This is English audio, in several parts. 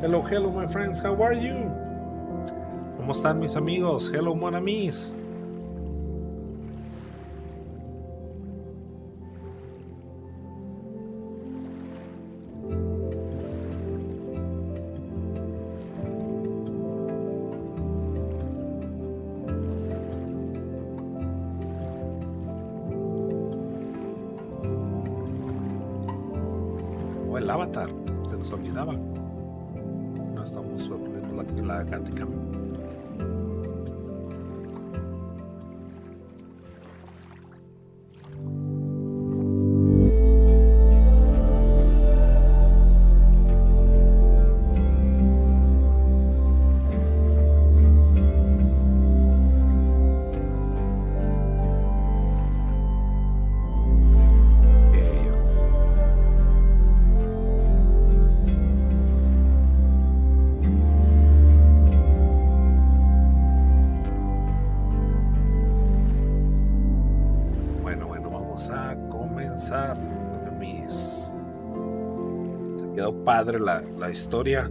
Hello, hello, my friends. How are you? ¿Cómo están mis amigos? Hello, mon amis. O el avatar, se nos olvidaba. No estamos poniendo la cantica. Padre la historia.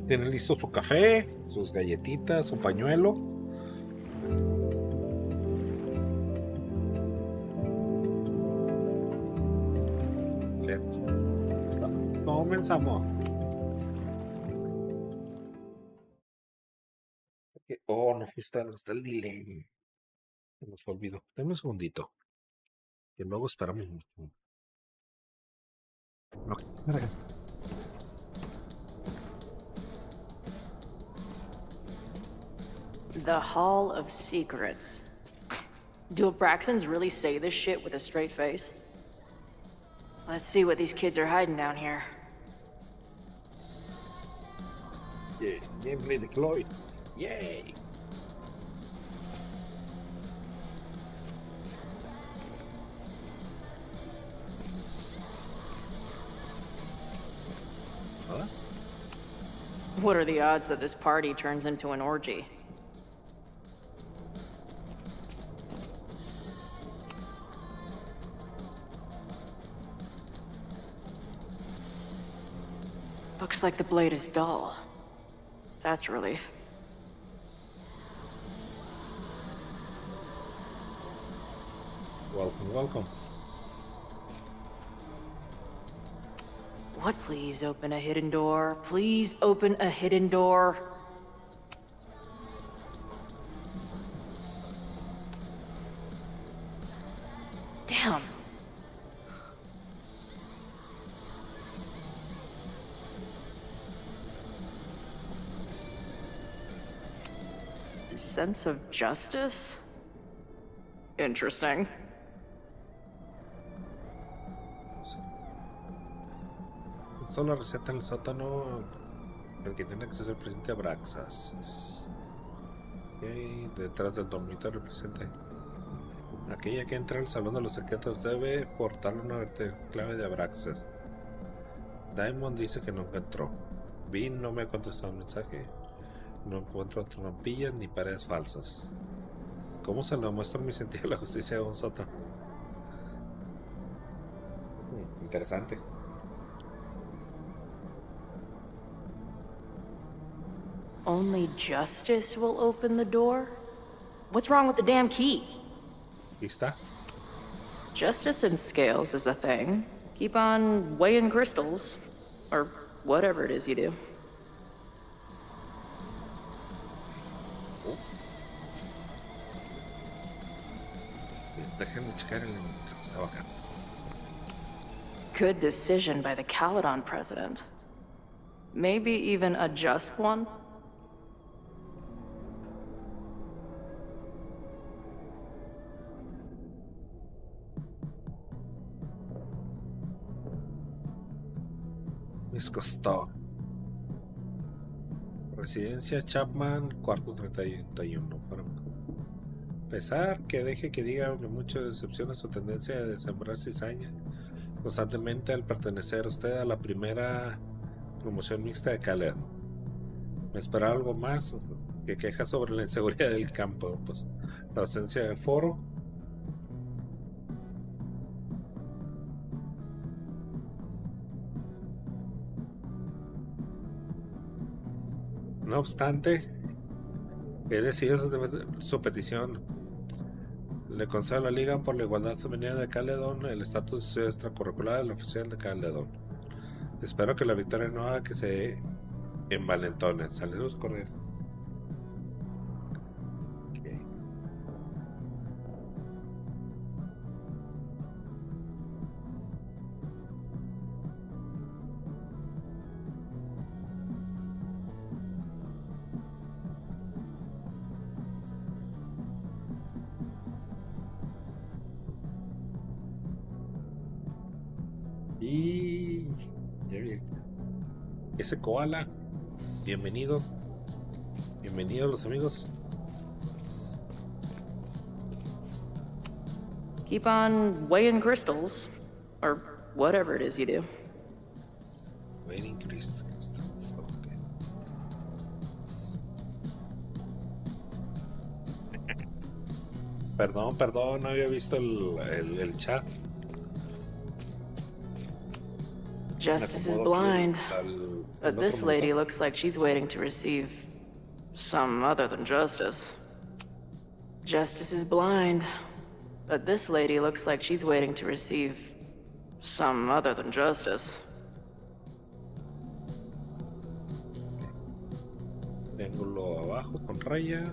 Tienen listo su café, sus galletitas, su pañuelo. Comenzamos. Oh, no está el delay. Se nos olvidó. Dame un segundito. Que luego esperamos mucho. Okay. The Hall of Secrets. Do Abraxans really say this shit with a straight face? Let's see what these kids are hiding down here. Yeah, gameplay deployed. Yay! What are the odds that this party turns into an orgy? Looks like the blade is dull. That's a relief. Welcome, welcome. What, please open a hidden door? Please open a hidden door. Damn. Sense of justice? Interesting. Solo receta en el sótano el que tiene acceso al presidente Abraxas. Okay, detrás del dormitorio presente. Aquella que entra al salón de los secretos debe portarle una clave de Abraxas. Diamond dice que no encontró. Vin no me ha contestado el mensaje. No encuentro trampillas ni paredes falsas. ¿Cómo se lo muestro mi sentido de la justicia de un sótano? Interesante. Only justice will open the door? What's wrong with the damn key? Ahí está. Justice in scales is a thing. Keep on weighing crystals. Or whatever it is you do. Déjenme checar el que estaba acá. Good decision by the Caledon president. Maybe even a just one? Miss Costó. Residencia Chapman, cuarto 31. Para empezar, que deje que diga que muchas decepciones su tendencia de sembrar cizaña constantemente al pertenecer usted a la primera promoción mixta de Caled. Me esperaba algo más que quejas sobre la inseguridad del campo, pues la ausencia de foro. No obstante, he decidido su petición. Le concedo a la Liga por la Igualdad Femenina de Caledon el estatus extracurricular del oficial de Caledon. Espero que la victoria no haga que se envalentonen. Salimos a correr. Okay. Y ese koala, bienvenido, bienvenidos los amigos. Keep on weighing crystals, or whatever it is you do. Weighing crystals, okay. Perdón, no había visto el chat. Justice is blind, but this lady looks like she's waiting to receive some other than justice. Justice is blind, but this lady looks like she's waiting to receive some other than justice. Triángulo abajo con raya.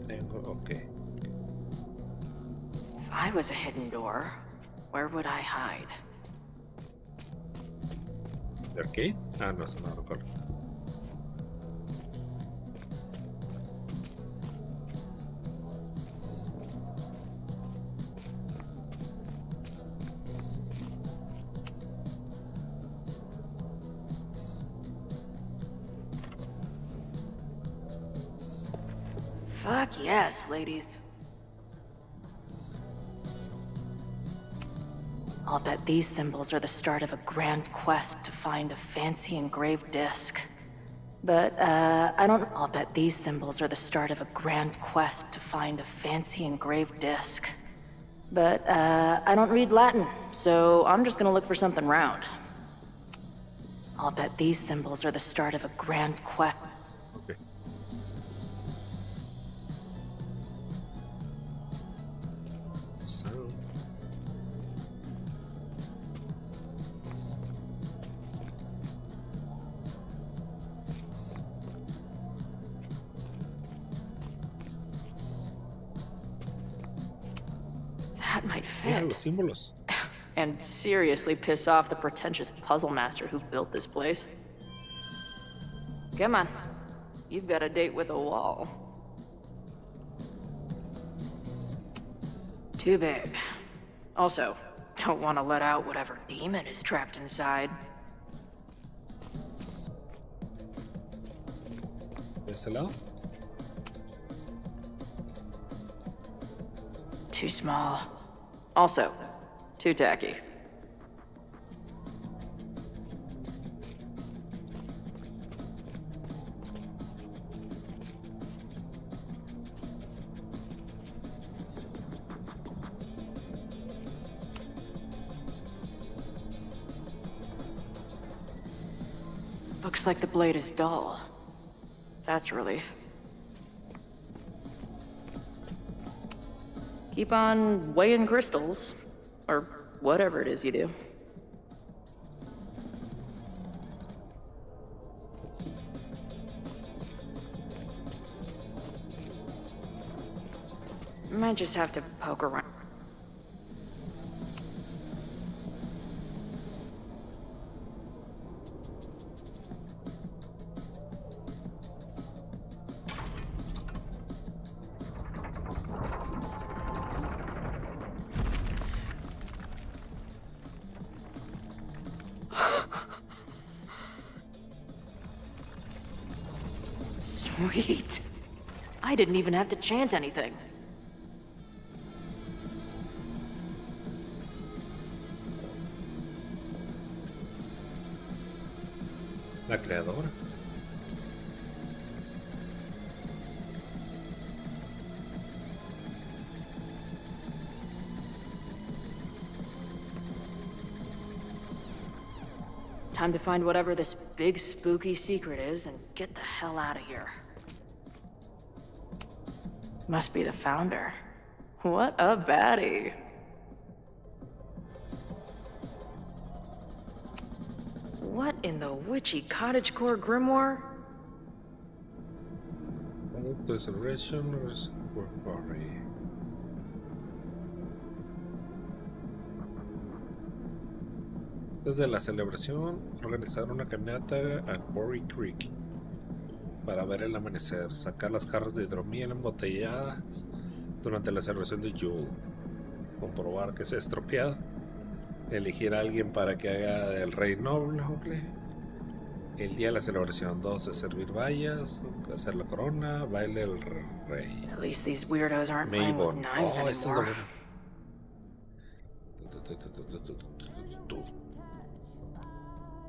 Triángulo, okay. If I was a hidden door, where would I hide? ¿De arcade? Ah, no, eso no lo recuerdo. Fuck yes, ladies. I'll bet these symbols are the start of a grand quest to find a fancy engraved disc. But, I'll bet these symbols are the start of a grand quest to find a fancy engraved disc. But, I don't read Latin, so I'm just gonna look for something round. I'll bet these symbols are the start of a grand quest. Okay. That might Mira fit. los símbolos. And seriously piss off the pretentious puzzle master who built this place. Come on. You've got a date with a wall. Too big. Also, don't want to let out whatever demon is trapped inside. ¿De este lado? Too small. Also, too tacky. Looks like the blade is dull. That's a relief. Keep on weighing crystals, or whatever it is you do. Might just have to poke around. Sweet. I didn't even have to chant anything. La creadora. Time to find whatever this big spooky secret is and get the hell out of here. Must be the founder. What a baddie. What in the witchy cottagecore grimoire? The celebration work party. Desde la celebración, organizar una caminata a Quarry Creek para ver el amanecer, sacar las jarras de hidromiel embotelladas durante la celebración de Yule, comprobar que se ha estropeado, elegir a alguien para que haga el rey noble, el día de la celebración 12, servir vallas, hacer la corona, baile el rey. At least these weirdos aren't playing with knives anymore.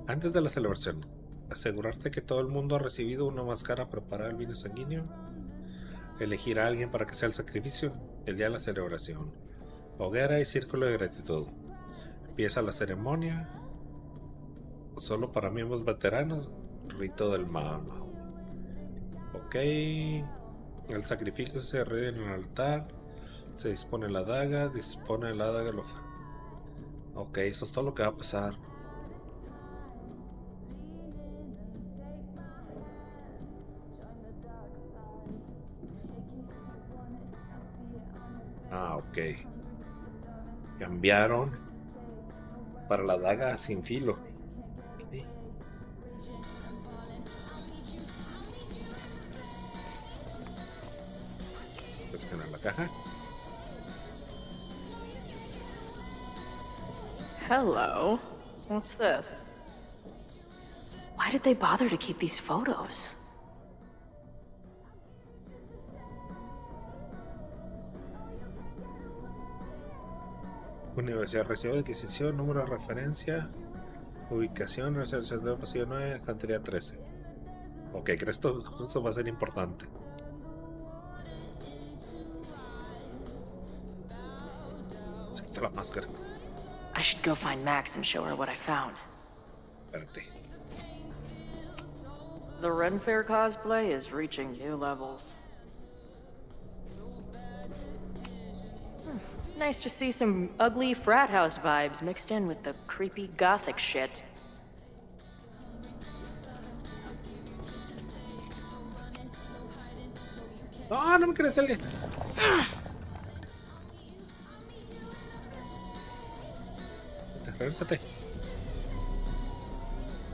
Antes de la celebración, asegurarte que todo el mundo ha recibido una máscara preparada el vino sanguíneo, elegir a alguien para que sea el sacrificio, el día de la celebración, hoguera y círculo de gratitud. Empieza la ceremonia, solo para miembros veteranos, rito del mano. Ok, el sacrificio se ríe en el altar, se dispone la daga, Ok, eso es todo lo que va a pasar. Ok. Cambiaron para la daga sin filo. Okay. Seleccionar la caja. Hello. What's this? Why did they bother to keep these photos? Universidad recibo de adquisición, número de referencia, ubicación, Universidad de pasillo 9, estantería 13. Ok, creo que esto va a ser importante. Se quita la máscara. I should go find Max and show her what I found. Espérate. The Ren Fair cosplay is reaching new levels. Nice to see some ugly frat house vibes mixed in with the creepy gothic shit. ¡Ah, no me quieres salir! Regresate.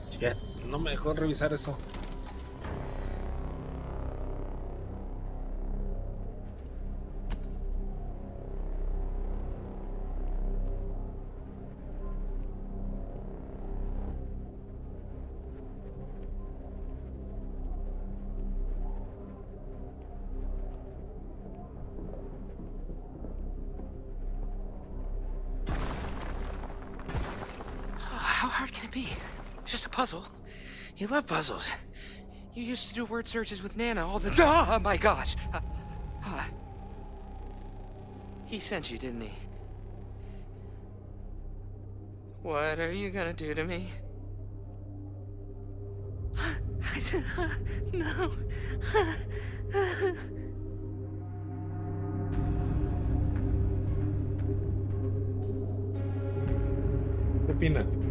Shit, no me dejó revisar eso. How hard can it be? It's just a puzzle. You love puzzles. You used to do word searches with Nana all the time. Oh my gosh. He sent you, didn't he? What are you gonna do to me? No. ¿Qué opinan?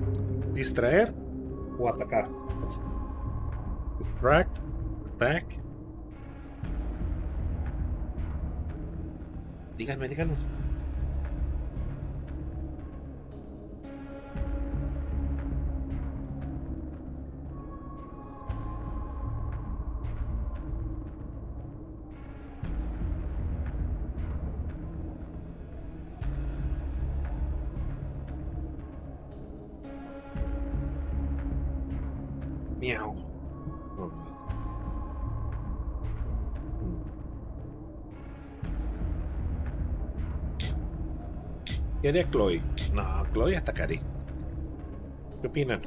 ¿Distraer o atacar? Distract, attack. Díganme. Miau. ¿Qué haría Chloe? No, Chloe atacaría. ¿Qué opinan?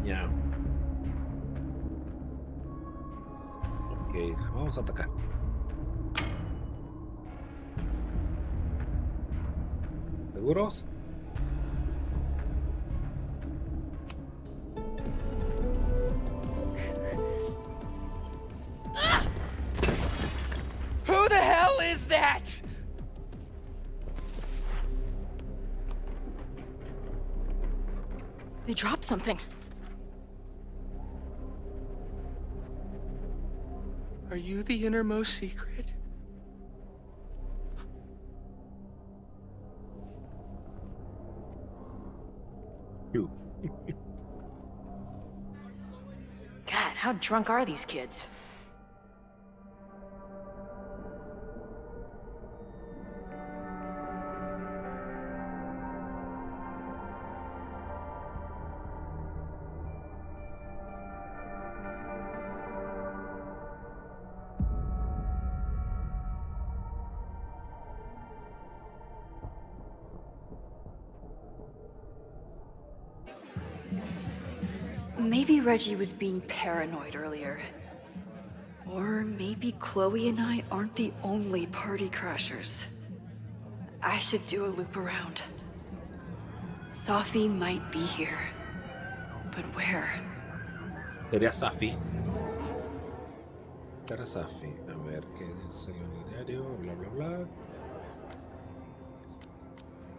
Ya. Ok, vamos a atacar. ¿Seguros? Who the hell is that? They dropped something. Are you the innermost secret? You. God, how drunk are these kids? Maybe Reggie was being paranoid earlier. Or maybe Chloe and I aren't the only party crashers. I should do a loop around. Sophie might be here. But where? Sería Safi. Cara Safi. A ver qué es el diario, bla bla bla.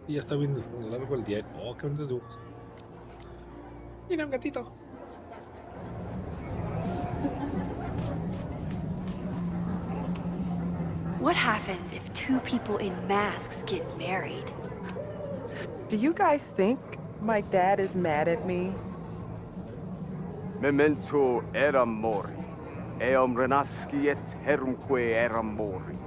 Y ya está bien largo el diario. Oh, qué bonitos dibujos. Mira un gatito. What happens if two people in masks get married? Do you guys think my dad is mad at me? Memento eram mori, eum renasciet herumque eram mori.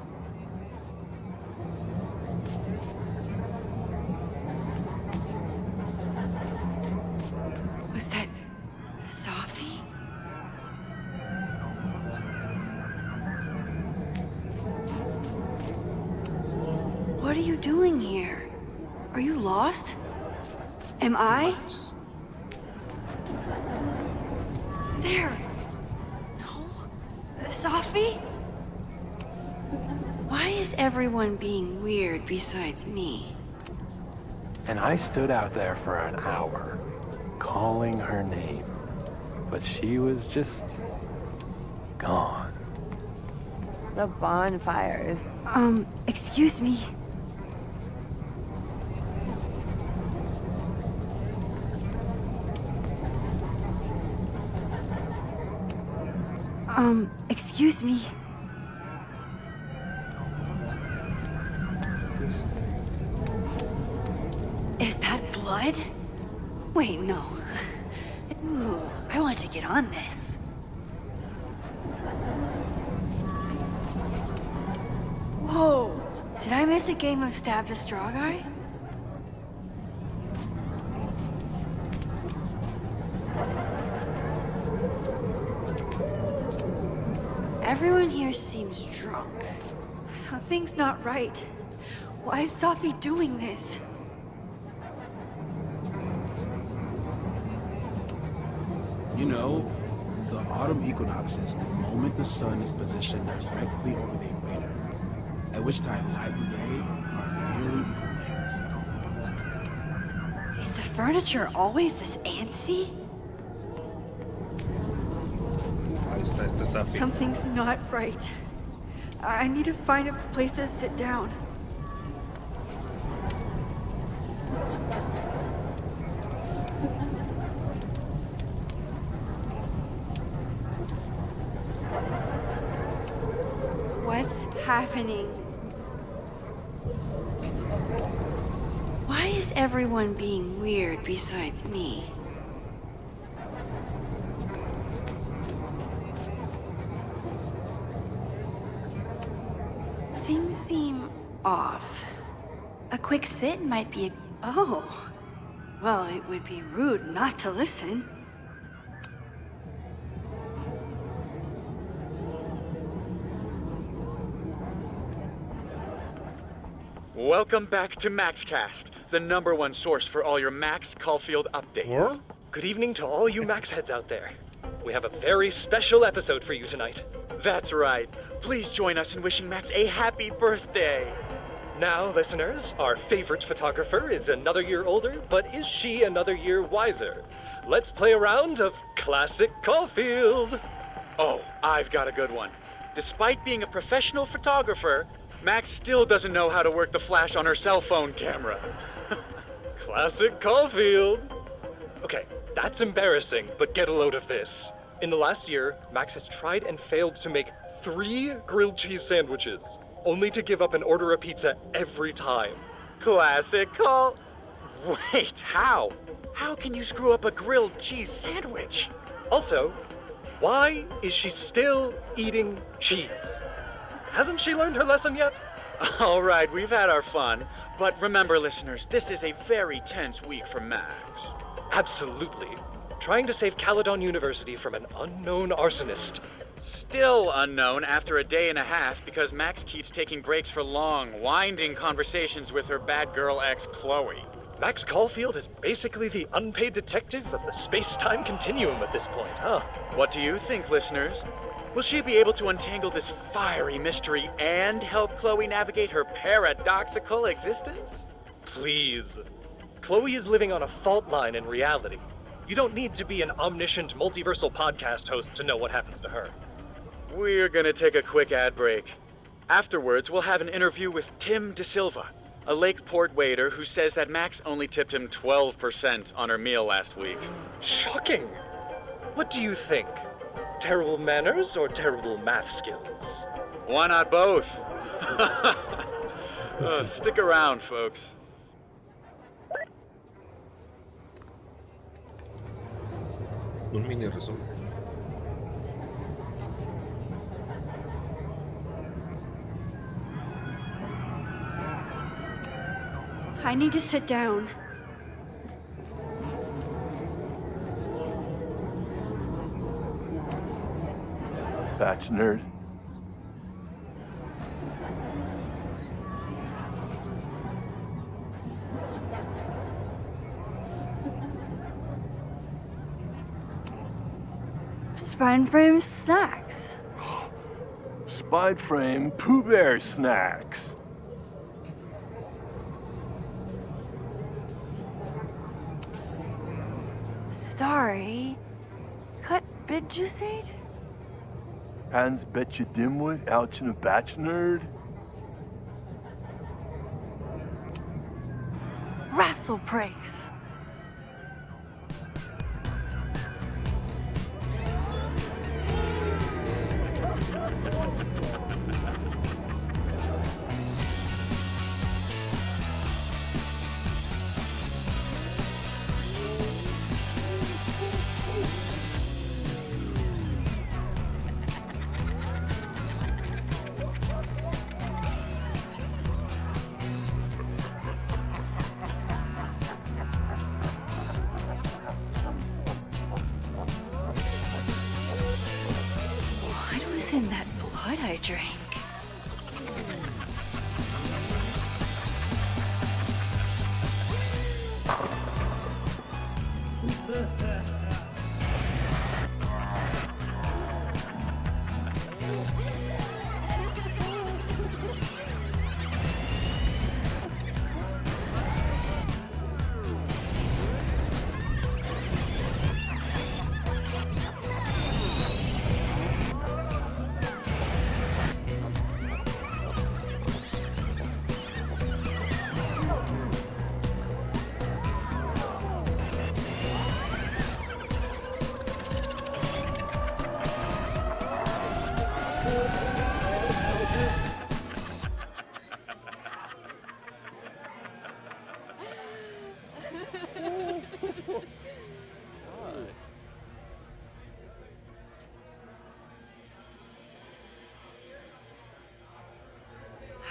Was that Sophie? What are you doing here? Are you lost? Am I? There. No? Sophie? Why is everyone being weird besides me? And I stood out there for an hour, calling her name. But she was just gone. The bonfires. Excuse me. Excuse me. Is that blood? Wait, no. Ooh, I want to get on this. Whoa! Did I miss a game of Stab the Straw Guy? Everyone here seems drunk. Something's not right. Why is Sophie doing this? You know, the autumn equinox is the moment the sun is positioned directly over the equator, at which time light and day are nearly equal lengths. Is the furniture always this antsy? Ahí está este Safi. Something's not right. I need to find a place to sit down. What's happening? Why is everyone being weird besides me? Things seem off. A quick sit might be a... Oh. Well, it would be rude not to listen. Welcome back to MaxCast, the #1 source for all your Max Caulfield updates. Or? Good evening to all you Max heads out there. We have a very special episode for you tonight. That's right. Please join us in wishing Max a happy birthday. Now, listeners, our favorite photographer is another year older, but is she another year wiser? Let's play a round of Classic Caulfield. Oh, I've got a good one. Despite being a professional photographer, Max still doesn't know how to work the flash on her cell phone camera. Classic Caulfield. Okay, that's embarrassing, but get a load of this. In the last year, Max has tried and failed to make 3 grilled cheese sandwiches, only to give up and order a pizza every time. Classic call. Wait, how? How can you screw up a grilled cheese sandwich? Also, why is she still eating cheese? Hasn't she learned her lesson yet? All right, we've had our fun. But remember, listeners, this is a very tense week for Max. Absolutely. Trying to save Caledon University from an unknown arsonist. Still unknown after a day and a half because Max keeps taking breaks for long, winding conversations with her bad girl ex, Chloe. Max Caulfield is basically the unpaid detective of the space-time continuum at this point, huh? What do you think, listeners? Will she be able to untangle this fiery mystery and help Chloe navigate her paradoxical existence? Please. Chloe is living on a fault line in reality. You don't need to be an omniscient multiversal podcast host to know what happens to her. We're gonna take a quick ad break. Afterwards, we'll have an interview with Tim DeSilva, a Lakeport waiter who says that Max only tipped him 12% on her meal last week. Shocking! What do you think? Terrible manners or terrible math skills? Why not both? Stick around, folks. Un mini resumen. I need to sit down. Batch nerd. Spine frame snacks. Spine frame Pooh Bear snacks. Sorry. Cut bit you said? Hans bet you dimwit out in a batch nerd. Rassle praise. What was in that blood I drank?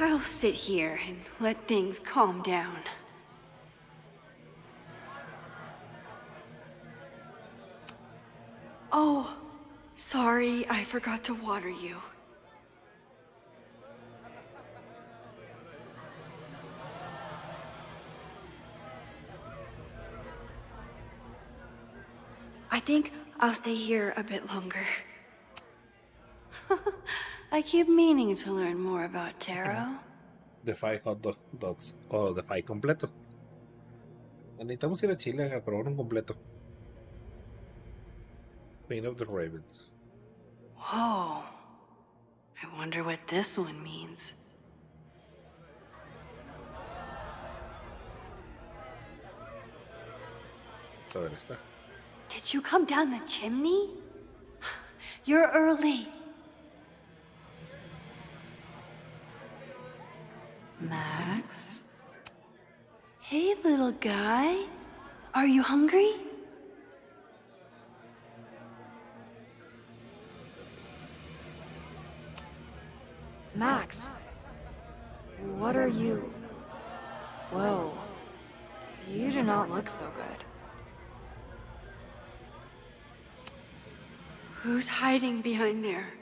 I'll sit here and let things calm down. Oh, sorry, I forgot to water you. I think I'll stay here a bit longer. I keep meaning to learn more about tarot. The 5 hot dogs. O The 5 completo. Necesitamos ir a Chile a probar un completo. Queen of the Ravens. Whoa. I wonder what this one means. A ver, esta. Did you come down the chimney? You're early. Max? Hey, little guy. Are you hungry? Max, what are you? Whoa, you do not look so good. Who's hiding behind there?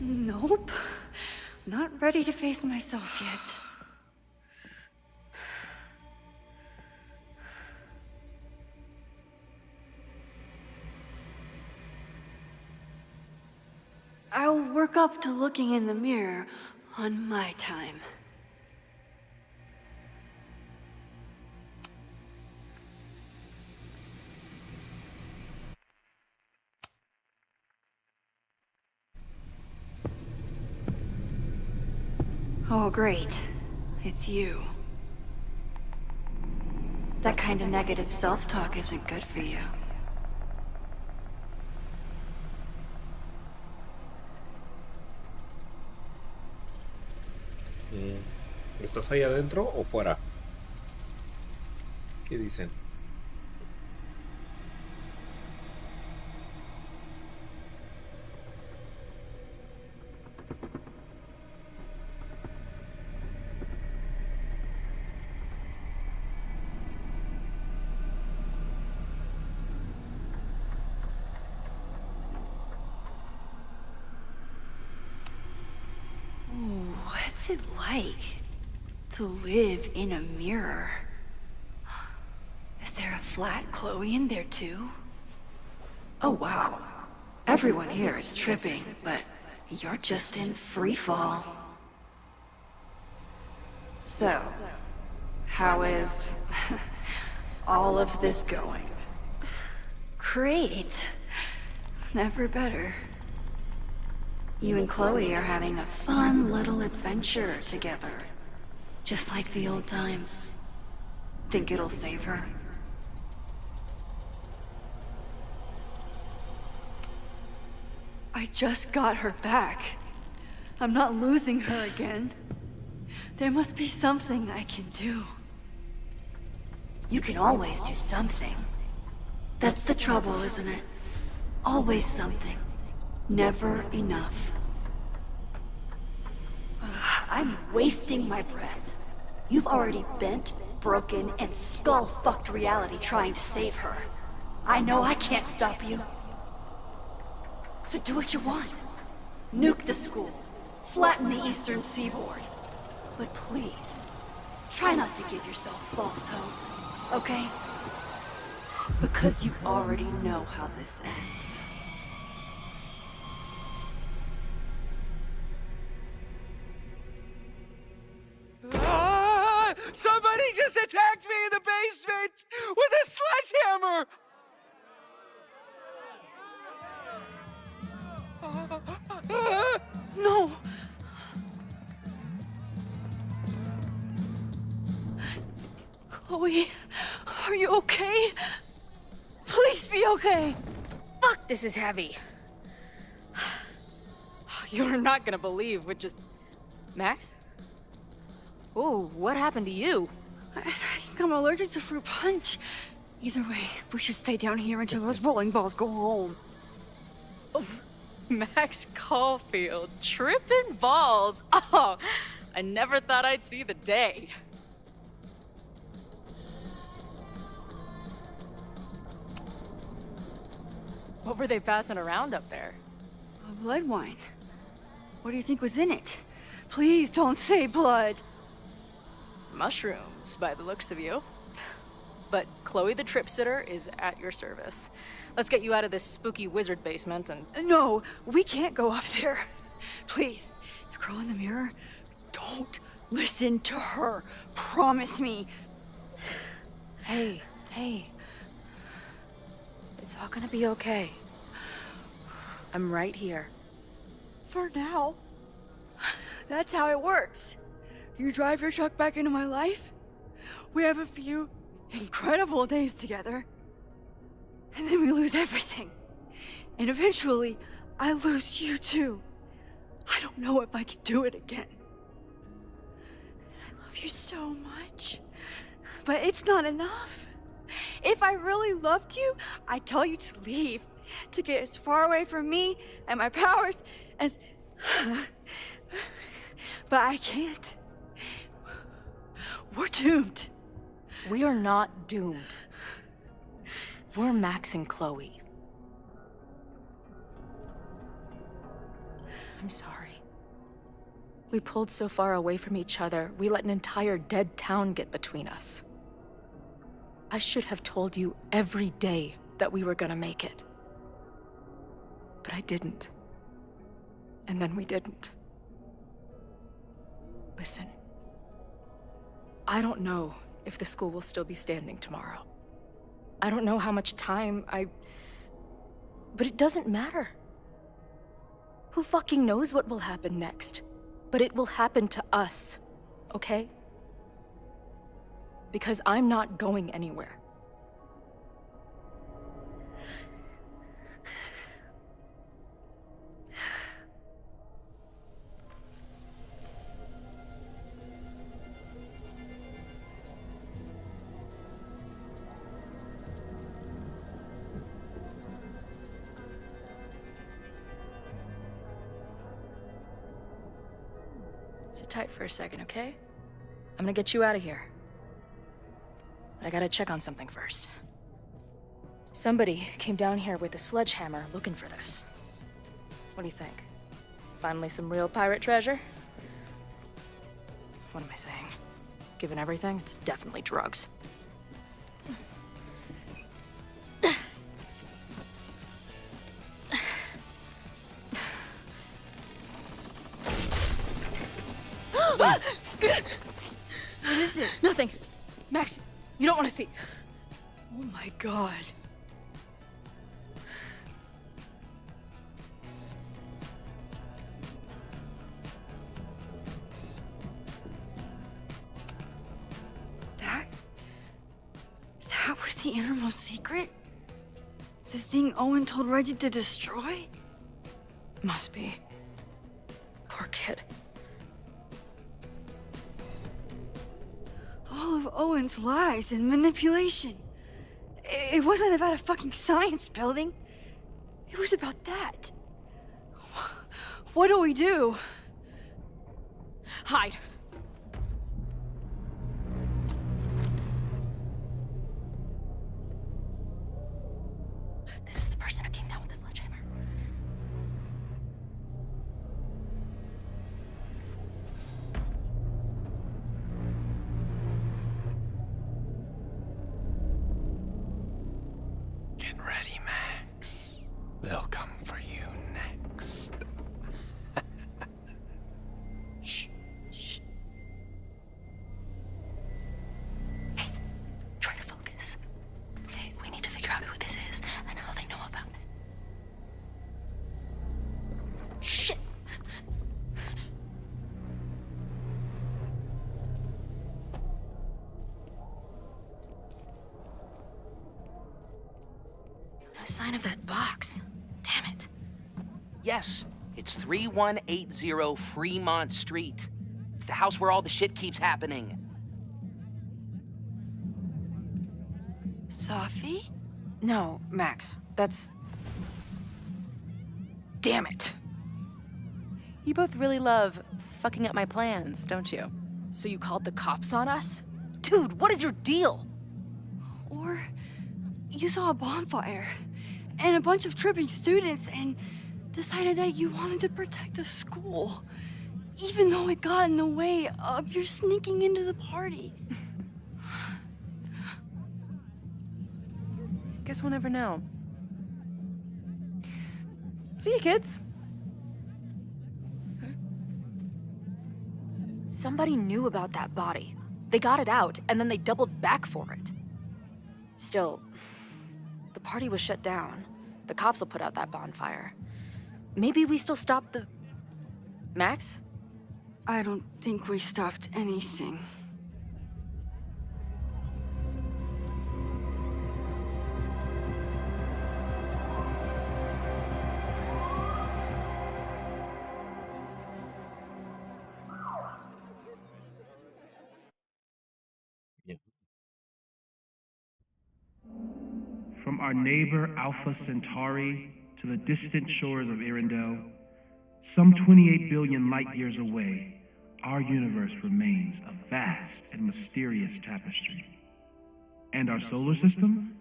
Nope. Not ready to face myself yet. I'll work up to looking in the mirror on my time. Oh, great. It's you. That kind of negative self-talk isn't good for you. ¿Estás ahí adentro o fuera? ¿Qué dicen? What's it like to live in a mirror? Is there a flat Chloe in there too? Oh wow. Everyone here is tripping, but you're just in free fall. So, how is all of this going? Great. Never better. You and Chloe are having a fun little adventure together. Just like the old times. Think it'll save her? I just got her back. I'm not losing her again. There must be something I can do. You can always do something. That's the trouble, isn't it? Always something. Never enough. I'm wasting my breath. You've already bent, broken, and skull-fucked reality trying to save her. I know I can't stop you. So do what you want. Nuke the school. Flatten the eastern seaboard. But please, try not to give yourself false hope, okay? Because you already know how this ends. Somebody just attacked me in the basement with a sledgehammer! No! Chloe, are you okay? Please be okay! Fuck, this is heavy. You're not gonna believe what just... Max? Oh, what happened to you? I think I'm allergic to fruit punch. Either way, we should stay down here until those bowling balls go home. Oh, Max Caulfield, tripping balls. Oh, I never thought I'd see the day. What were they passing around up there? A blood wine. What do you think was in it? Please don't say blood. Mushrooms, by the looks of you. But Chloe the Trip Sitter is at your service. Let's get you out of this spooky wizard basement and... No, we can't go up there. Please, the girl in the mirror, don't listen to her. Promise me. Hey. It's all gonna be okay. I'm right here. For now. That's how it works. You drive your truck back into my life. We have a few incredible days together. And then we lose everything. And eventually, I lose you too. I don't know if I can do it again. I love you so much. But it's not enough. If I really loved you, I'd tell you to leave. To get as far away from me and my powers as... But I can't. We're doomed. We are not doomed. We're Max and Chloe. I'm sorry. We pulled so far away from each other, we let an entire dead town get between us. I should have told you every day that we were gonna make it. But I didn't. And then we didn't. Listen. I don't know if the school will still be standing tomorrow. I don't know how much time But it doesn't matter. Who fucking knows what will happen next? But it will happen to us, okay? Because I'm not going anywhere. Sit tight for a second, okay? I'm gonna get you out of here. But I gotta check on something first. Somebody came down here with a sledgehammer looking for this. What do you think? Finally some real pirate treasure? What am I saying? Given everything, it's definitely drugs. What is it? Nothing. Max, you don't want to see. Oh my god. That was the innermost secret? The thing Owen told Reggie to destroy? Must be. Poor kid. All of Owen's lies and manipulation. It wasn't about a fucking science building. It was about that. What do we do? Hide. This is the person who came down with the sledgehammer. Get ready, Max. They'll come for you next. Shh. Hey, try to focus. Okay, we need to figure out who this is and how they know about it. Shit! No sign of that box. Damn it. Yes, it's 3180 Fremont Street. It's the house where all the shit keeps happening. Safi? No, Max, that's... Damn it. You both really love fucking up my plans, don't you? So you called the cops on us? Dude, what is your deal? Or you saw a bonfire, and a bunch of tripping students and decided that you wanted to protect the school, even though it got in the way of your sneaking into the party. Guess we'll never know. See you, kids. Somebody knew about that body. They got it out, and then they doubled back for it. Still, the party was shut down. The cops will put out that bonfire. Maybe we still stopped the... Max? I don't think we stopped anything. From our neighbor Alpha Centauri to the distant shores of Arendelle, some 28 billion light years away, our universe remains a vast and mysterious tapestry. And our solar system?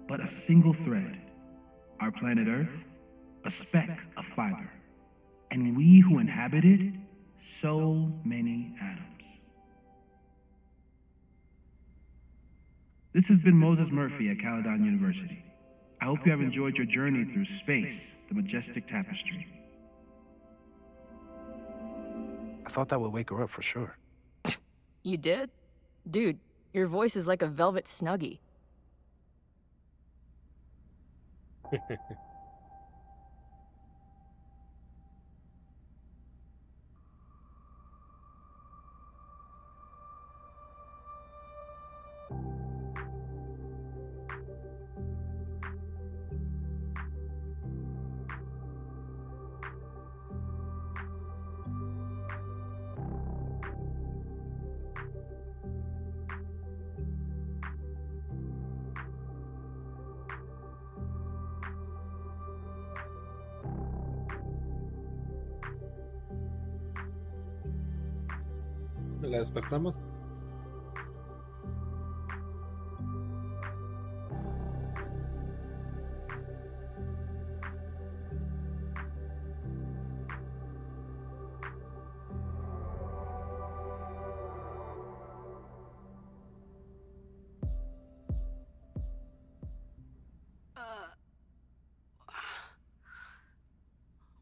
But a single thread. Our planet Earth? A speck of fiber. And we who inhabit it? So many atoms. This has been Moses Murphy at Caledon University. I hope you have enjoyed your journey through space, the majestic tapestry. I thought that would wake her up for sure. You did? Dude, your voice is like a velvet snuggie. ¿La despertamos?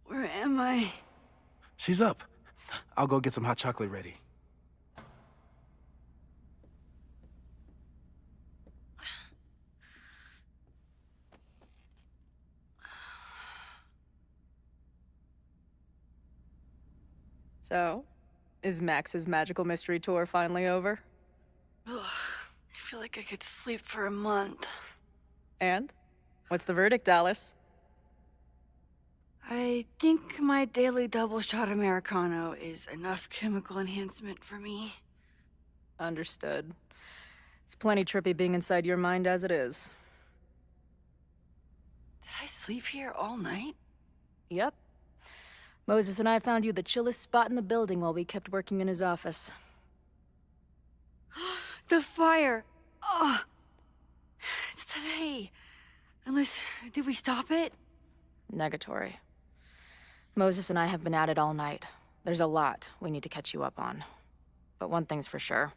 Where am I? She's up. I'll go get some hot chocolate ready. So, is Max's magical mystery tour finally over? Ugh, I feel like I could sleep for a month. And? What's the verdict, Alice? I think my daily double shot Americano is enough chemical enhancement for me. Understood. It's plenty trippy being inside your mind as it is. Did I sleep here all night? Yep. Moses and I found you the chillest spot in the building while we kept working in his office. The fire! Ugh! It's today. Unless, did we stop it? Negatory. Moses and I have been at it all night. There's a lot we need to catch you up on. But one thing's for sure.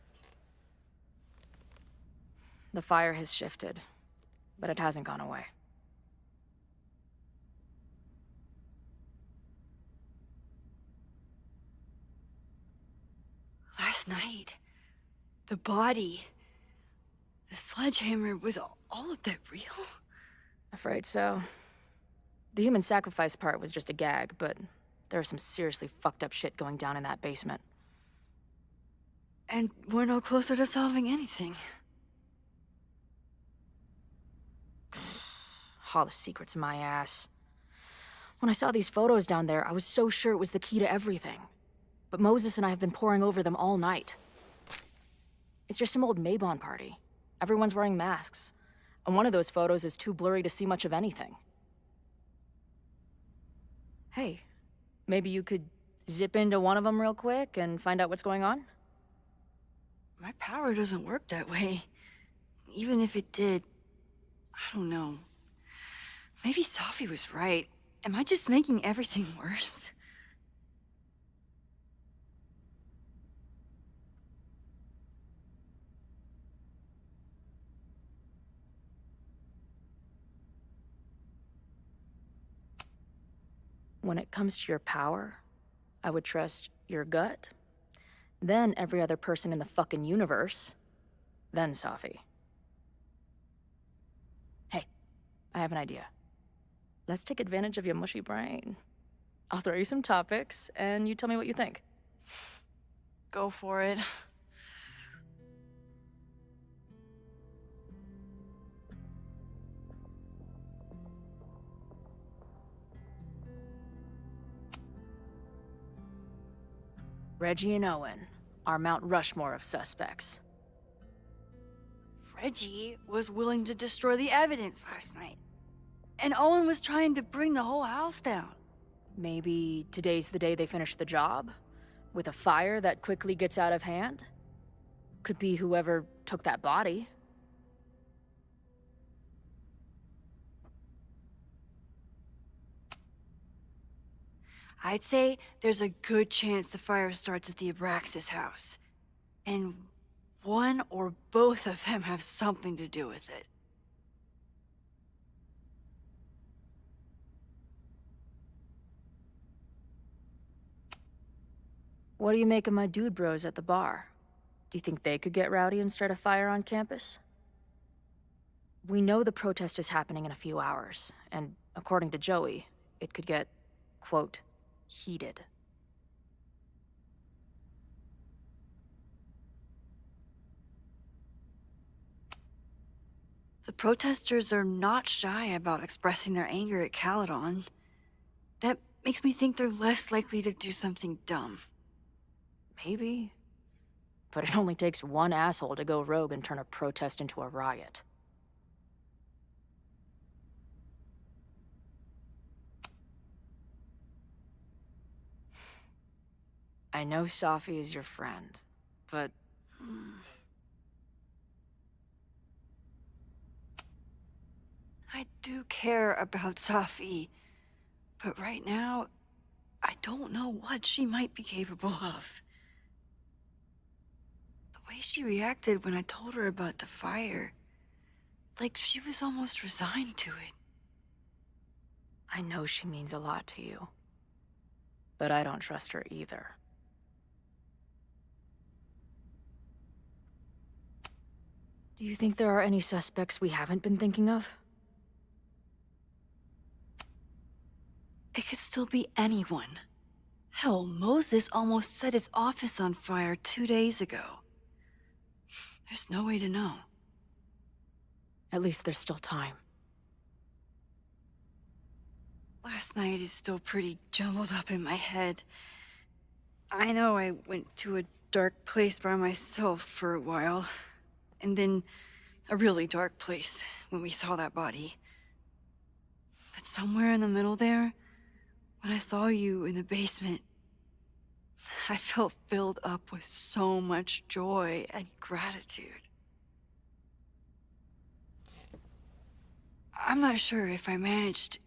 The fire has shifted, but it hasn't gone away. Last night, the body, the sledgehammer, was all of that real? Afraid so. The human sacrifice part was just a gag, but there was some seriously fucked up shit going down in that basement. And we're no closer to solving anything. All the secrets in my ass. When I saw these photos down there, I was so sure it was the key to everything. But Moses and I have been poring over them all night. It's just some old Mabon party. Everyone's wearing masks. And one of those photos is too blurry to see much of anything. Hey, maybe you could zip into one of them real quick and find out what's going on? My power doesn't work that way. Even if it did, I don't know. Maybe Safi was right. Am I just making everything worse? When it comes to your power, I would trust your gut, then every other person in the fucking universe, then Safi. Hey, I have an idea. Let's take advantage of your mushy brain. I'll throw you some topics, and you tell me what you think. Go for it. Reggie and Owen are Mount Rushmore of suspects. Reggie was willing to destroy the evidence last night. And Owen was trying to bring the whole house down. Maybe today's the day they finish the job? With a fire that quickly gets out of hand? Could be whoever took that body. I'd say there's a good chance the fire starts at the Abraxas house. And one or both of them have something to do with it. What do you make of my dude bros at the bar? Do you think they could get rowdy and start a fire on campus? We know the protest is happening in a few hours, and according to Joey, it could get, quote, heated. The protesters are not shy about expressing their anger at Caledon. That makes me think they're less likely to do something dumb. Maybe. But it only takes one asshole to go rogue and turn a protest into a riot. I know Safi is your friend, but... I do care about Safi, but right now, I don't know what she might be capable of. The way she reacted when I told her about the fire, like she was almost resigned to it. I know she means a lot to you, but I don't trust her either. Do you think there are any suspects we haven't been thinking of? It could still be anyone. Hell, Moses almost set his office on fire 2 days ago. There's no way to know. At least there's still time. Last night is still pretty jumbled up in my head. I know I went to a dark place by myself for a while. And then a really dark place when we saw that body. But somewhere in the middle there, when I saw you in the basement, I felt filled up with so much joy and gratitude. I'm not sure if I managed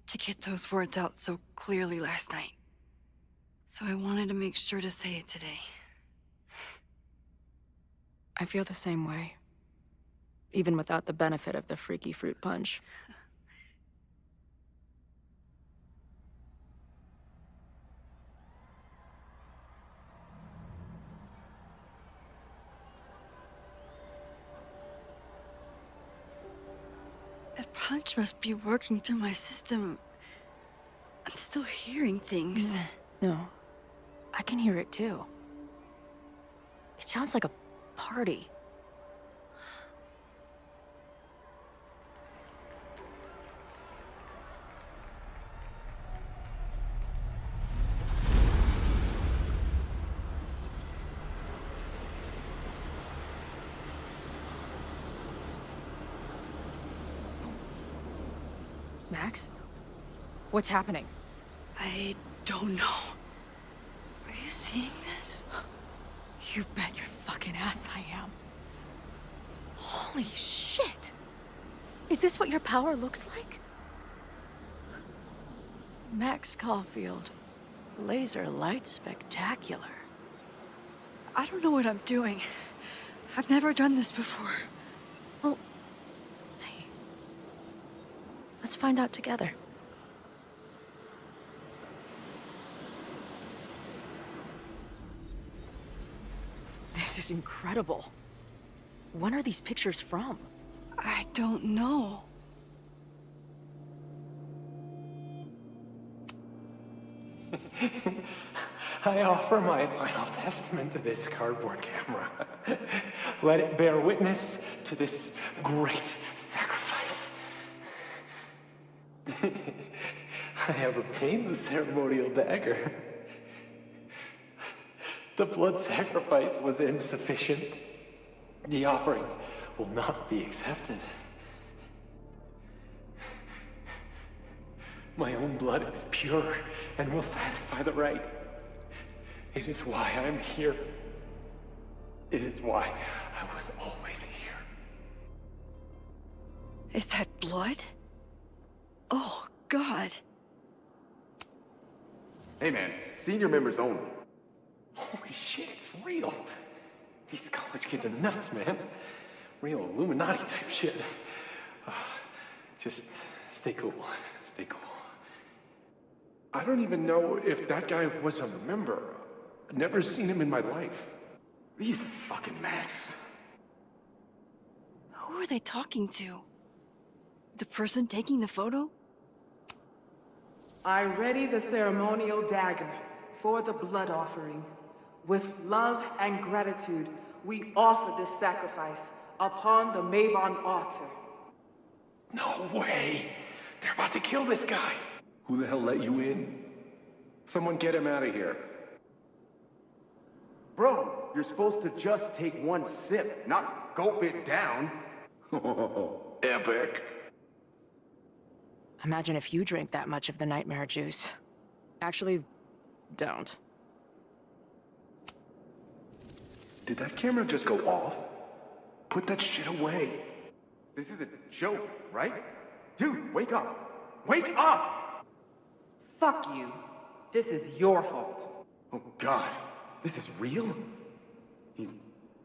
to get those words out so clearly last night. So I wanted to make sure to say it today. I feel the same way. Even without the benefit of the freaky fruit punch. That punch must be working through my system. I'm still hearing things. No, I can hear it too. It sounds like a party. Max? What's happening? I don't know. Are you seeing this? You bet your fucking ass I am. Holy shit! Is this what your power looks like? Max Caulfield. Laser light spectacular. I don't know what I'm doing. I've never done this before. Well, hey. Let's find out together. This is incredible. When are these pictures from? I don't know. I offer my final testament to this cardboard camera. Let it bear witness to this great sacrifice. I have obtained the ceremonial dagger. The blood sacrifice was insufficient. The offering will not be accepted. My own blood is pure and will satisfy the rite. It is why I'm here. It is why I was always here. Is that blood? Oh, God. Hey man, senior members only. Holy shit, it's real. These college kids are nuts, man. Real Illuminati type shit. Just stay cool. Stay cool. I don't even know if that guy was a member. Never seen him in my life. These fucking masks. Who are they talking to? The person taking the photo? I ready the ceremonial dagger for the blood offering. With love and gratitude, we offer this sacrifice upon the Mabon altar. No way! They're about to kill this guy! Who the hell let you in? Someone get him out of here. Bro, you're supposed to just take one sip, not gulp it down. Oh, epic. Imagine if you drank that much of the nightmare juice. Actually, don't. Did that camera just go off? Put that shit away. This is a joke, right? Dude, wake up! Wake up! Fuck you. This is your fault. Oh God, this is real? He's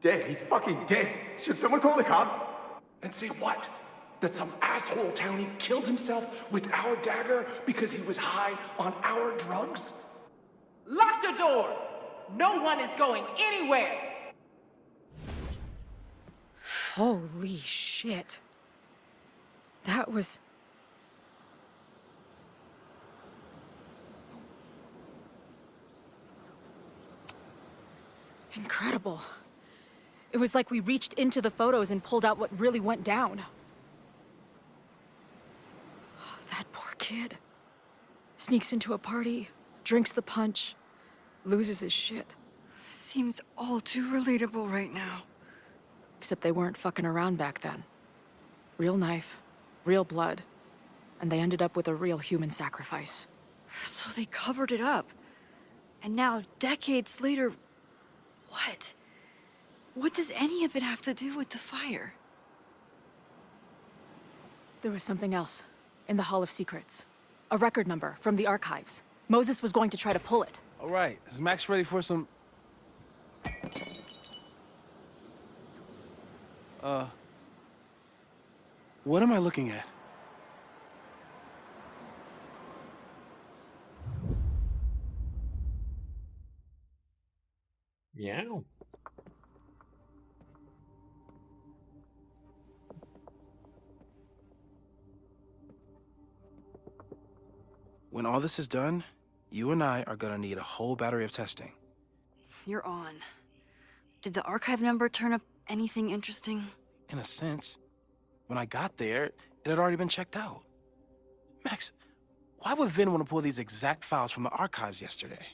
dead. He's fucking dead. Should someone call the cops? And say what? That some asshole townie killed himself with our dagger because he was high on our drugs? Lock the door! No one is going anywhere! Holy shit. That was... incredible. It was like we reached into the photos and pulled out what really went down. That poor kid. Sneaks into a party, drinks the punch, loses his shit. Seems all too relatable right now. Except they weren't fucking around back then. Real knife, real blood, and they ended up with a real human sacrifice. So they covered it up. And now, decades later, what? What does any of it have to do with the fire? There was something else. In the Hall of Secrets. A record number from the archives. Moses was going to try to pull it. All right, is Max ready for some... What am I looking at? Meow. When all this is done, you and I are gonna need a whole battery of testing. You're on. Did the archive number turn up anything interesting? In a sense. When I got there, it had already been checked out. Max, why would Vin want to pull these exact files from the archives yesterday?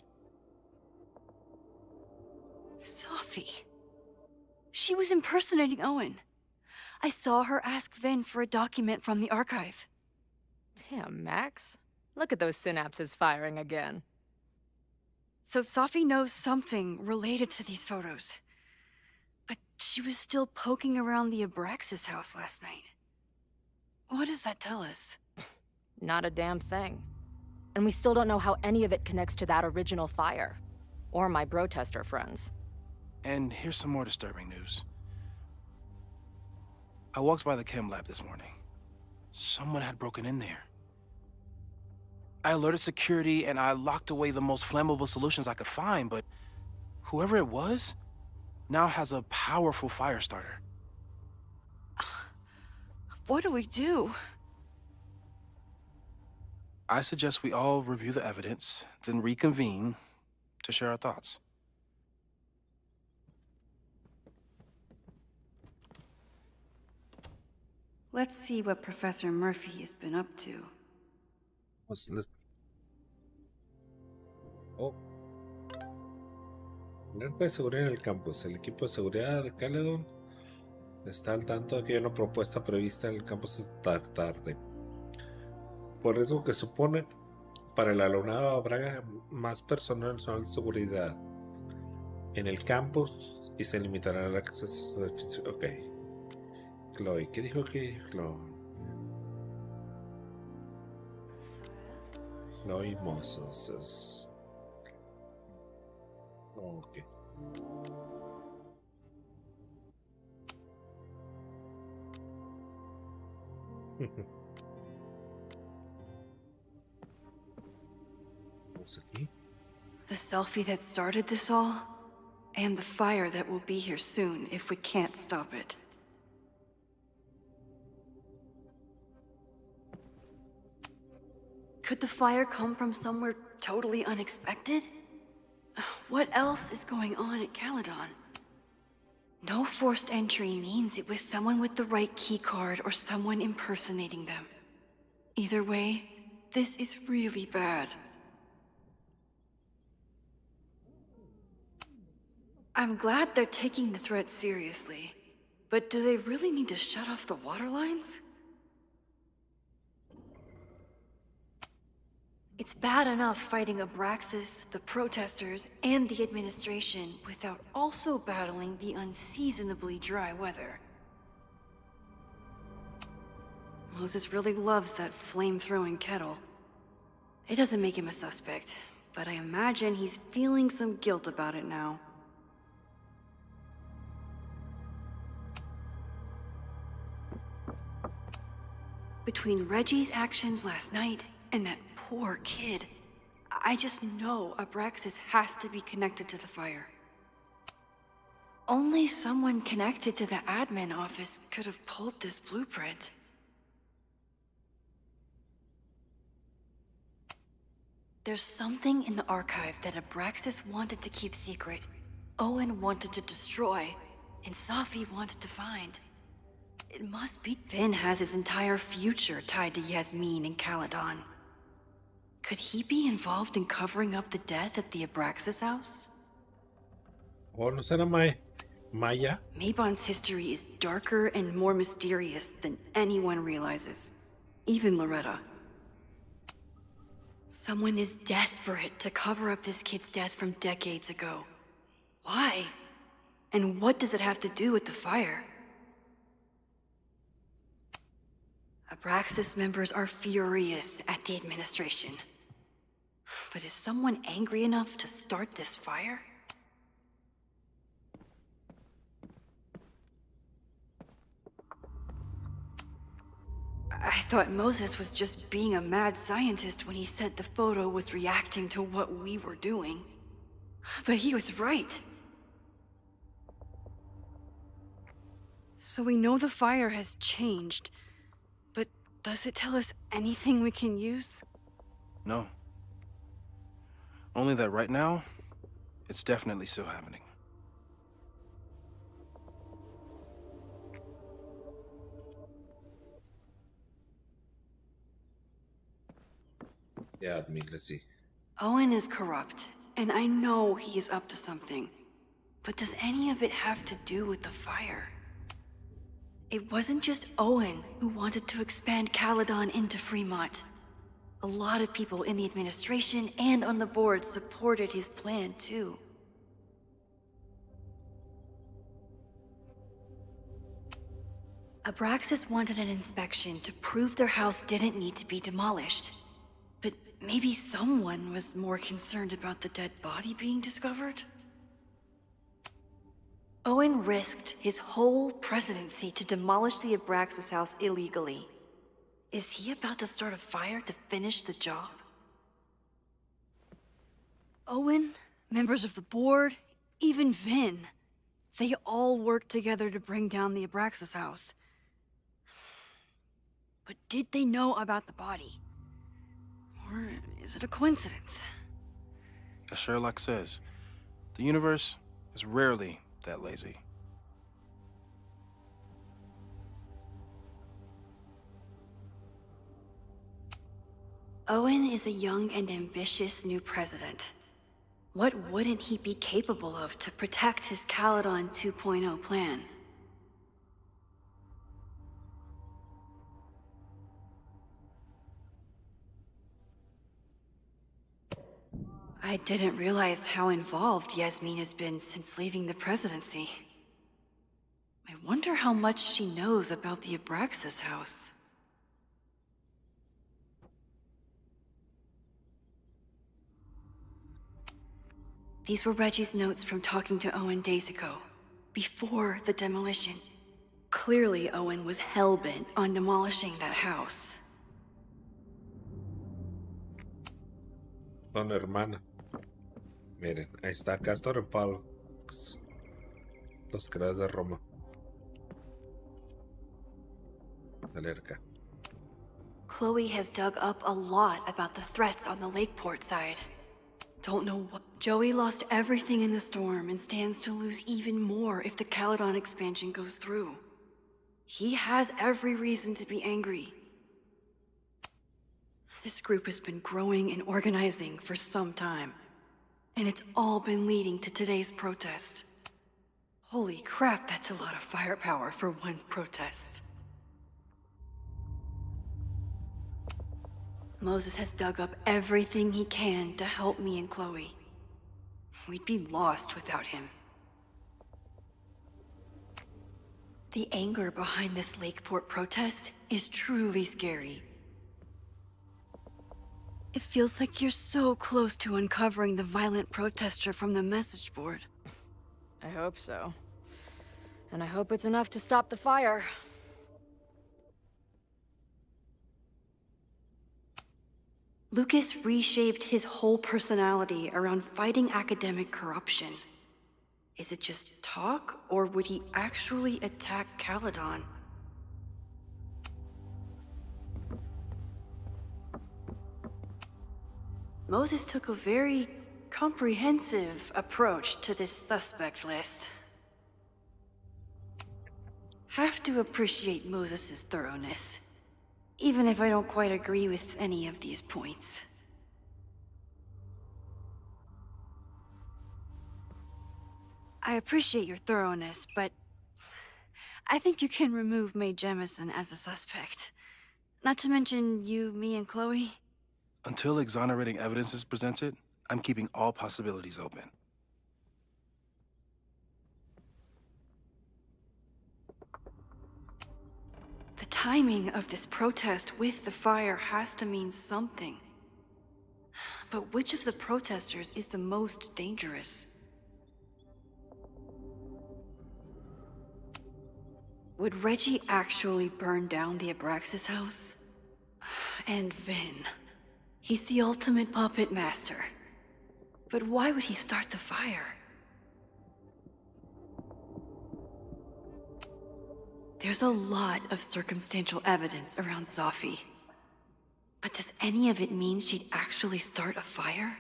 Sophie. She was impersonating Owen. I saw her ask Vin for a document from the archive. Damn, Max. Look at those synapses firing again. So Sophie knows something related to these photos. But she was still poking around the Abraxas house last night. What does that tell us? Not a damn thing. And we still don't know how any of it connects to that original fire. Or my bro-tester friends. And here's some more disturbing news. I walked by the chem lab this morning. Someone had broken in there. I alerted security and I locked away the most flammable solutions I could find, but whoever it was now has a powerful fire starter. What do we do? I suggest we all review the evidence, then reconvene to share our thoughts. Let's see what Professor Murphy has been up to. Oh. Alerta de seguridad en el campus. El equipo de seguridad de Caledon está al tanto de que hay una propuesta prevista en el campus esta tarde. Por riesgo que supone para el alumnado habrá más personal de seguridad en el campus y se limitará el acceso de... Ok. Chloe, ¿qué dijo aquí Chloe? Chloe Moses. Ok. Vamos aquí. The selfie that started this all, and the fire that will be here soon if we can't stop it. Could the fire come from somewhere totally unexpected? What else is going on at Caledon? No forced entry means it was someone with the right keycard or someone impersonating them. Either way, this is really bad. I'm glad they're taking the threat seriously, but do they really need to shut off the water lines? It's bad enough fighting Abraxas, the protesters, and the administration without also battling the unseasonably dry weather. Moses really loves that flame-throwing kettle. It doesn't make him a suspect, but I imagine he's feeling some guilt about it now. Between Reggie's actions last night and that poor kid, I just know Abraxas has to be connected to the fire. Only someone connected to the admin office could have pulled this blueprint. There's something in the archive that Abraxas wanted to keep secret, Owen wanted to destroy, and Safi wanted to find. It must be Finn has his entire future tied to Yasmin and Caledon. Could he be involved in covering up the death at the Abraxas house? Oh, no será Maya? Mabon's history is darker and more mysterious than anyone realizes. Even Loretta. Someone is desperate to cover up this kid's death from decades ago. Why? And what does it have to do with the fire? Abraxas members are furious at the administration. But is someone angry enough to start this fire? I thought Moses was just being a mad scientist when he said the photo was reacting to what we were doing. But he was right. So we know the fire has changed. But does it tell us anything we can use? No. Only that right now, it's definitely still happening. Yeah, I mean, let's see. Owen is corrupt, and I know he is up to something. But does any of it have to do with the fire? It wasn't just Owen who wanted to expand Caledon into Fremont. A lot of people in the administration and on the board supported his plan, too. Abraxas wanted an inspection to prove their house didn't need to be demolished. But Maybe someone was more concerned about the dead body being discovered? Owen risked his whole presidency to demolish the Abraxas house illegally. Is he about to start a fire to finish the job? Owen, members of the board, even Vin. They all worked together to bring down the Abraxas house. But did they know about the body? Or is it a coincidence? As Sherlock says, the universe is rarely that lazy. Owen is a young and ambitious new president. What wouldn't he be capable of to protect his Caledon 2.0 plan? I didn't realize how involved Yasmin has been since leaving the presidency. I wonder how much she knows about the Abraxas house. These were Reggie's notes from talking to Owen days ago, before the demolition. Clearly, Owen was hell-bent on demolishing that house. Son hermana. Miren, ahí está Castor en Falks. Los creadores de Roma. Alerca. Chloe has dug up a lot about the threats on the Lakeport side. Don't know what. Joey lost everything in the storm and stands to lose even more if the Caledon expansion goes through. He has every reason to be angry. This group has been growing and organizing for some time, and it's all been leading to today's protest. Holy crap, that's a lot of firepower for one protest. Moses has dug up everything he can to help me and Chloe. We'd be lost without him. The anger behind this Lakeport protest is truly scary. It feels like you're so close to uncovering the violent protester from the message board. I hope so. And I hope it's enough to stop the fire. Lucas reshaped his whole personality around fighting academic corruption. Is it just talk, or would he actually attack Caledon? Moses took a very comprehensive approach to this suspect list. Have to appreciate Moses' thoroughness, even if I don't quite agree with any of these points. I appreciate your thoroughness, but I think you can remove Mae Jemison as a suspect. Not to mention you, me, and Chloe. Until exonerating evidence is presented, I'm keeping all possibilities open. The timing of this protest with the fire has to mean something. But which of the protesters is the most dangerous? Would Reggie actually burn down the Abraxas house? And Vin. He's the ultimate puppet master. But why would he start the fire? There's a lot of circumstantial evidence around Zofie. But does any of it mean she'd actually start a fire?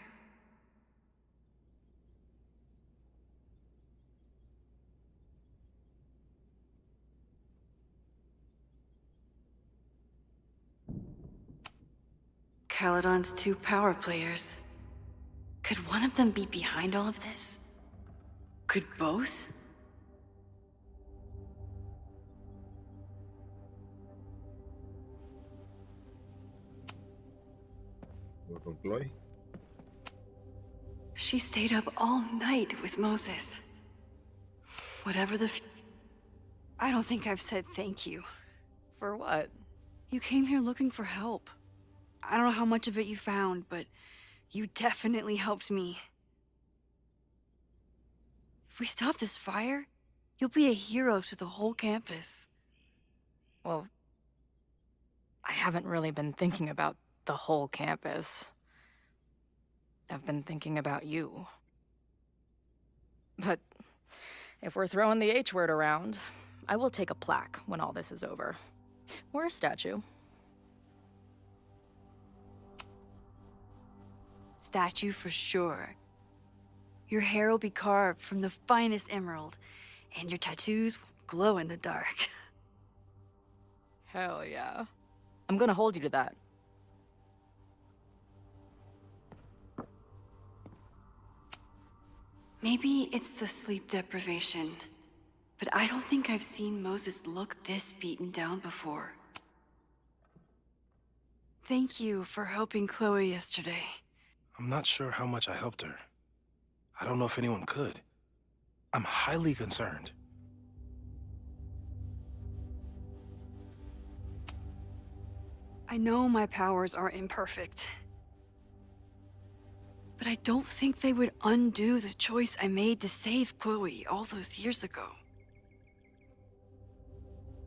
Caledon's 2 power players. Could one of them be behind all of this? Could both? Welcome, Chloe. She stayed up all night with Moses. Whatever the I don't think I've said thank you. For what? You came here looking for help. I don't know how much of it you found, but you definitely helped me. If we stop this fire, you'll be a hero to the whole campus. Well, I haven't really been thinking about the whole campus. I've been thinking about you. But if we're throwing the H word around, I will take a plaque when all this is over. Or a statue. Statue for sure. Your hair will be carved from the finest emerald, and your tattoos will glow in the dark. Hell yeah. I'm gonna hold you to that. Maybe it's the sleep deprivation, but I don't think I've seen Moses look this beaten down before. Thank you for helping Chloe yesterday. I'm not sure how much I helped her. I don't know if anyone could. I'm highly concerned. I know my powers are imperfect, but I don't think they would undo the choice I made to save Chloe all those years ago.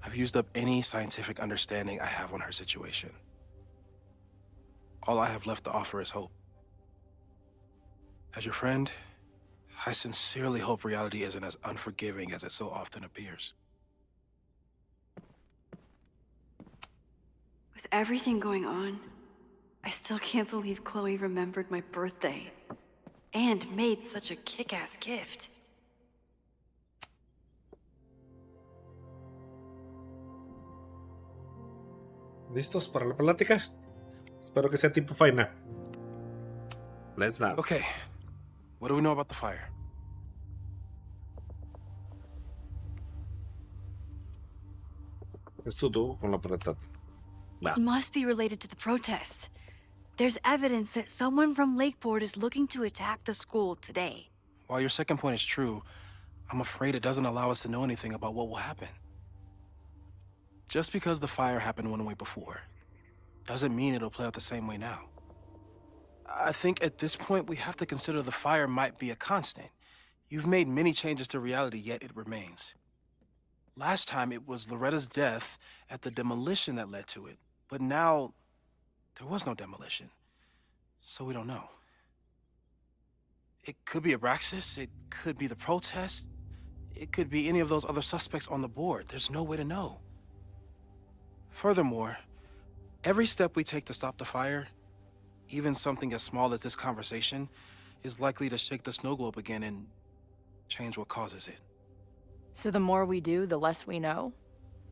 I've used up any scientific understanding I have on her situation. All I have left to offer is hope. As your friend, I sincerely hope reality isn't as unforgiving as it so often appears. With everything going on, I still can't believe Chloe remembered my birthday and made such a kick-ass gift. ¿Listos para la plática? Espero que sea tipo faina. Let's dance. Okay. What do we know about the fire? Es tu dúo con la Prepárate. It must be related to the protests. There's evidence that someone from Lakeport is looking to attack the school today. While your second point is true, I'm afraid it doesn't allow us to know anything about what will happen. Just because the fire happened one way before, doesn't mean it'll play out the same way now. I think at this point we have to consider the fire might be a constant. You've made many changes to reality, yet it remains. Last time it was Loretta's death at the demolition that led to it, but now there was no demolition, so we don't know. It could be Abraxas, it could be the protest, it could be any of those other suspects on the board. There's no way to know. Furthermore, every step we take to stop the fire, even something as small as this conversation, is likely to shake the snow globe again and change what causes it. So the more we do, the less we know?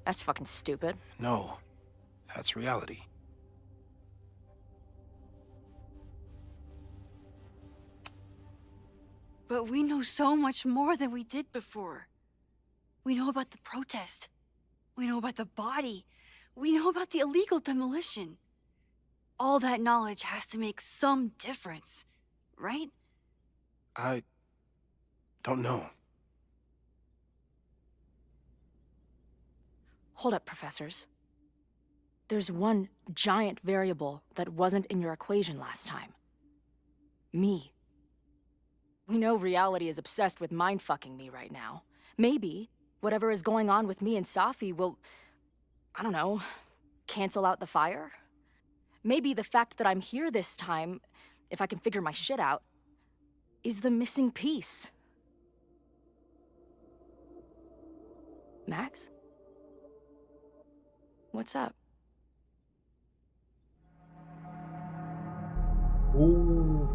That's fucking stupid. No, that's reality. But we know so much more than we did before. We know about the protest. We know about the body. We know about the illegal demolition. All that knowledge has to make some difference, right? I don't know. Hold up, professors. There's one giant variable that wasn't in your equation last time. Me. We know reality is obsessed with mind-fucking me right now. Maybe whatever is going on with me and Safi will, I don't know, cancel out the fire? Maybe the fact that I'm here this time, if I can figure my shit out, is the missing piece. Max? What's up? Ooh.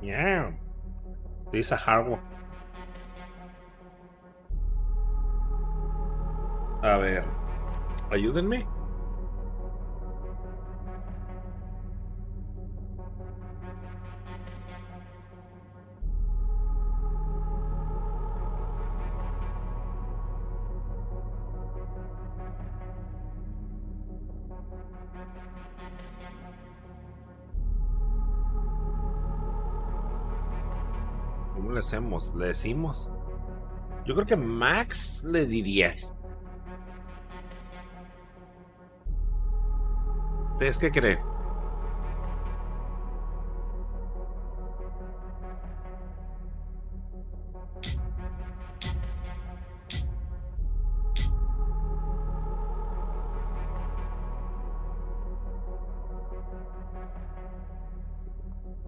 Yeah. Dice hardware. A ver. Ayúdenme. ¿Cómo le hacemos? ¿Le decimos? Yo creo que Max le diría. ¿Ustedes qué creen?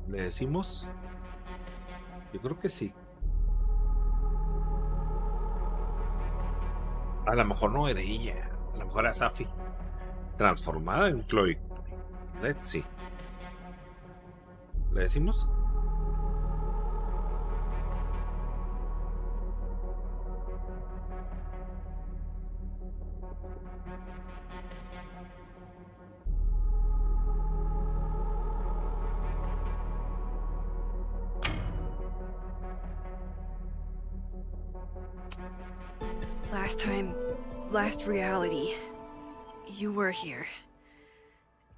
¿Le decimos? Yo creo que sí. A lo mejor no era ella. A lo mejor era Safi. Transformada en Chloe. Let's see. ¿Le decimos? Last reality, you were here.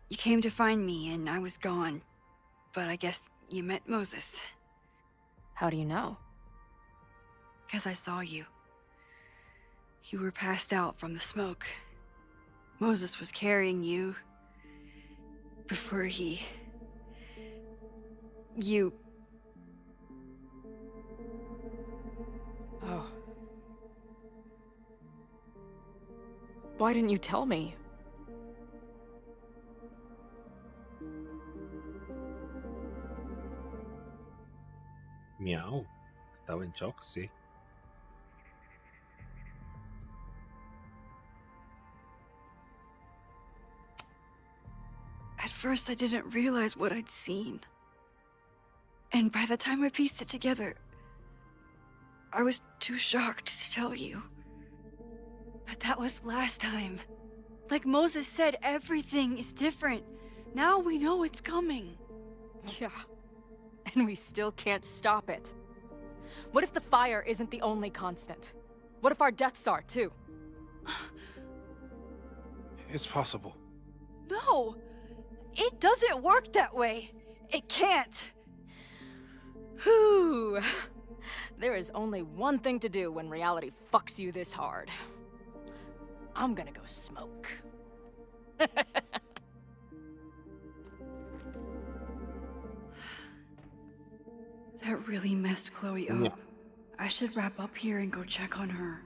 You came to find me and I was gone, but I guess you met Moses. How do you know? 'Cause I saw you. You were passed out from the smoke. Moses was carrying you before you... Oh. Why didn't you tell me? Miau. Estaba en shock, sí. At first, I didn't realize what I'd seen. And by the time I pieced it together, I was too shocked to tell you. But that was last time. Like Moses said, everything is different. Now we know it's coming. Yeah. And we still can't stop it. What if the fire isn't the only constant? What if our deaths are, too? It's possible. No! It doesn't work that way. It can't. Whew. There is only one thing to do when reality fucks you this hard. I'm gonna go smoke. That really messed Chloe up. Yeah. I should wrap up here and go check on her.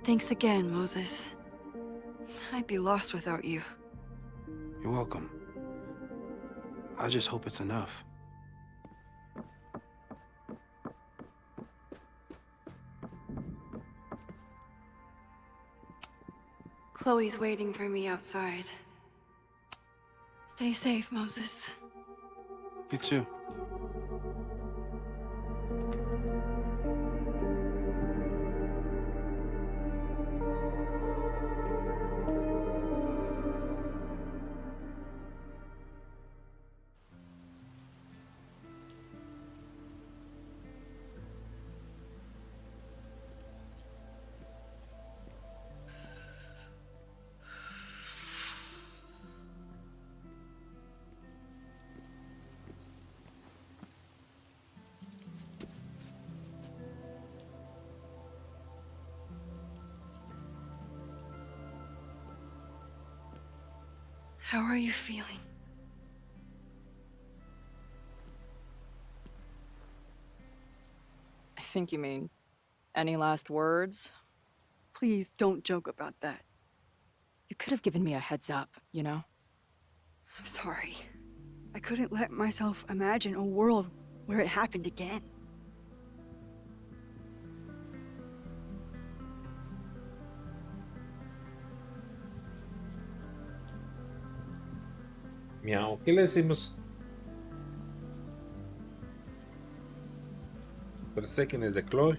Thanks again, Moses. I'd be lost without you. You're welcome. I just hope it's enough. Chloe's waiting for me outside. Stay safe, Moses. You too. How are you feeling? I think you mean, any last words? Please don't joke about that. You could have given me a heads up, you know? I'm sorry. I couldn't let myself imagine a world where it happened again. Miau, ¿qué le decimos? Pero sé quién es de Chloe.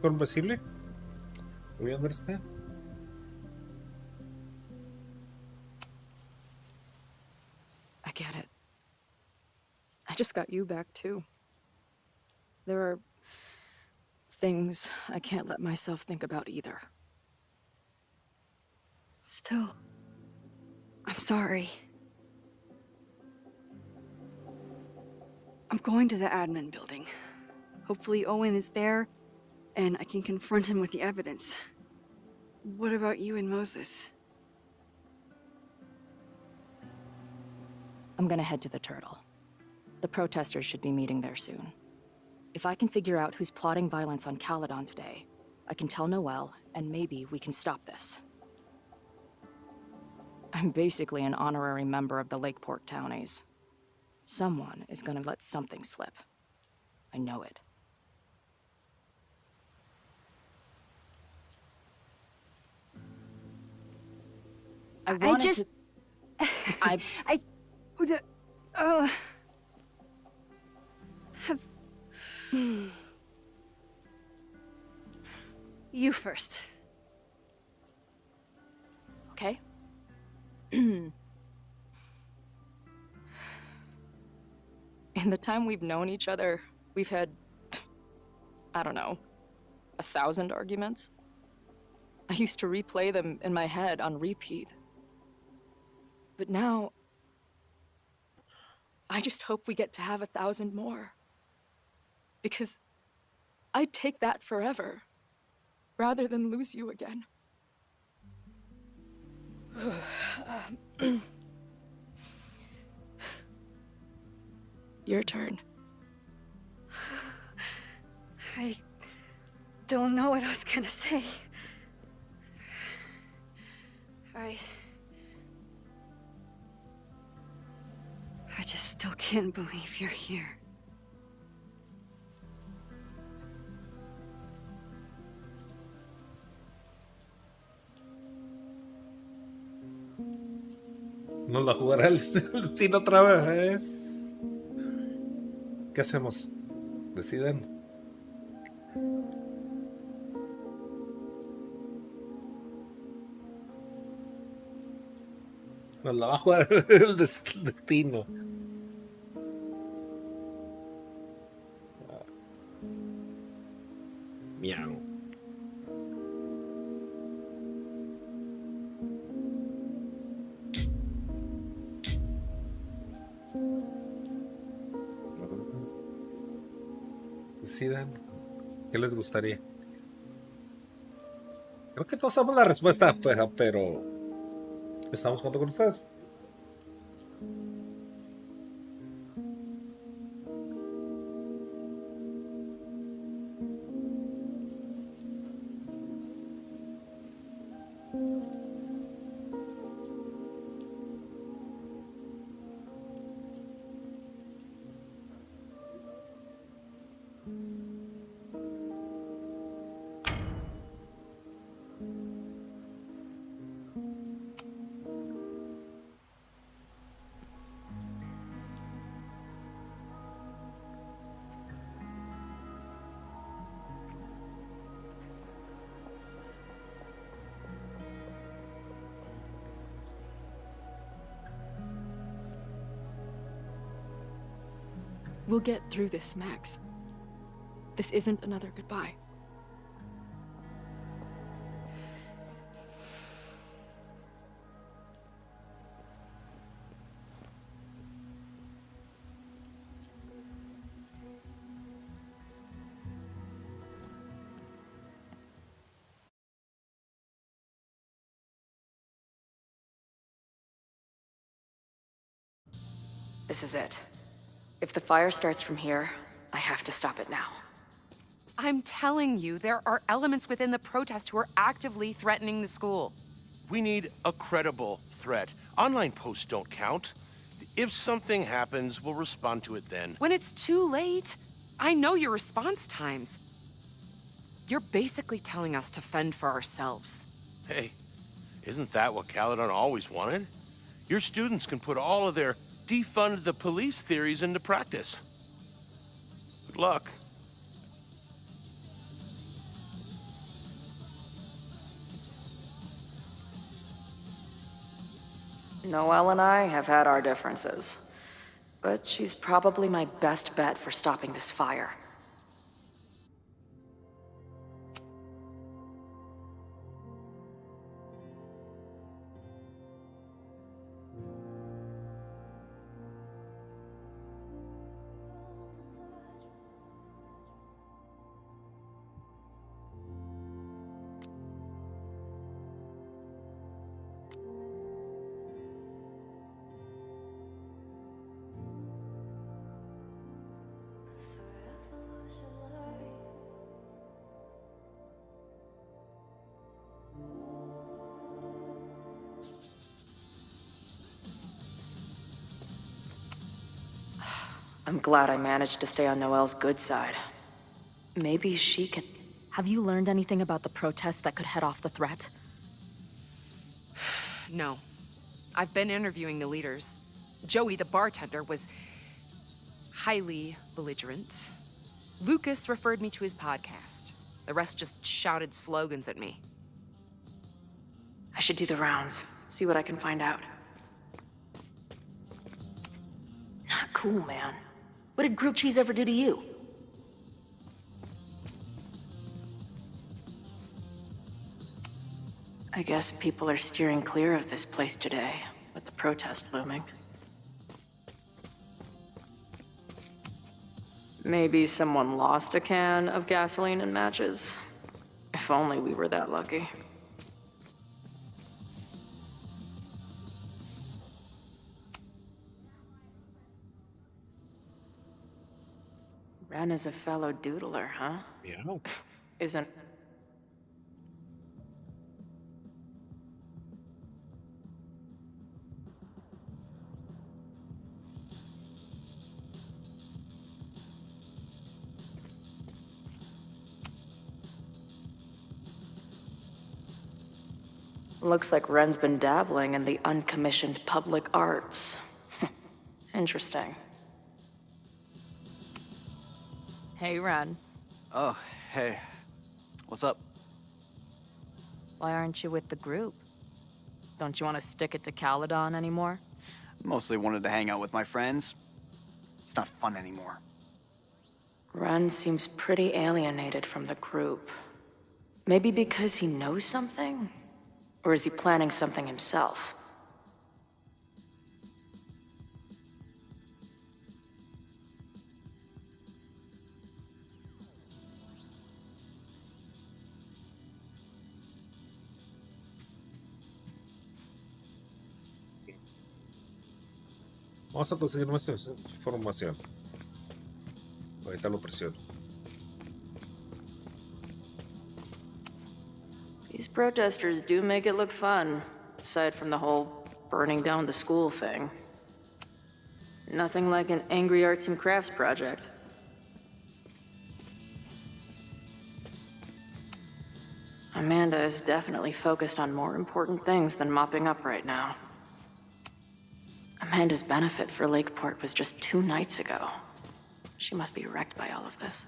¿Comprensible? Voy a ver esta. I get it. I just got you back, too. There are things I can't let myself think about either. Still, I'm sorry. I'm going to the admin building. Hopefully Owen is there, and I can confront him with the evidence. What about you and Moses? I'm gonna head to the Turtle. The protesters should be meeting there soon. If I can figure out who's plotting violence on Caledon today, I can tell Noelle, and maybe we can stop this. I'm basically an honorary member of the Lakeport Townies. Someone is gonna let something slip. I know it. I would, have... You first. Okay. In the time we've known each other, we've had, I don't know, 1,000 arguments. I used to replay them in my head on repeat. But now, I just hope we get to have 1,000 more. Because I'd take that forever, rather than lose you again. Your turn. I don't know what I was gonna say. I just still can't believe you're here. Nos la jugará el destino otra vez. ¿Qué hacemos? Deciden. Nos la va a jugar el destino. Miau. Decidan. ¿Qué les gustaría? Creo que todos sabemos la respuesta, pero estamos junto con ustedes. We'll get through this, Max. This isn't another goodbye. This is it. If the fire starts from here, I have to stop it now. I'm telling you, there are elements within the protest who are actively threatening the school. We need a credible threat. Online posts don't count. If something happens, we'll respond to it then. When it's too late, I know your response times. You're basically telling us to fend for ourselves. Hey, isn't that what Caledon always wanted? Your students can put all of their defund the police theories into practice. Good luck. Noelle and I have had our differences, but she's probably my best bet for stopping this fire. I'm glad I managed to stay on Noelle's good side. Maybe she can... Have you learned anything about the protests that could head off the threat? No. I've been interviewing the leaders. Joey, the bartender, was highly belligerent. Lucas referred me to his podcast. The rest just shouted slogans at me. I should do the rounds, see what I can find out. Not cool, man. What did grilled cheese ever do to you? I guess people are steering clear of this place today, with the protest looming. Maybe someone lost a can of gasoline and matches. If only we were that lucky. Ren is a fellow doodler, huh? Yeah. Isn't... Looks like Ren's been dabbling in the uncommissioned public arts. Interesting. Hey, Ren. Oh, hey. What's up? Why aren't you with the group? Don't you want to stick it to Caledon anymore? Mostly wanted to hang out with my friends. It's not fun anymore. Ren seems pretty alienated from the group. Maybe because he knows something? Or is he planning something himself? Vamos a conseguir más información. Ahorita lo presiono. These protesters do make it look fun, aside from the whole burning down the school thing. Nothing like an angry arts and crafts project. Amanda is definitely focused on more important things than mopping up right now. Amanda's benefit for Lakeport was just 2 nights ago. She must be wrecked by all of this.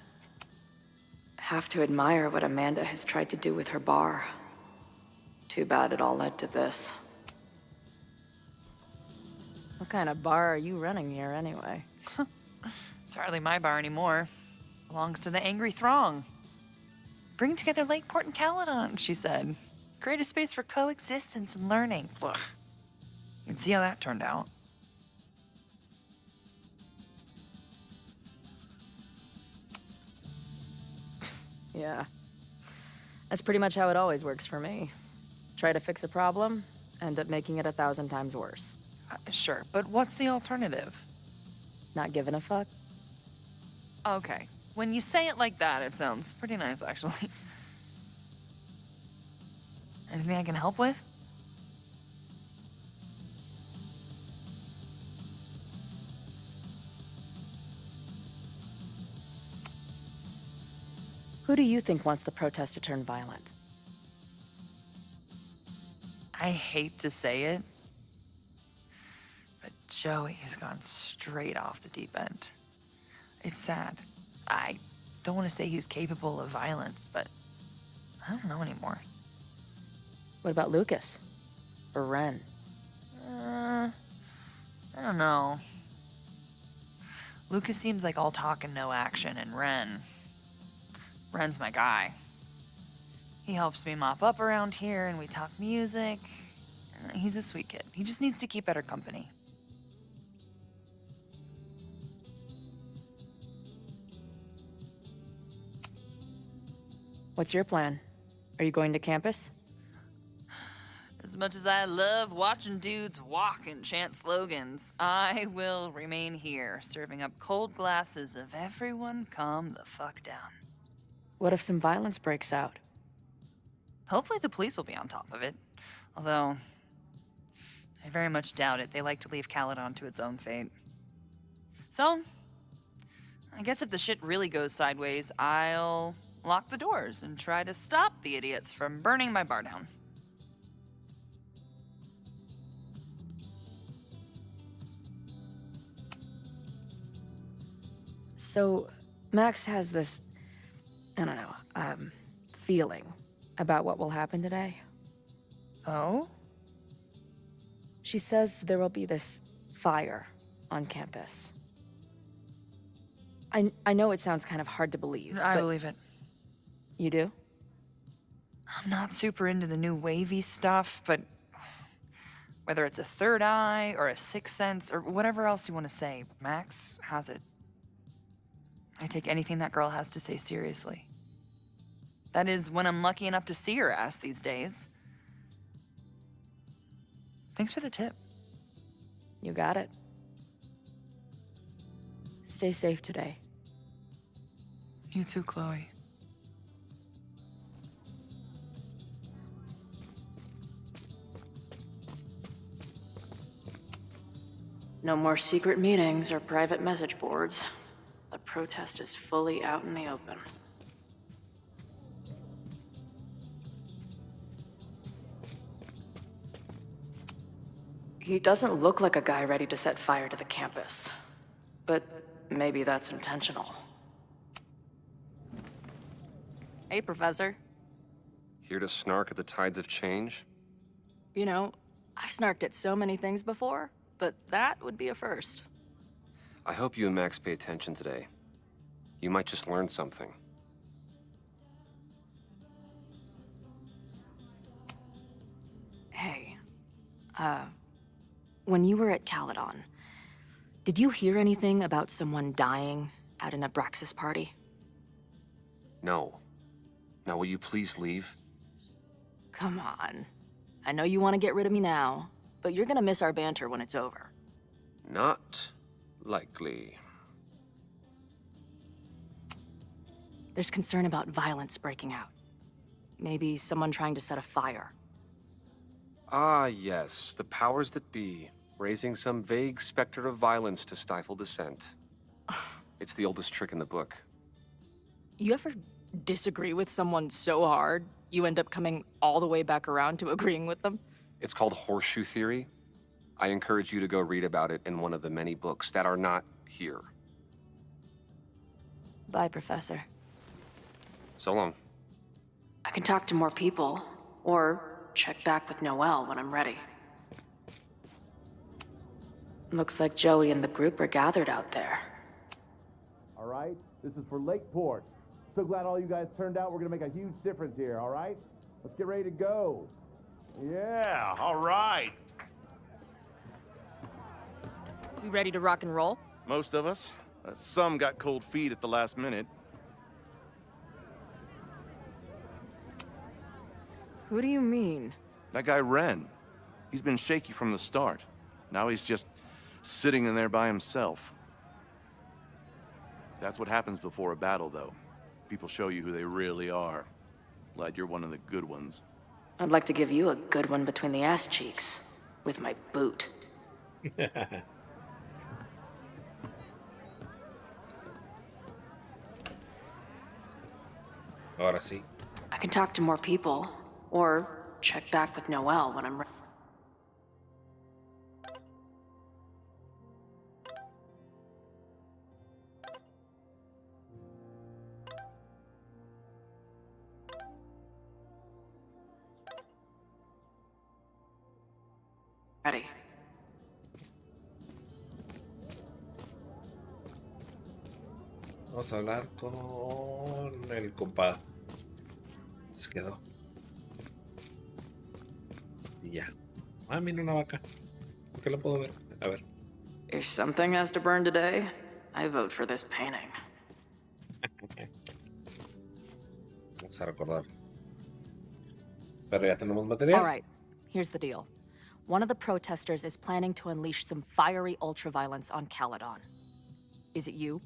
Have to admire what Amanda has tried to do with her bar. Too bad it all led to this. What kind of bar are you running here, anyway? It's hardly my bar anymore. Belongs to the angry throng. Bring together Lakeport and Caledon, she said. Create a space for coexistence and learning. Ugh. You can see how that turned out. Yeah. That's pretty much how it always works for me. Try to fix a problem, end up making it 1,000 times worse. Sure, but what's the alternative? Not giving a fuck? Okay. When you say it like that, it sounds pretty nice, actually. Anything I can help with? Who do you think wants the protest to turn violent? I hate to say it, but Joey has gone straight off the deep end. It's sad. I don't want to say he's capable of violence, but I don't know anymore. What about Lucas? Or Ren? I don't know. Lucas seems like all talk and no action, and Ren's my guy. He helps me mop up around here, and we talk music. He's a sweet kid. He just needs to keep better company. What's your plan? Are you going to campus? As much as I love watching dudes walk and chant slogans, I will remain here, serving up cold glasses of everyone calm the fuck down. What if some violence breaks out? Hopefully the police will be on top of it. Although, I very much doubt it. They like to leave Caledon to its own fate. So, I guess if the shit really goes sideways, I'll lock the doors and try to stop the idiots from burning my bar down. So, Max has this, I don't know, feeling about what will happen today. Oh? She says there will be this fire on campus. I know it sounds kind of hard to believe. I but believe it. You do? I'm not super into the new wavy stuff, but whether it's a third eye or a sixth sense or whatever else you want to say, Max has it. I take anything that girl has to say seriously. That is, when I'm lucky enough to see her ass these days. Thanks for the tip. You got it. Stay safe today. You too, Chloe. No more secret meetings or private message boards. The protest is fully out in the open. He doesn't look like a guy ready to set fire to the campus. But maybe that's intentional. Hey, Professor. Here to snark at the tides of change? You know, I've snarked at so many things before, but that would be a first. I hope you and Max pay attention today. You might just learn something. Hey, when you were at Caledon, did you hear anything about someone dying at an Abraxas party? No. Now will you please leave? Come on. I know you want to get rid of me now, but you're gonna miss our banter when it's over. Not likely. There's concern about violence breaking out. Maybe someone trying to set a fire. Ah, yes, the powers that be, raising some vague specter of violence to stifle dissent. It's the oldest trick in the book. You ever disagree with someone so hard, you end up coming all the way back around to agreeing with them? It's called horseshoe theory. I encourage you to go read about it in one of the many books that are not here. Bye, Professor. So long. I can talk to more people, or check back with Noelle when I'm ready. Looks like Joey and the group are gathered out there. All right, this is for Lakeport. So glad all you guys turned out. We're gonna make a huge difference here, all right? Let's get ready to go. Yeah, all right. We ready to rock and roll? Most of us. Some got cold feet at the last minute. Who do you mean? That guy Ren. He's been shaky from the start. Now he's just sitting in there by himself. That's what happens before a battle, though. People show you who they really are. Glad you're one of the good ones. I'd like to give you a good one between the ass cheeks, with my boot. Ahora sí. I can talk to more people, or check back with Noelle when I'm ready. Ready. Vamos a hablar con el compa. Se quedó. Y ya. Ah, mira una vaca. ¿Por qué la puedo ver? A ver. If something has to burn today, I vote for this painting. Vamos a recordar. Pero ya tenemos material. All right, here's the deal. One of the protesters is planning to unleash some fiery ultraviolence on Caledon. Is it you?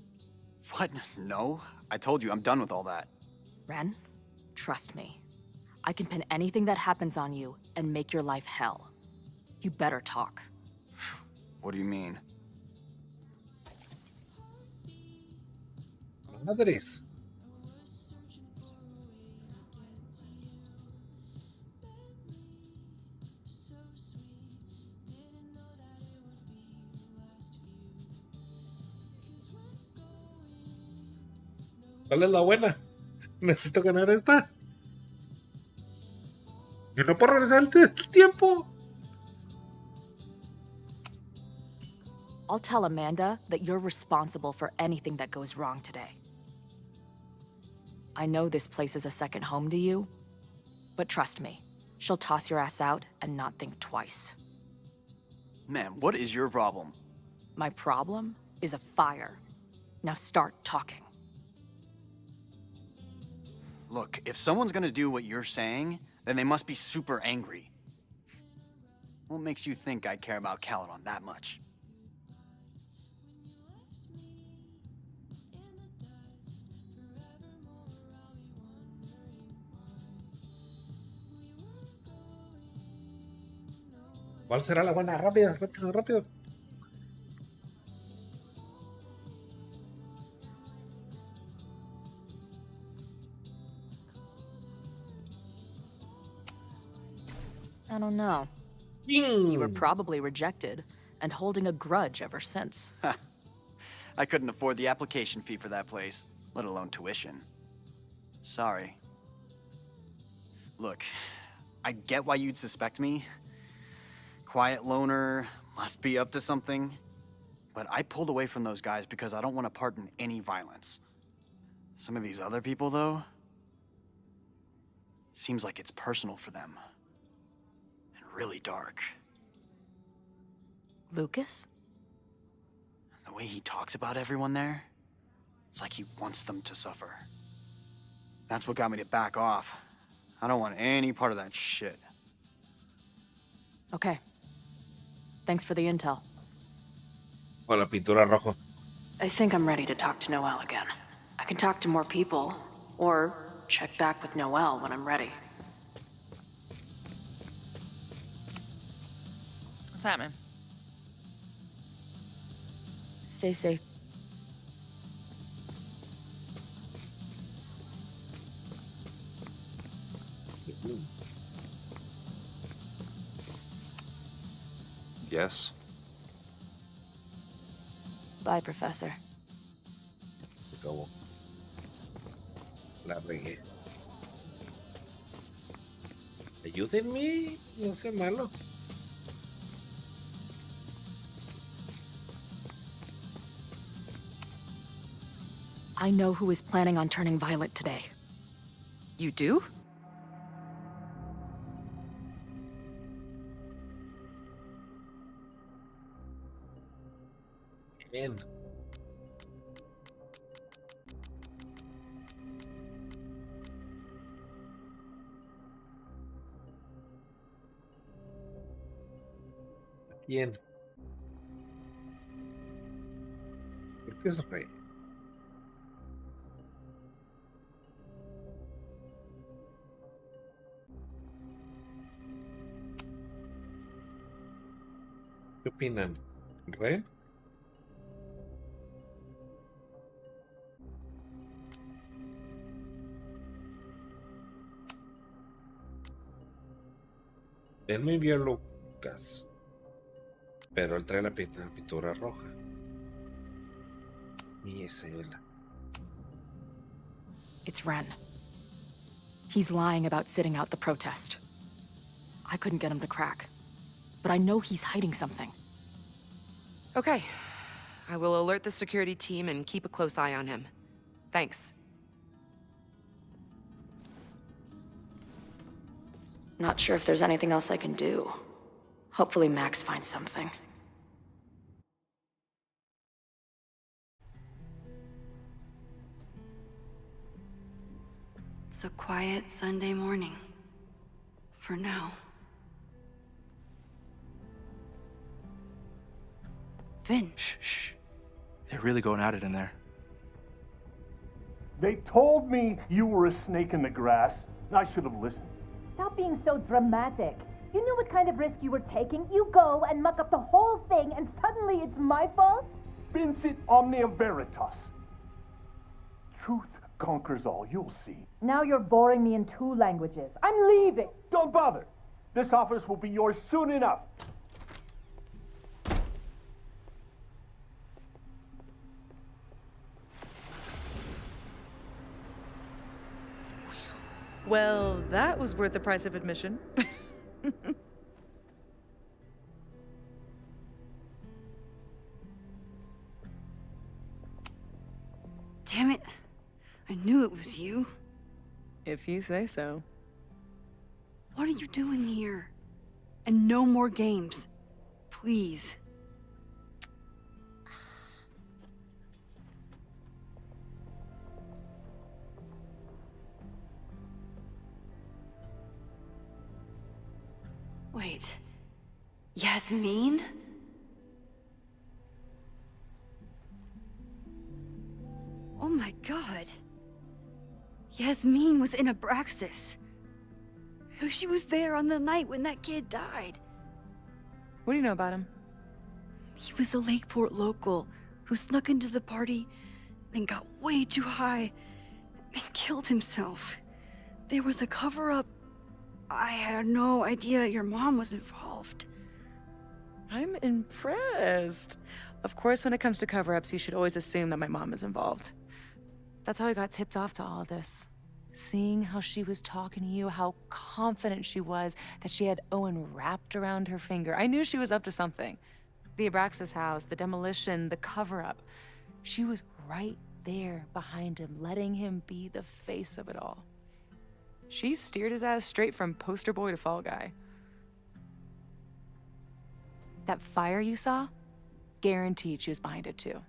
What? No. I told you, I'm done with all that. Ren, trust me. I can pin anything that happens on you and make your life hell. You better talk. What do you mean? Madres. ¿Cuál es la buena? Necesito ganar esta. Y no puedo regresar el tiempo. I'll tell Amanda that you're responsible for anything that goes wrong today. I know this place is a second home to you, but trust me, she'll toss your ass out and not think twice. Man, what is your problem? My problem is a fire. Now start talking. Look, if someone's gonna do what you're saying, then they must be super angry. What makes you think I care about Caledon that much? ¿Cuál será la buena? Rápido, rápido, rápido. I don't know. You were probably rejected and holding a grudge ever since. I couldn't afford the application fee for that place, let alone tuition. Sorry. Look, I get why you'd suspect me. Quiet loner, must be up to something. But I pulled away from those guys because I don't want to part in any violence. Some of these other people, though, seems like it's personal for them. And really dark. Lucas? The way he talks about everyone there, it's like he wants them to suffer. That's what got me to back off. I don't want any part of that shit. Okay. Thanks for the intel. Con la pintura roja. I think I'm ready to talk to Noelle again. I can talk to more people, or check back with Noelle when I'm ready. What's happening? Stay safe. Yes. Bye, Professor. Go. La regué. Ayúdenme, no sea malo. I know who is planning on turning violent today. You do? Bien. Bien. ¿Por qué es rey? ¿Qué opinan? ¿Rey? Él me envió Lucas, pero él trae la pintura roja. Y esa es la. It's Ren. He's lying about sitting out the protest. I couldn't get him to crack, but I know he's hiding something. Okay. I will alert the security team and keep a close eye on him. Thanks. Not sure if there's anything else I can do. Hopefully Max finds something. It's a quiet Sunday morning. For now. Vin. Shh. They're really going at it in there. They told me you were a snake in the grass. I should have listened. Stop being so dramatic. You knew what kind of risk you were taking. You go and muck up the whole thing, and suddenly it's my fault? Vincit omnia veritas. truth conquers all, you'll see. Now you're boring me in 2 languages. I'm leaving. Don't bother. This office will be yours soon enough. Well, that was worth the price of admission. Damn it. I knew it was you. If you say so. What are you doing here? And no more games. Please. Wait. Yasmin? Oh my god. Yasmin was in Abraxas. She was there on the night when that kid died. What do you know about him? He was a Lakeport local who snuck into the party, then got way too high and killed himself. There was a cover-up. I had no idea your mom was involved. I'm impressed. Of course, when it comes to cover-ups, you should always assume that my mom is involved. That's how I got tipped off to all of this. Seeing how she was talking to you, how confident she was that she had Owen wrapped around her finger. I knew she was up to something. The Abraxas house, the demolition, the cover-up. She was right there behind him, letting him be the face of it all. She steered his ass straight from poster boy to fall guy. That fire you saw? Guaranteed she was behind it too.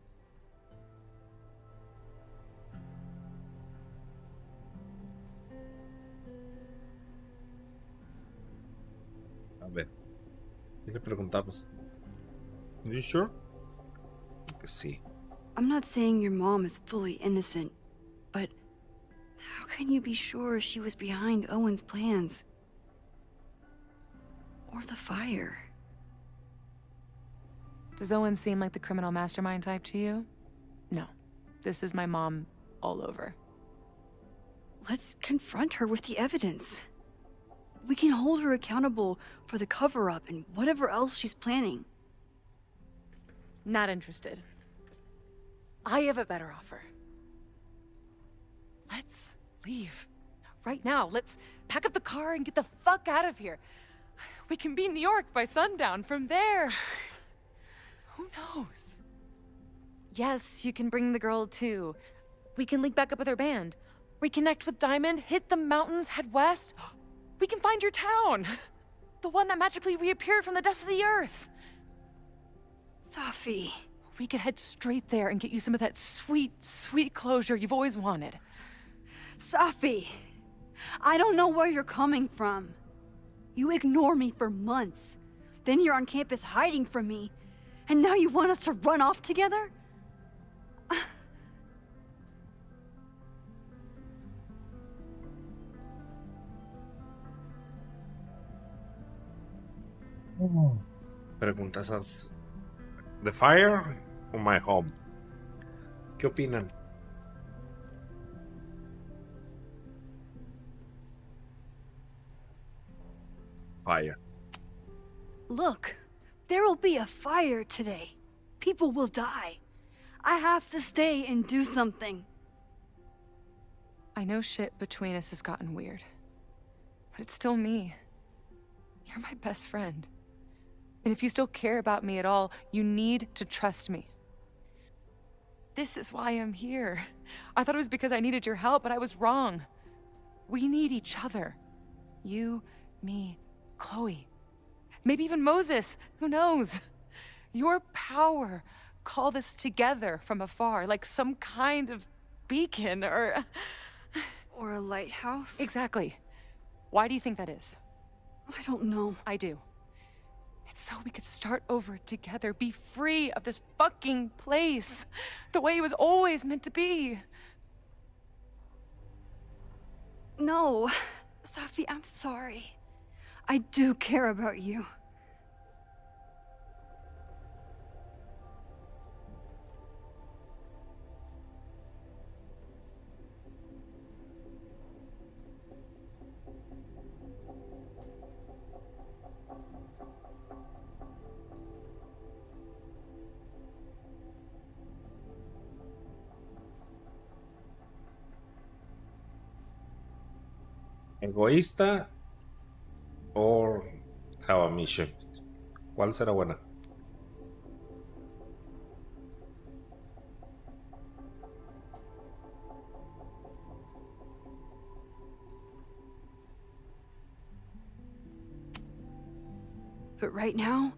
A ver, y le preguntamos, you sure? Que sí. I'm not saying your mom is fully innocent, but how can you be sure she was behind Owen's plans? Or the fire? Does Owen seem like the criminal mastermind type to you? No. This is my mom all over. Let's confront her with the evidence. We can hold her accountable for the cover-up and whatever else she's planning. Not interested. I have a better offer. Let's leave. Right now. Let's pack up the car and get the fuck out of here. We can be in New York by sundown. From there, who knows? Yes, you can bring the girl too. We can link back up with her band. Reconnect with Diamond, hit the mountains, head west. We can find your town. The one that magically reappeared from the dust of the earth. Safi. We could head straight there and get you some of that sweet, sweet closure you've always wanted. Safi, I don't know where you're coming from. You ignore me for months. Then you're on campus hiding from me. And now you want us to run off together? Preguntas, ¿The Fire o My Home? ¿Qué opinan? Fire. Look, there will be a fire today. People will die. I have to stay and do something. I know shit between us has gotten weird. But it's still me. You're my best friend. And if you still care about me at all, you need to trust me. This is why I'm here. I thought it was because I needed your help, but I was wrong. We need each other. You, me, Chloe. Maybe even Moses. Who knows? Your power called us together from afar, like some kind of beacon or a lighthouse? Exactly. Why do you think that is? I don't know. I do. It's so we could start over together, be free of this fucking place, the way it was always meant to be. No, Safi, I'm sorry. I do care about you. ¿Egoísta o have a mission? ¿Cuál será buena? But right now,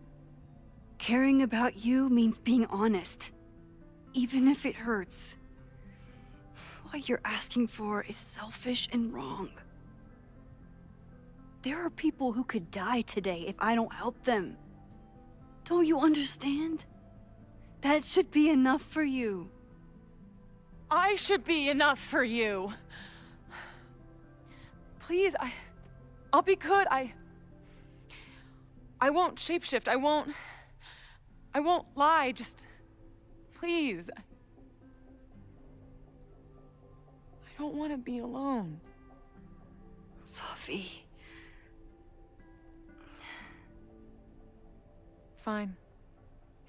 caring about you means being honest. Even if it hurts. What you're asking for is selfish and wrong. There are people who could die today if I don't help them. Don't you understand? That should be enough for you. I should be enough for you. Please, I'll be good. I won't shapeshift. I won't lie. Just please. I don't want to be alone. Sophie. Fine.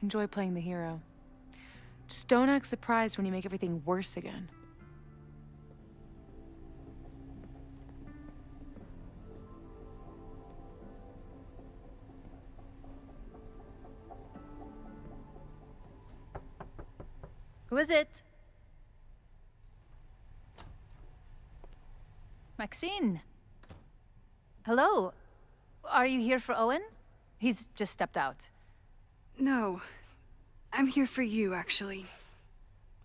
Enjoy playing the hero. Just don't act surprised when you make everything worse again. Who is it? Maxine. Hello. Are you here for Owen? He's just stepped out. No. I'm here for you, actually.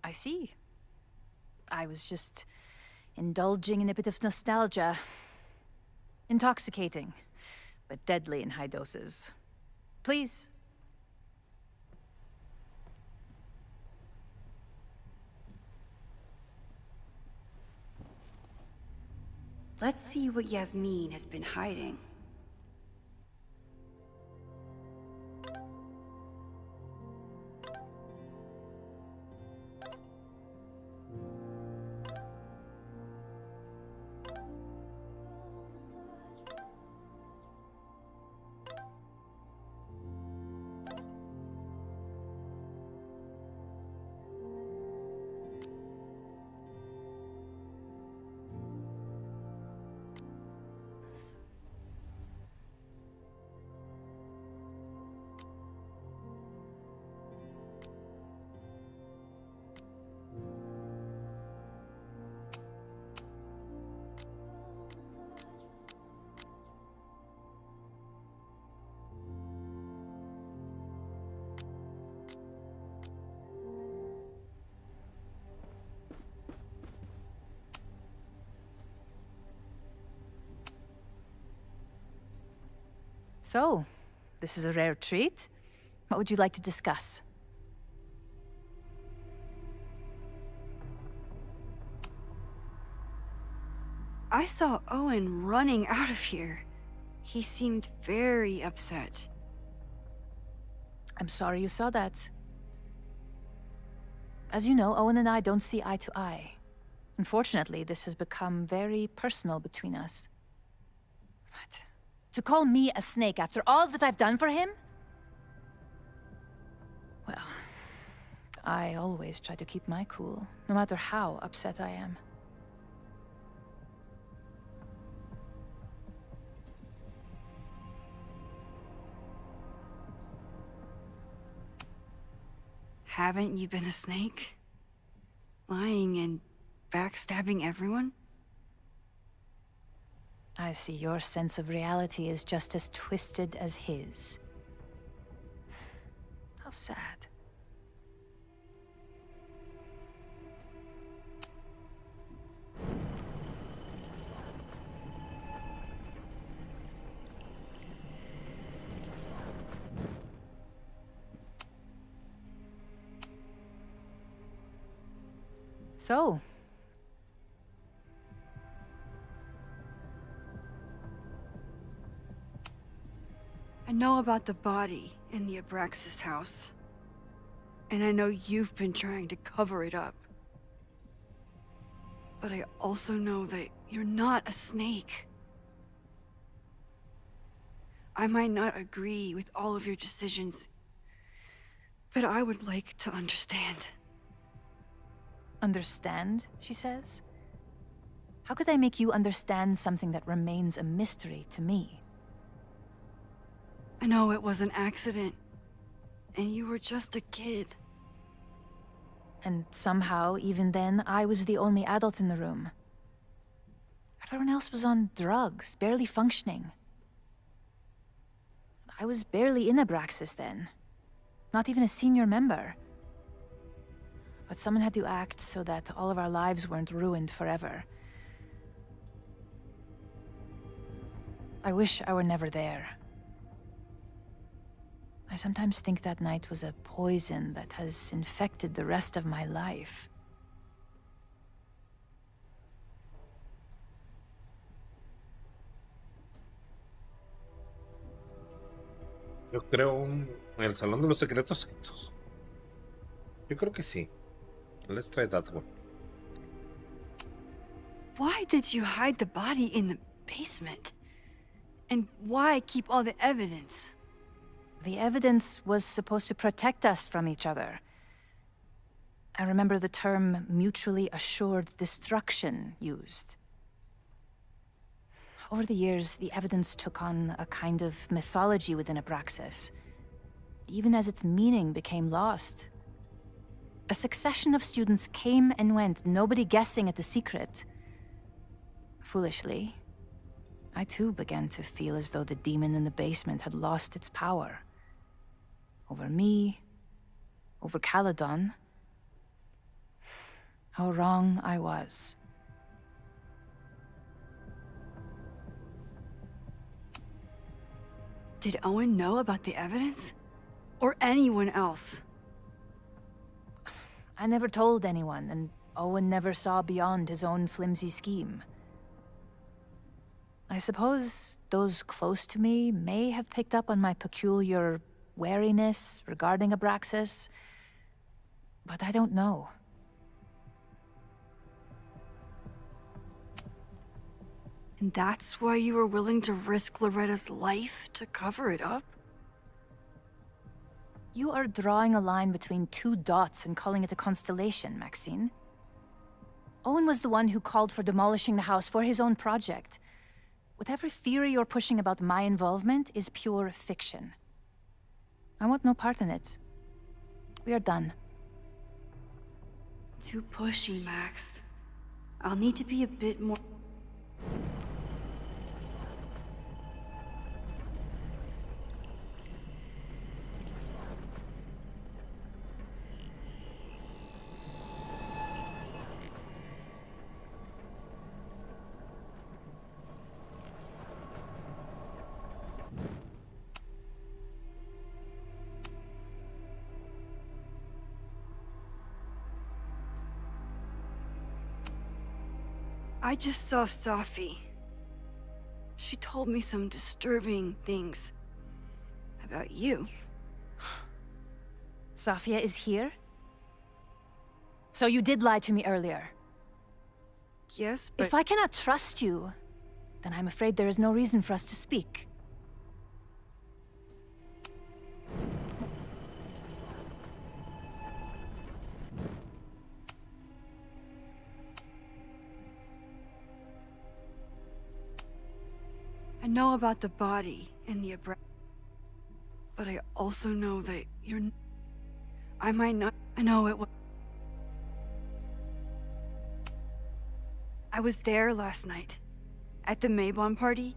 I see. I was just indulging in a bit of nostalgia. Intoxicating, but deadly in high doses. Please. Let's see what Yasmin has been hiding. So, this is a rare treat. What would you like to discuss? I saw Owen running out of here. He seemed very upset. I'm sorry you saw that. As you know, Owen and I don't see eye to eye. Unfortunately, this has become very personal between us. But to call me a snake after all that I've done for him? Well, I always try to keep my cool, no matter how upset I am. Haven't you been a snake? Lying and backstabbing everyone? I see your sense of reality is just as twisted as his. How sad. So, I know about the body in the Abraxas house. And I know you've been trying to cover it up. But I also know that you're not a snake. I might not agree with all of your decisions, but I would like to understand. Understand, she says? How could I make you understand something that remains a mystery to me? I know it was an accident, and you were just a kid. And somehow, even then, I was the only adult in the room. Everyone else was on drugs, barely functioning. I was barely in Abraxas then. Not even a senior member. But someone had to act so that all of our lives weren't ruined forever. I wish I were never there. I sometimes think that night was a poison that has infected the rest of my life. Yo creo en el Salón de los Secretos. Yo creo que sí. Let's try that one. Why did you hide the body in the basement? And why keep all the evidence? The evidence was supposed to protect us from each other. I remember the term mutually assured destruction used. Over the years, the evidence took on a kind of mythology within Abraxas, even as its meaning became lost. A succession of students came and went, nobody guessing at the secret. Foolishly, I too began to feel as though the demon in the basement had lost its power. Over me, over Caledon. How wrong I was. Did Owen know about the evidence? Or anyone else? I never told anyone, and Owen never saw beyond his own flimsy scheme. I suppose those close to me may have picked up on my peculiar wariness regarding Abraxas, but I don't know. And that's why you were willing to risk Loretta's life to cover it up? You are drawing a line between two dots and calling it a constellation, Maxine. Owen was the one who called for demolishing the house for his own project. Whatever theory you're pushing about my involvement is pure fiction. I want no part in it. We are done. Too pushy, Max. I'll need to be a bit more... I just saw Safi. She told me some disturbing things about you. Safia is here? So you did lie to me earlier? Yes, but... If I cannot trust you, then I'm afraid there is no reason for us to speak. I know about the body and the but I also know that you're... I might not... I know it was... I was there last night, at the Maybon party.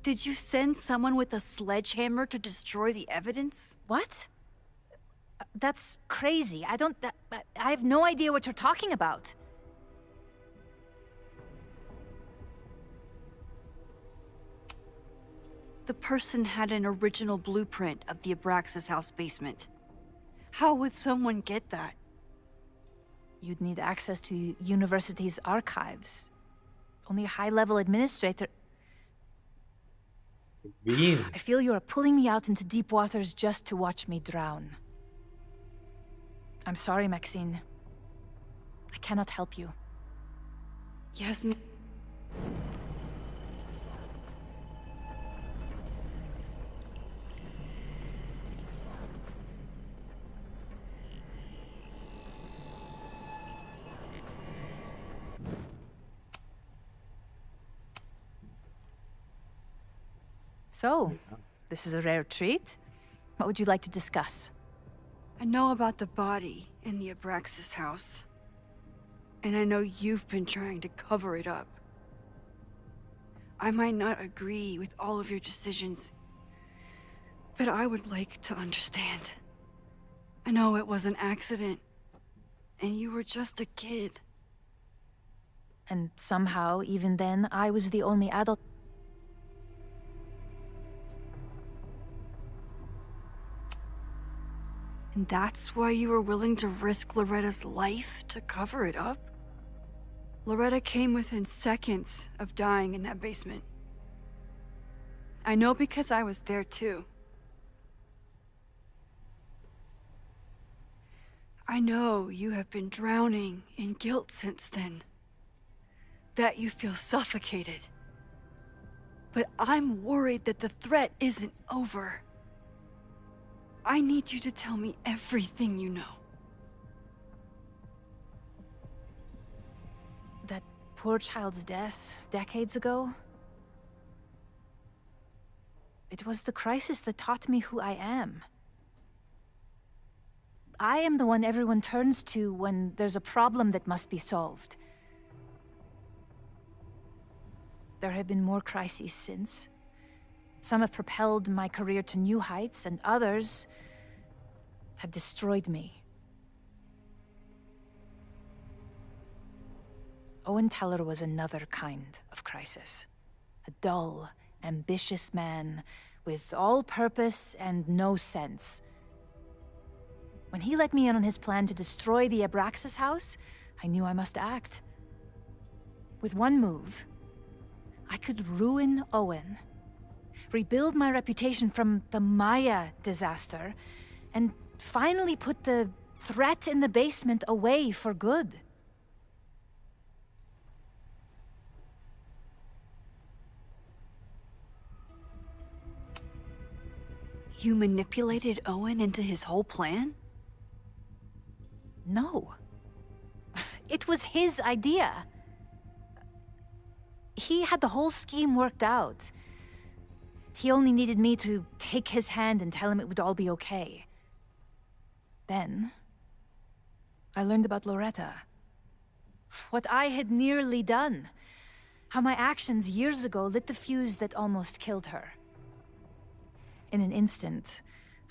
Did you send someone with a sledgehammer to destroy the evidence? What? That's crazy. I have no idea what you're talking about. The person had an original blueprint of the Abraxas house basement. How would someone get that? You'd need access to the university's archives. Only a high-level administrator... I feel you are pulling me out into deep waters just to watch me drown. I'm sorry, Maxine. I cannot help you. Yes, Miss... So, this is a rare treat. What would you like to discuss? I know about the body in the Abraxas house. And I know you've been trying to cover it up. I might not agree with all of your decisions, but I would like to understand. I know it was an accident, and you were just a kid. And somehow, even then, I was the only adult. And that's why you were willing to risk Loretta's life to cover it up? Loretta came within seconds of dying in that basement. I know because I was there too. I know you have been drowning in guilt since then. That you feel suffocated. But I'm worried that the threat isn't over. I need you to tell me everything you know. That poor child's death decades ago? It was the crisis that taught me who I am. I am the one everyone turns to when there's a problem that must be solved. There have been more crises since. Some have propelled my career to new heights, and others have destroyed me. Owen Teller was another kind of crisis. A dull, ambitious man with all purpose and no sense. When he let me in on his plan to destroy the Abraxas house, I knew I must act. With one move, I could ruin Owen, rebuild my reputation from the Maya disaster, and finally put the threat in the basement away for good. You manipulated Owen into his whole plan? No. It was his idea. He had the whole scheme worked out. He only needed me to take his hand and tell him it would all be okay. Then, I learned about Loretta. What I had nearly done. How my actions years ago lit the fuse that almost killed her. In an instant,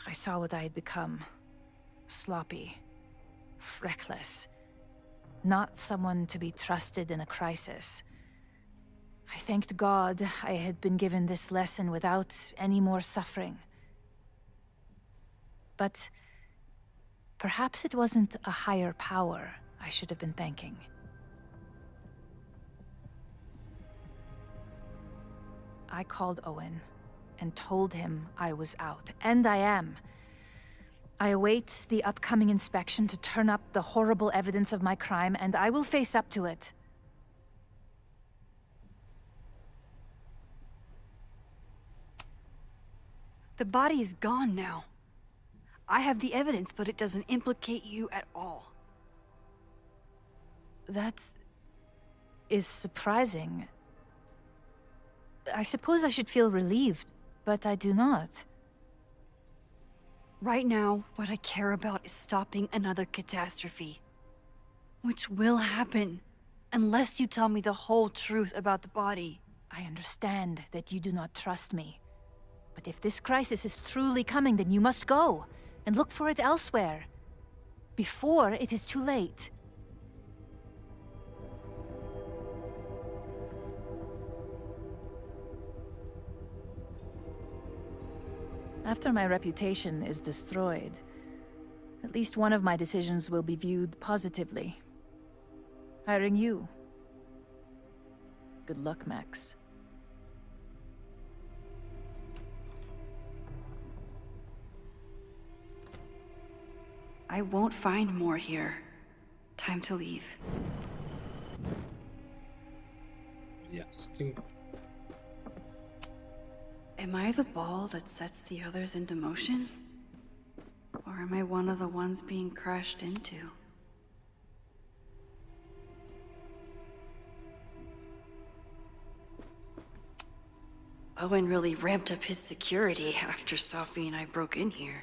I saw what I had become. Sloppy. Reckless. Not someone to be trusted in a crisis. I thanked God I had been given this lesson without any more suffering. But perhaps it wasn't a higher power I should have been thanking. I called Owen and told him I was out, and I am. I await the upcoming inspection to turn up the horrible evidence of my crime, and I will face up to it. The body is gone now. I have the evidence, but it doesn't implicate you at all. That is surprising. I suppose I should feel relieved, but I do not. Right now, what I care about is stopping another catastrophe. Which will happen, unless you tell me the whole truth about the body. I understand that you do not trust me. But if this crisis is truly coming, then you must go, and look for it elsewhere. Before it is too late. After my reputation is destroyed, at least one of my decisions will be viewed positively. Hiring you. Good luck, Max. I won't find more here. Time to leave. Yes. Am I the ball that sets the others into motion? Or am I one of the ones being crashed into? Owen really ramped up his security after Sophie and I broke in here.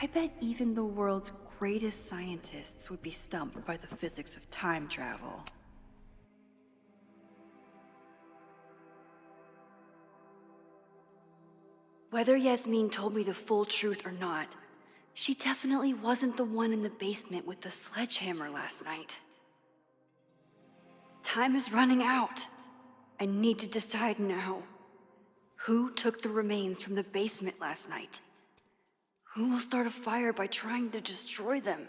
I bet even the world's greatest scientists would be stumped by the physics of time travel. Whether Yasmin told me the full truth or not, she definitely wasn't the one in the basement with the sledgehammer last night. Time is running out. I need to decide now. Who took the remains from the basement last night? Who will start a fire by trying to destroy them?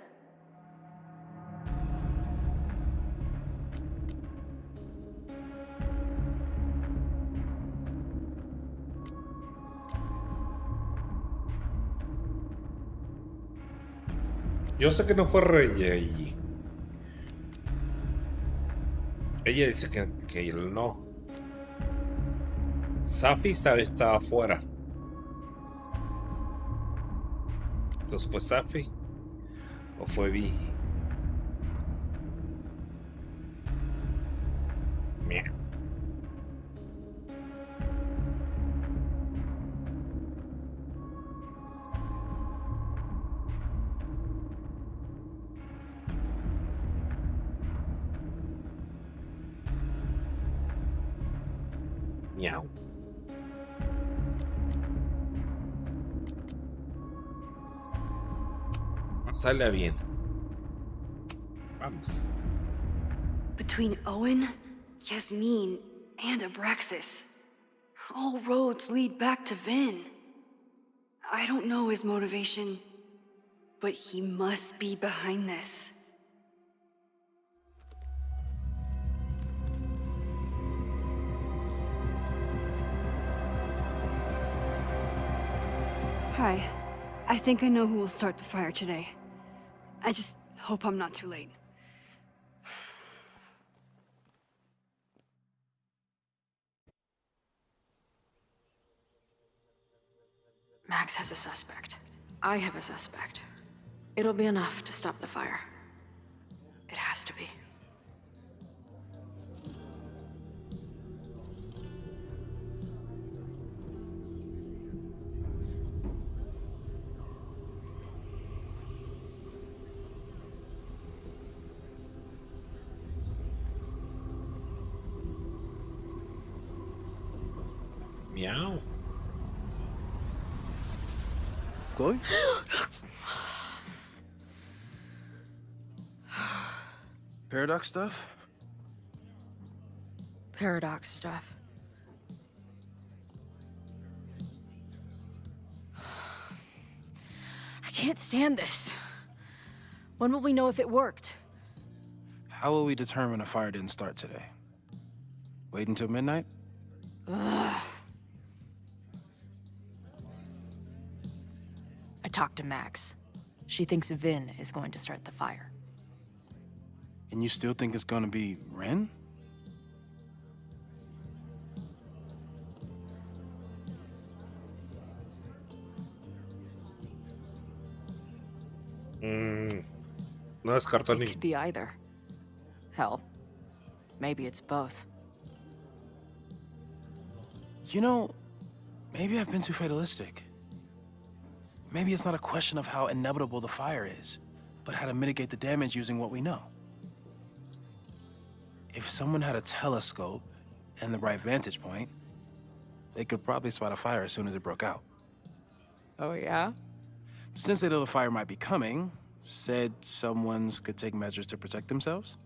Yo sé que no fue Rey allí. Ella dice que él no. Safi estaba afuera. Entonces, ¿fue Safi o fue Vi? Mira. Miau. Sale bien. Vamos. Between Owen, Yasmin, and Abraxas, all roads lead back to Vin. I don't know his motivation, but he must be behind this. Hi. I think I know who will start the fire today. I just hope I'm not too late. Max has a suspect. I have a suspect. It'll be enough to stop the fire. It has to be. Meow. Chloe? Paradox stuff? Paradox stuff. I can't stand this. When will we know if it worked? How will we determine a fire didn't start today? Wait until midnight? Ugh. I talked to Max. She thinks Vin is going to start the fire. And you still think it's gonna be Ren? No descarto ni. It could be either. Hell, maybe it's both. You know, maybe I've been too fatalistic. Maybe it's not a question of how inevitable the fire is, but how to mitigate the damage using what we know. If someone had a telescope and the right vantage point, they could probably spot a fire as soon as it broke out. Oh, yeah? Since they know the fire might be coming, said someone's could take measures to protect themselves?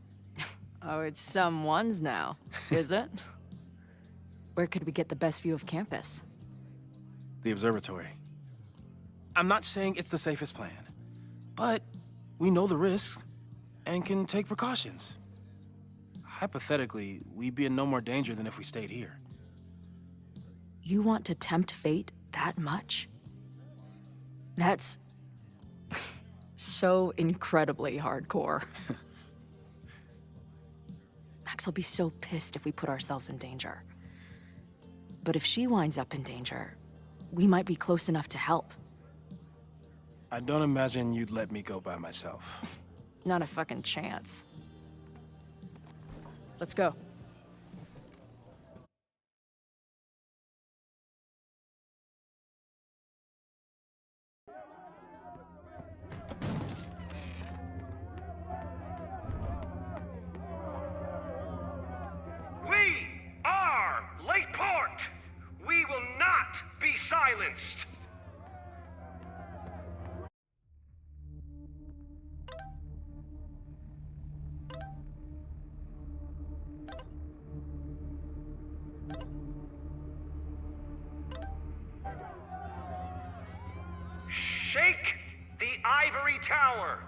Oh, it's someone's now, is it? Where could we get the best view of campus? The observatory. I'm not saying it's the safest plan, but We know the risks and can take precautions. Hypothetically, we'd be in no more danger than if we stayed here. You want to tempt fate that much? That's so incredibly hardcore. Max will be so pissed if we put ourselves in danger. But if she winds up in danger, we might be close enough to help. I don't imagine you'd let me go by myself. Not a fucking chance. Let's go. We are Lakeport! We will not be silenced! Shake the ivory tower!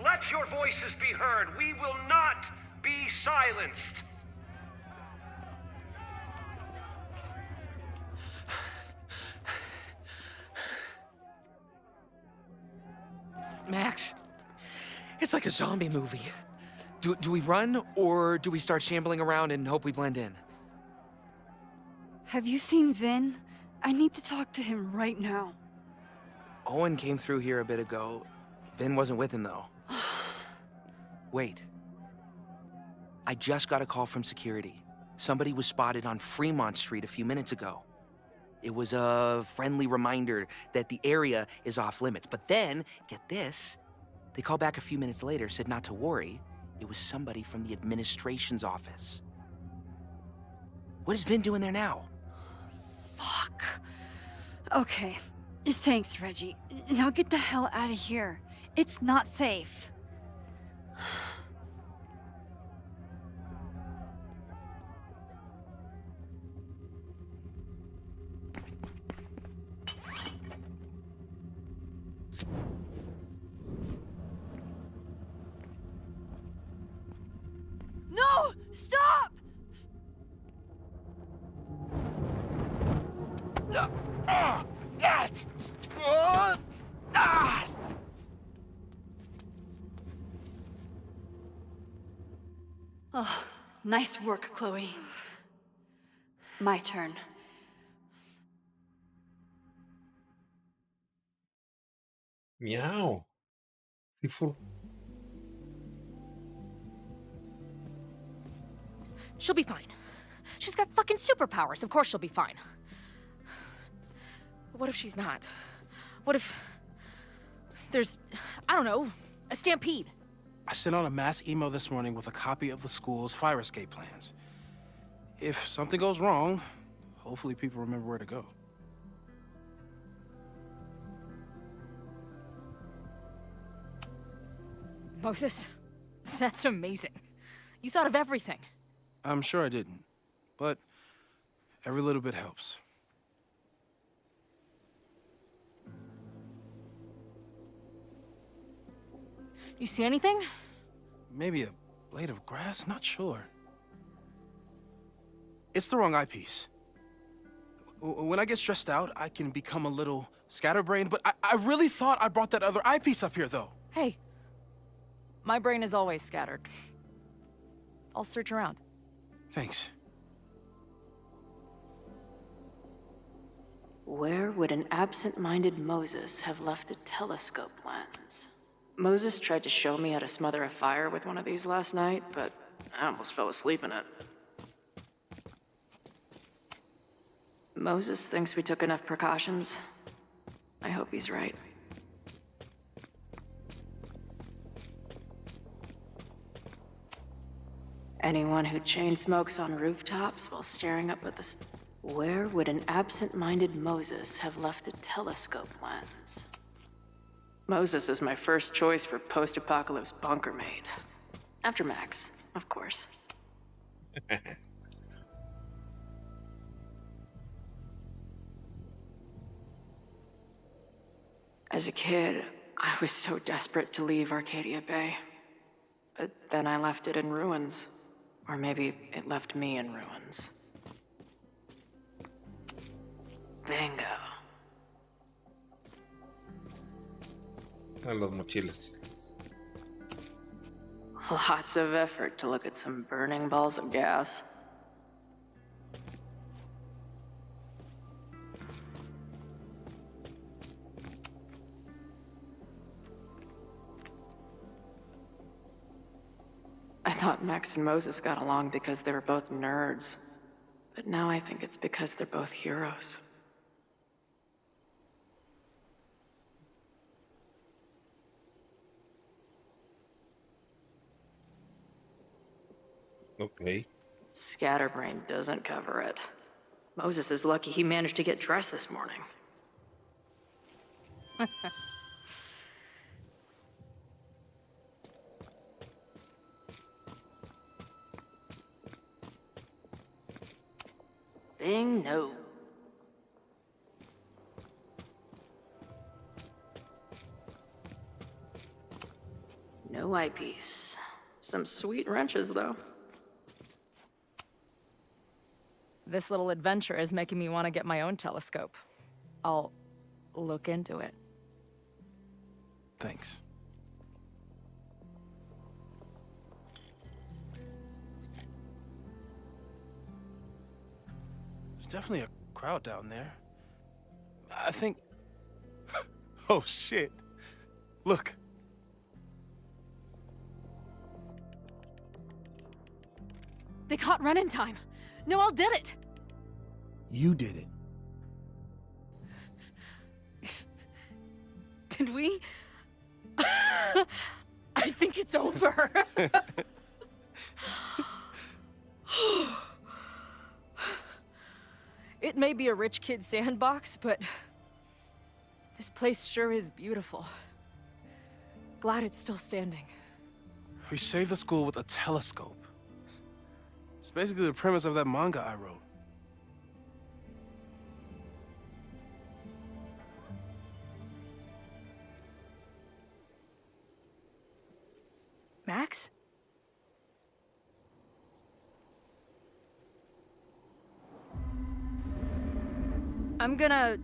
Let your voices be heard! We will not be silenced! Max, it's like a zombie movie. Do we run, or do we start shambling around and hope we blend in? Have you seen Vin? I need to talk to him right now. Owen came through here a bit ago. Vin wasn't with him, though. Wait. I just got a call from security. Somebody was spotted on Fremont Street a few minutes ago. It was a friendly reminder that the area is off limits. But then, get this, they called back a few minutes later, said not to worry. It was somebody from the administration's office. What is Vin doing there now? Fuck. Okay. Thanks, Reggie. Now get the hell out of here. It's not safe. No! Stop! Oh, nice work, Chloe. My turn. Meow. She'll be fine. She's got fucking superpowers. Of course she'll be fine. But what if she's not? What if there's, I don't know, a stampede? I sent out a mass email this morning with a copy of the school's fire escape plans. If something goes wrong, hopefully people remember where to go. Moses, that's amazing. You thought of everything. I'm sure I didn't, but every little bit helps. You see anything? Maybe a blade of grass, not sure. It's the wrong eyepiece. When I get stressed out, I can become a little scatterbrained, but I really thought I brought that other eyepiece up here, though. Hey, my brain is always scattered. I'll search around. Thanks. Where would an absent-minded Moses have left a telescope lens? Moses tried to show me how to smother a fire with one of these last night, but I almost fell asleep in it. Moses thinks we took enough precautions. I hope he's right. Anyone who chain smokes on rooftops while staring up at the where would an absent-minded Moses have left a telescope lens? Moses is my first choice for post-apocalypse bunker maid. After Max, of course. As a kid, I was so desperate to leave Arcadia Bay. But then I left it in ruins. Or maybe it left me in ruins. Bingo. A los mochilas. Lots of effort to look at some burning balls of gas. I thought Max and Moses got along because they were both nerds. But now I think it's because they're both heroes. Okay. Scatterbrain doesn't cover it. Moses is lucky he managed to get dressed this morning. Bing, no. No eyepiece. Some sweet wrenches, though. This little adventure is making me want to get my own telescope. I'll look into it. Thanks. There's definitely a crowd down there. I think... Oh, shit. Look. They caught Ren in time. Noel did it. You did it. Did we? I think it's over. It may be a rich kid's sandbox, but this place sure is beautiful. Glad it's still standing. We saved the school with a telescope. It's basically the premise of that manga I wrote. Max? I'm gonna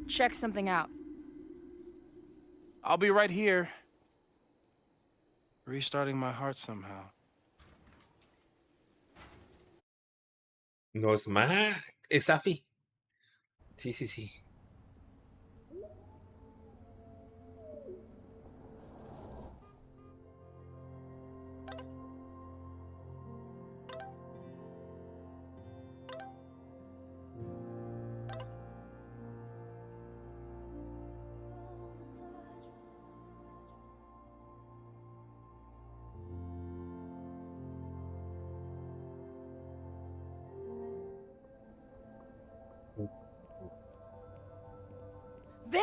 check something out. I'll be right here. Restarting my heart somehow. No es Max, es Safi. Sí, sí, sí. Vin?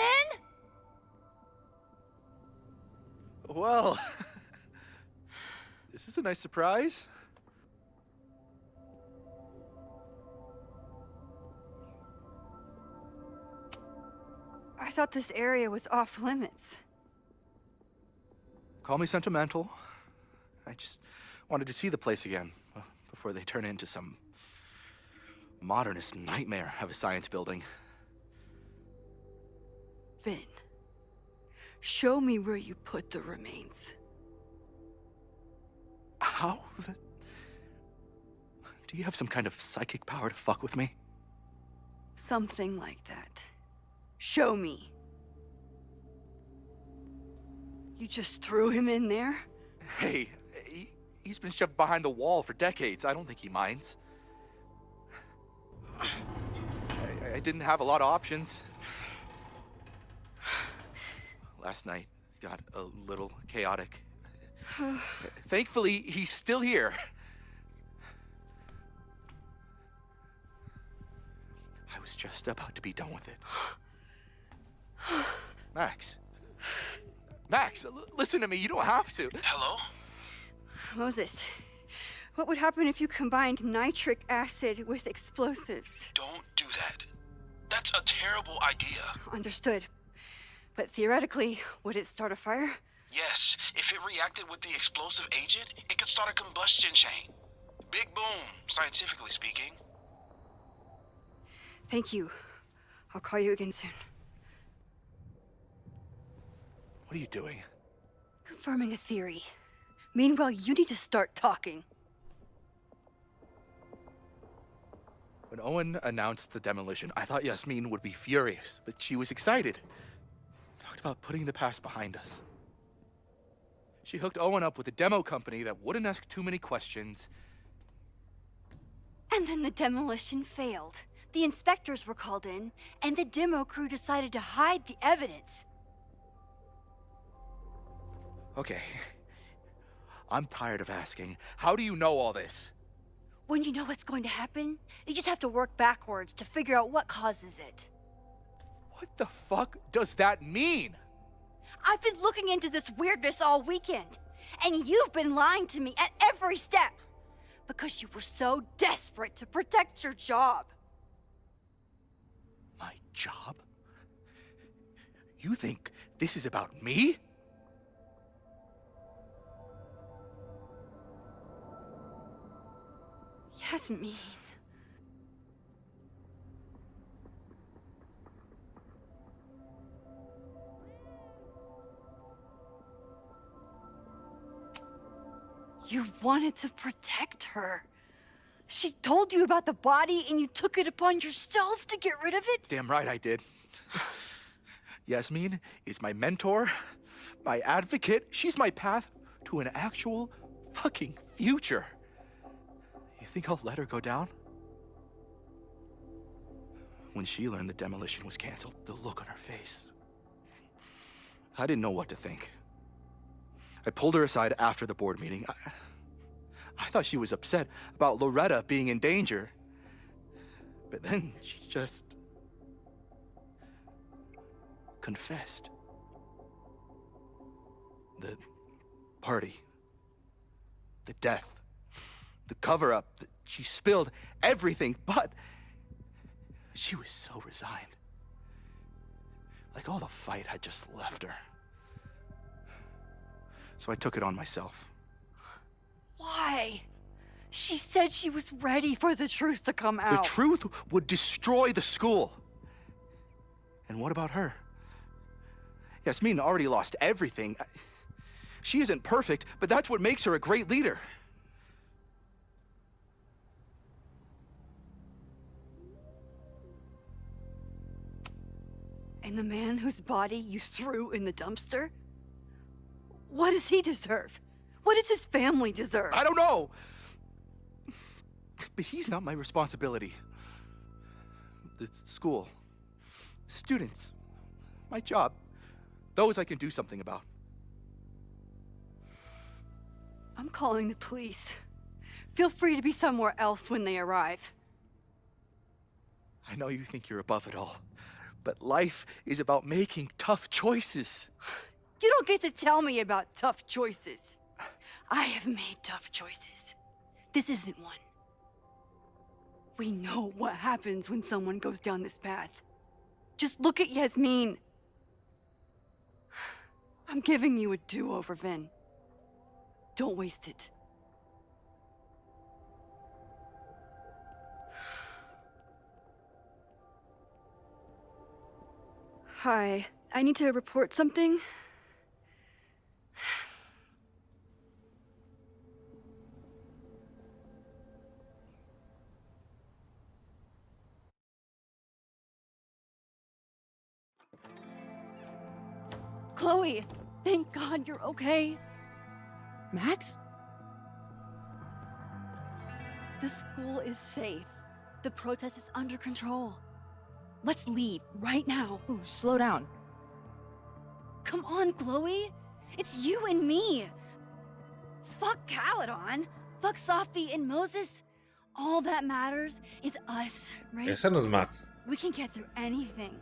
Well, this is a nice surprise. I thought this area was off limits. Call me sentimental. I just wanted to see the place again before they turn into some modernist nightmare of a science building. Vin, show me where you put the remains. How? Do you have some kind of psychic power to fuck with me? Something like that. Show me. You just threw him in there? Hey, he's been shoved behind the wall for decades. I don't think he minds. I didn't have a lot of options. Last night got a little chaotic. Thankfully, he's still here. I was just about to be done with it. Max. Max, listen to me. You don't have to. Hello? Moses, what would happen if you combined nitric acid with explosives? Don't do that. That's a terrible idea. Understood. But theoretically, would it start a fire? Yes, if it reacted with the explosive agent, it could start a combustion chain. Big boom, scientifically speaking. Thank you. I'll call you again soon. What are you doing? Confirming a theory. Meanwhile, you need to start talking. When Owen announced the demolition, I thought Yasmin would be furious, but she was excited. Talked about putting the past behind us. She hooked Owen up with a demo company that wouldn't ask too many questions. And then the demolition failed. The inspectors were called in, and the demo crew decided to hide the evidence. Okay. I'm tired of asking. How do you know all this? When you know what's going to happen, you just have to work backwards to figure out what causes it. What the fuck does that mean? I've been looking into this weirdness all weekend, and you've been lying to me at every step because you were so desperate to protect your job. My job? You think this is about me? Yasmin. You wanted to protect her. She told you about the body and you took it upon yourself to get rid of it? Damn right I did. Yasmin is my mentor, my advocate. She's my path to an actual fucking future. You think I'll let her go down? When she learned the demolition was canceled, the look on her face. I didn't know what to think. I pulled her aside after the board meeting. I thought she was upset about Loretta being in danger. But then she just confessed. The party, the death, the cover-up, she spilled everything, but she was so resigned. Like all the fight had just left her. So I took it on myself. Why? She said she was ready for the truth to come out. The truth would destroy the school. And what about her? Yasmin already lost everything. She isn't perfect, but that's what makes her a great leader. And the man whose body you threw in the dumpster? What does he deserve? What does his family deserve? I don't know. But he's not my responsibility. The school, students, my job, those I can do something about. I'm calling the police. Feel free to be somewhere else when they arrive. I know you think you're above it all, but life is about making tough choices. You don't get to tell me about tough choices. I have made tough choices. This isn't one. We know what happens when someone goes down this path. Just look at Yasmin. I'm giving you a do-over, Vin. Don't waste it. Hi, I need to report something. Chloe, thank God you're okay. Max? The school is safe. The protest is under control. Let's leave right now. Ooh, slow down. Come on, Chloe. It's you and me. Fuck Caledon. Fuck Sophie and Moses. All that matters is us, right? Esa no es Max. We can get through anything.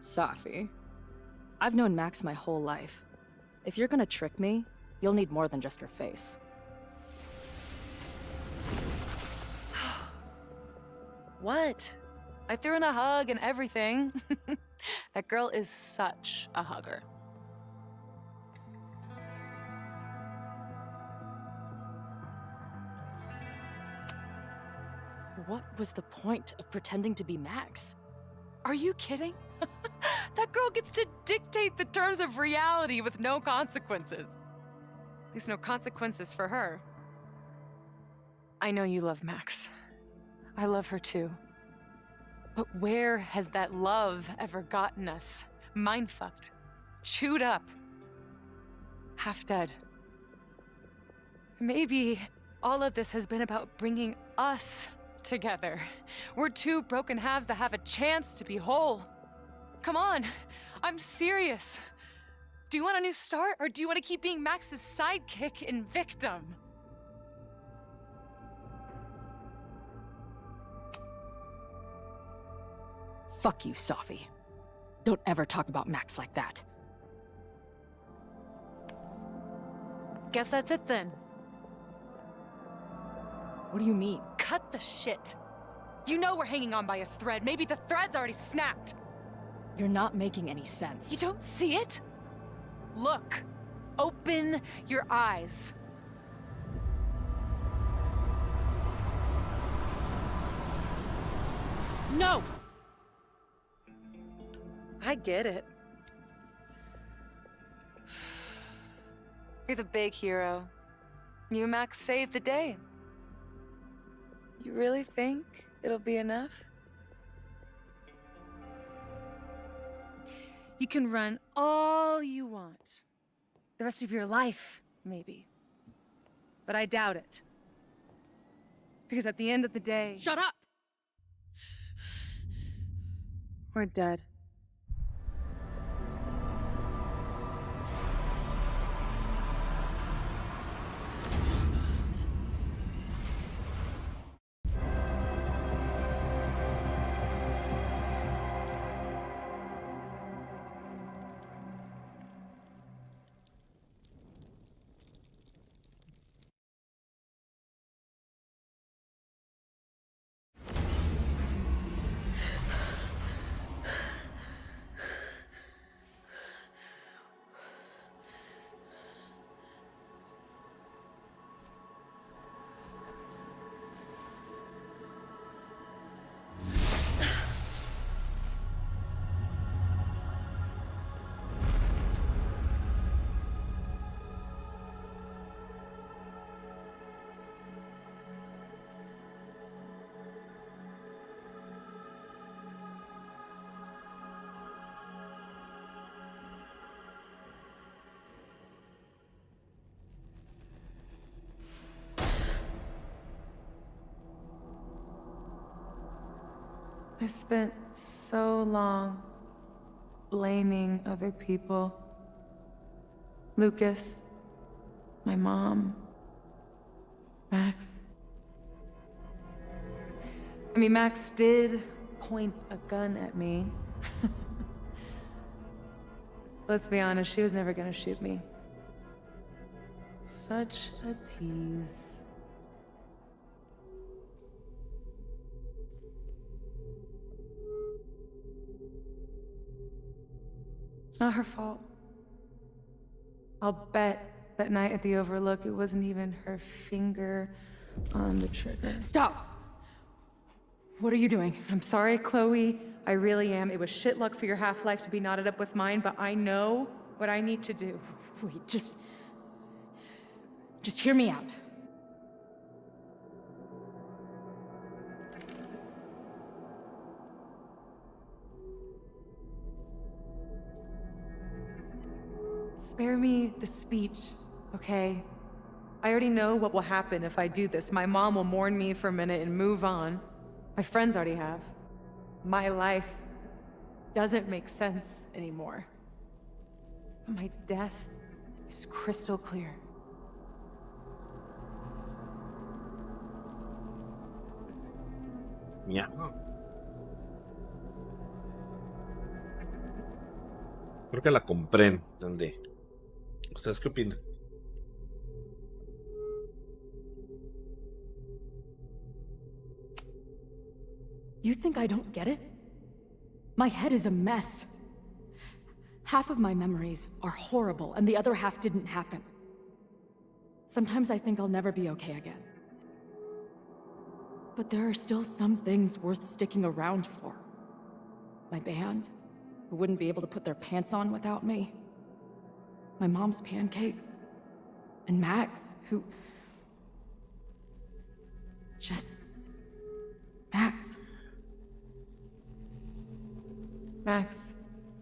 Sophie. I've known Max my whole life. If you're gonna trick me, you'll need more than just her face. What? I threw in a hug and everything. That girl is such a hugger. What was the point of pretending to be Max? Are you kidding? That girl gets to dictate the terms of reality with no consequences. At least no consequences for her. I know you love Max. I love her too. But where has that love ever gotten us? Mind-fucked. Chewed up. Half dead. Maybe all of this has been about bringing us together. We're two broken halves that have a chance to be whole. Come on, I'm serious. Do you want a new start, or do you want to keep being Max's sidekick and victim? Fuck you, Sophie. Don't ever talk about Max like that. Guess that's it then. What do you mean? Cut the shit. You know we're hanging on by a thread. Maybe the thread's already snapped. You're not making any sense. You don't see it? Look. Open your eyes. No! I get it. You're the big hero. You and Max saved the day. You really think it'll be enough? You can run all you want. The rest of your life, maybe. But I doubt it. Because at the end of the day... Shut up! We're dead. I spent so long blaming other people. Lucas, my mom, Max. I mean, Max did point a gun at me. Let's be honest, she was never gonna shoot me. Such a tease. It's not her fault. I'll bet that night at the Overlook, it wasn't even her finger on the trigger. Stop! What are you doing? I'm sorry, Chloe. I really am. It was shit luck for your half-life to be knotted up with mine, but I know what I need to do. Wait, just hear me out. Spare me the speech, okay? I already know what will happen if I do this. My mom will mourn me for a minute and move on. My friends already have. My life doesn't make sense anymore. But my death is crystal clear. Ya. Creo que la comprendí. ¿Ustedes qué opinan? You think I don't get it? My head is a mess. Half of my memories are horrible, and the other half didn't happen. Sometimes I think I'll never be okay again. But there are still some things worth sticking around for. My band, who wouldn't be able to put their pants on without me. My mom's pancakes. And Max, who... just... Max. Max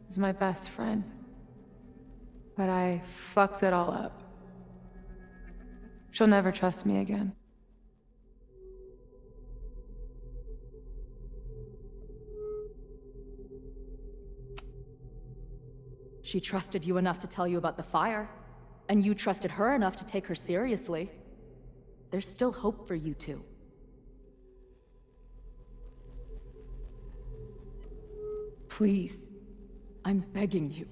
is my best friend. But I fucked it all up. She'll never trust me again. She trusted you enough to tell you about the fire, and you trusted her enough to take her seriously. There's still hope for you two. Please, I'm begging you.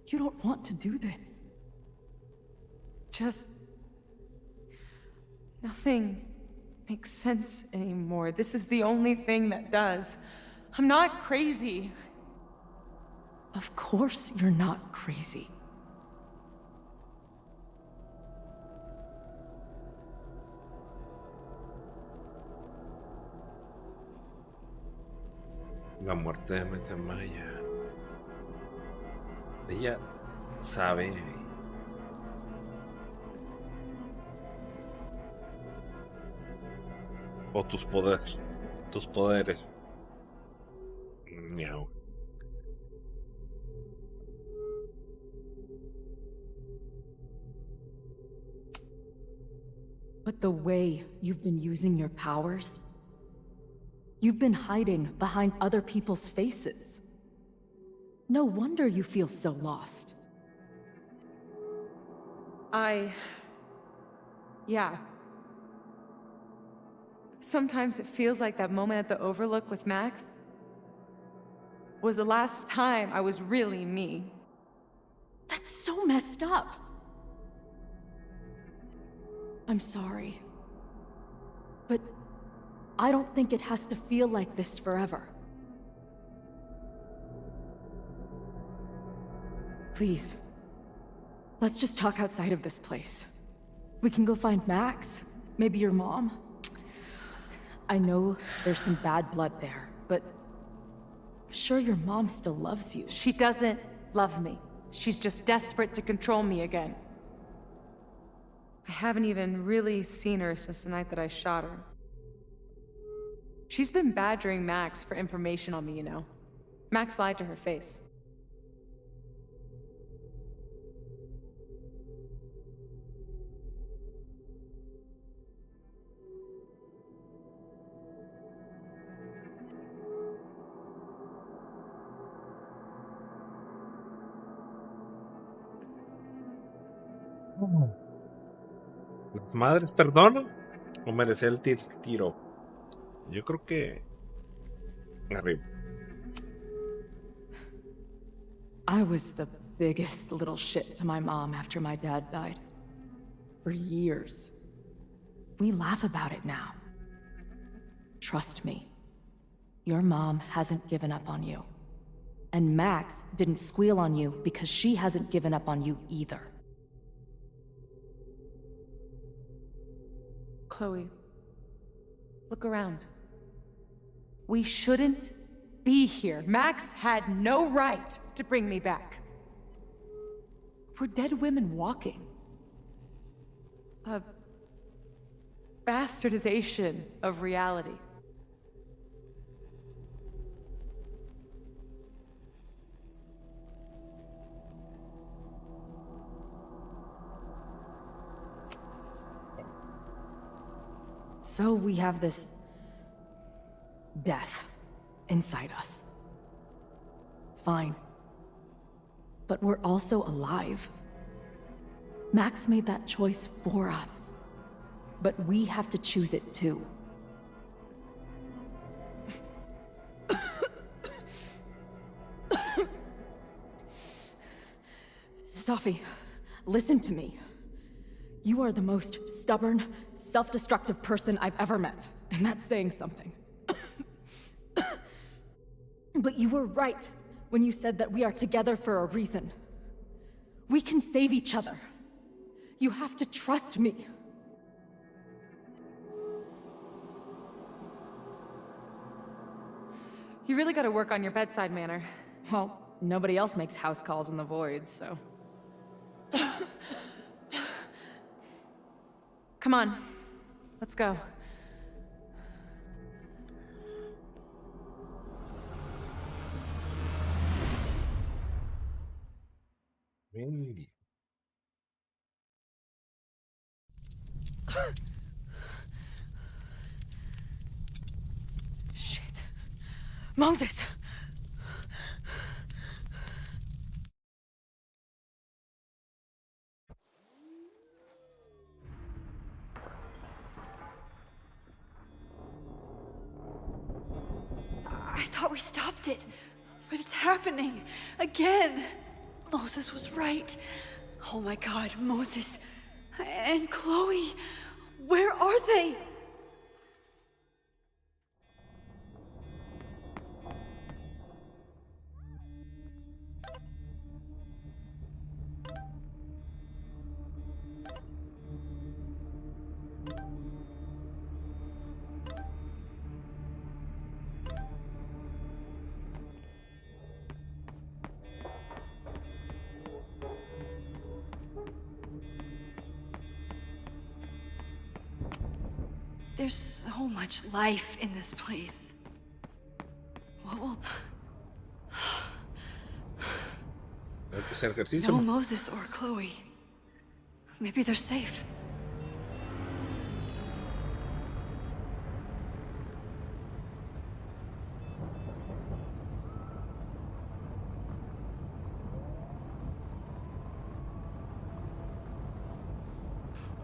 You don't want to do this. Just... nothing makes sense anymore. This is the only thing that does. I'm not crazy. Of course you're not crazy. La muerte de Metemaya. Ella sabe. O tus poderes. Tus poderes. Miau. But the way you've been using your powers, you've been hiding behind other people's faces. No wonder you feel so lost. Yeah. Sometimes it feels like that moment at the Overlook with Max was the last time I was really me. That's so messed up. I'm sorry. But I don't think it has to feel like this forever. Please, let's just talk outside of this place. We can go find Max, maybe your mom. I know there's some bad blood there, but I'm sure your mom still loves you. She doesn't love me. She's just desperate to control me again. I haven't even really seen her since the night that I shot her. She's been badgering Max for information on me, you know. Max lied to her face. ¿Las madres perdonan o merecía el tiro? Yo creo que arriba. I was the biggest little shit to my mom after my dad died. For years. We laugh about it now. Trust me. Your mom hasn't given up on you. And Max didn't squeal on you because she hasn't given up on you either. Chloe, look around. We shouldn't be here. Max had no right to bring me back. We're dead women walking. A bastardization of reality. So we have this death inside us. Fine. But we're also alive. Max made that choice for us. But we have to choose it too. Sophie, listen to me. You are the most stubborn, self-destructive person I've ever met, and that's saying something. But you were right when you said that we are together for a reason. We can save each other. You have to trust me. You really gotta work on your bedside manner. Well, nobody else makes house calls in the void, so... Come on, let's go. Maybe. Shit. Moses! I thought we stopped it, but it's happening again. Moses was right. Oh my God, Moses and Chloe, where are they? There's so much life in this place. What will... Hay que hacer ejercicio. No Moses or Chloe. Maybe they're safe.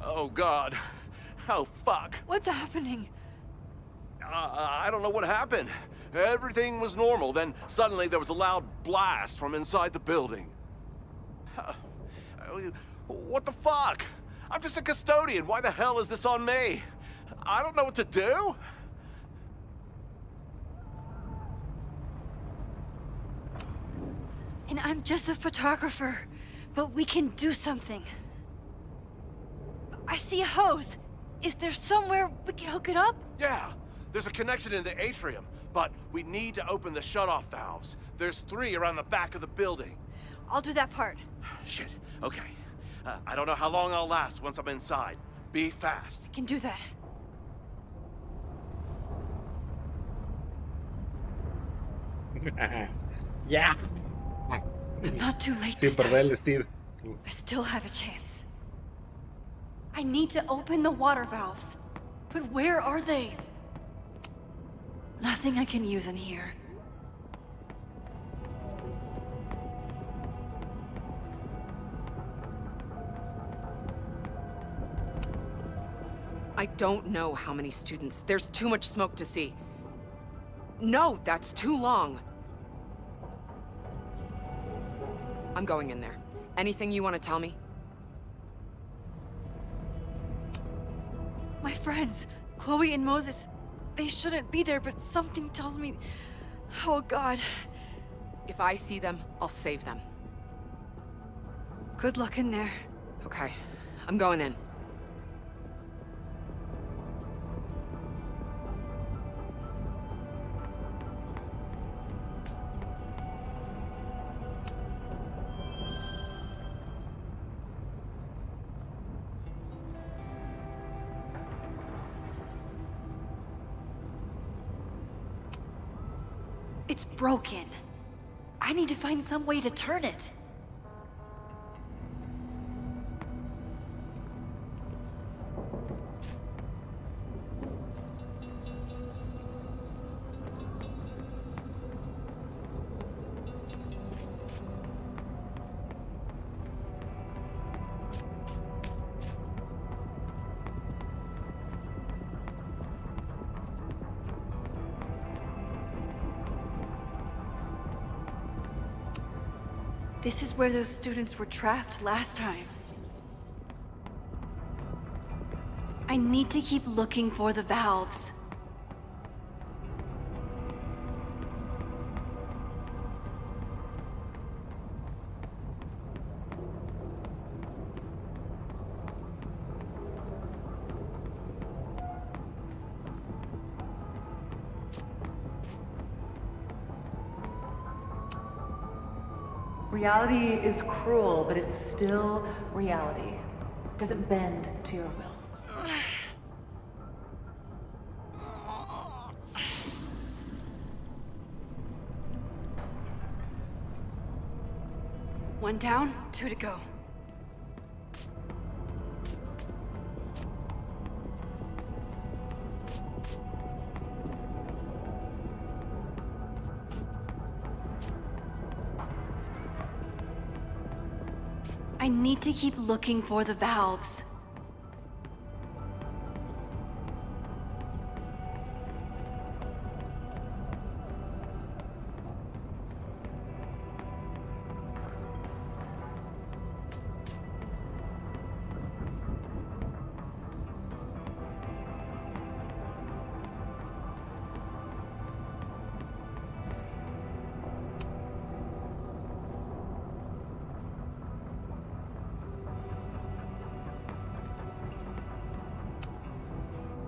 Oh, God. Oh, fuck. What's happening? I don't know what happened. Everything was normal, then suddenly there was a loud blast from inside the building. What the fuck? I'm just a custodian. Why the hell is this on me? I don't know what to do. And I'm just a photographer, but we can do something. I see a hose. Is there somewhere we can hook it up? Yeah, there's a connection in the atrium, but we need to open the shutoff valves. There's 3 around the back of the building. I'll do that part. Shit, okay. I don't know how long I'll last once I'm inside. Be fast. I can do that. Yeah. Not too late Sin this time. perder el estilo. I still have a chance. I need to open the water valves. But where are they? Nothing I can use in here. I don't know how many students. There's too much smoke to see. No, that's too long. I'm going in there. Anything you want to tell me? My friends, Chloe and Moses, they shouldn't be there, but something tells me... Oh, God. If I see them, I'll save them. Good luck in there. Okay, I'm going in. It's broken. I need to find some way to turn it. This is where those students were trapped last time. I need to keep looking for the valves. Reality is cruel, but it's still reality. It doesn't bend to your will. One down, 2 to go. I need to keep looking for the valves.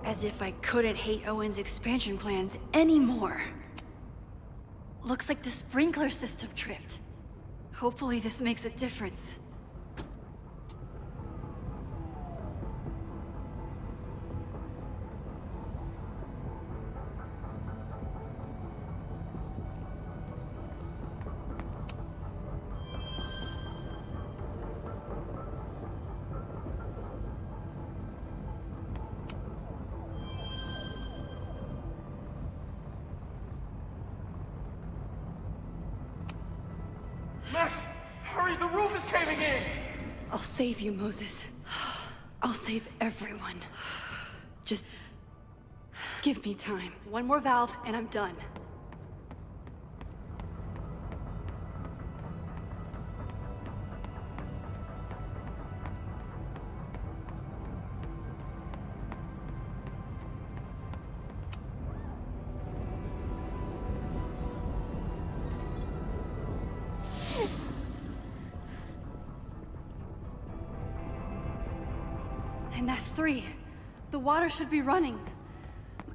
As if I couldn't hate Owen's expansion plans anymore. Looks like the sprinkler system tripped. Hopefully this makes a difference. Max, hurry, the roof is caving in! I'll save you, Moses. I'll save everyone. Just give me time. One more valve and I'm done. And that's 3. The water should be running.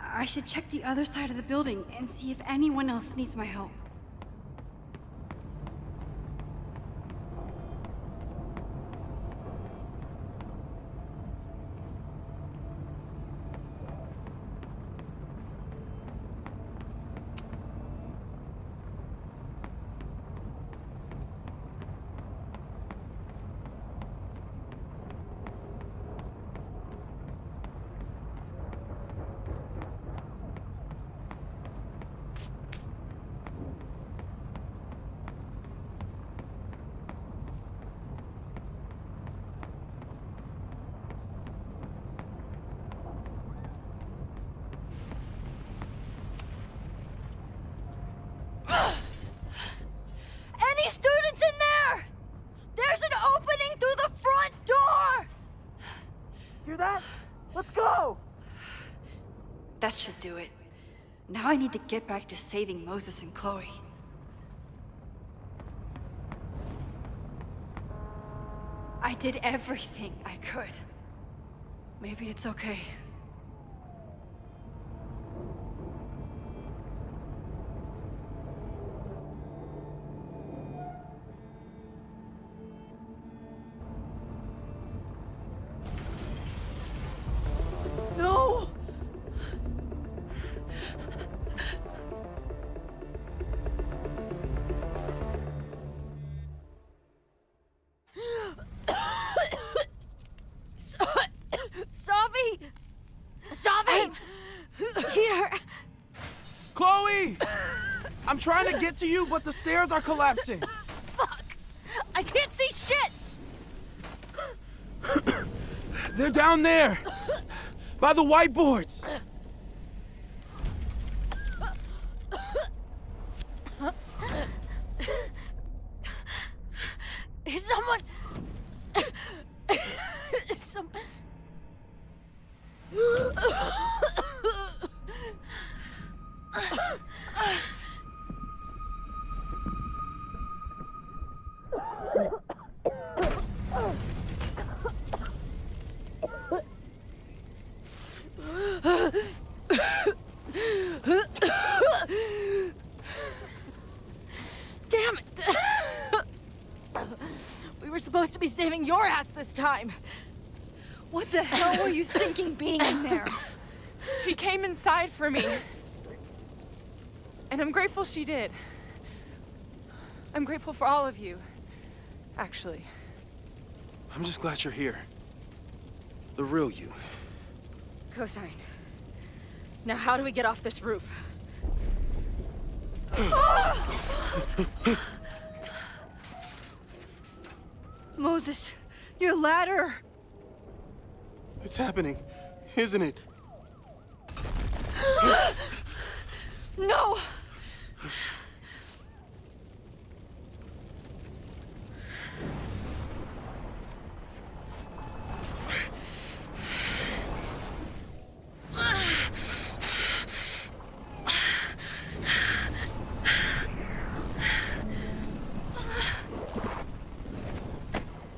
I should check the other side of the building and see if anyone else needs my help. Any students in there? There's an opening through the front door! Hear that? Let's go! That should do it. Now I need to get back to saving Moses and Chloe. I did everything I could. Maybe it's okay. No! Savi! Savi! Here! Chloe! I'm trying to get to you, but the stairs are collapsing. Fuck! I can't see shit! They're down there! By the whiteboards! Is someone... supposed to be saving your ass this time. What the hell were you thinking being in there? She came inside for me. And I'm grateful she did. I'm grateful for all of you, actually. I'm just glad you're here. The real you. Co-signed. Now how do we get off this roof? Moses, your ladder! It's happening, isn't it? No!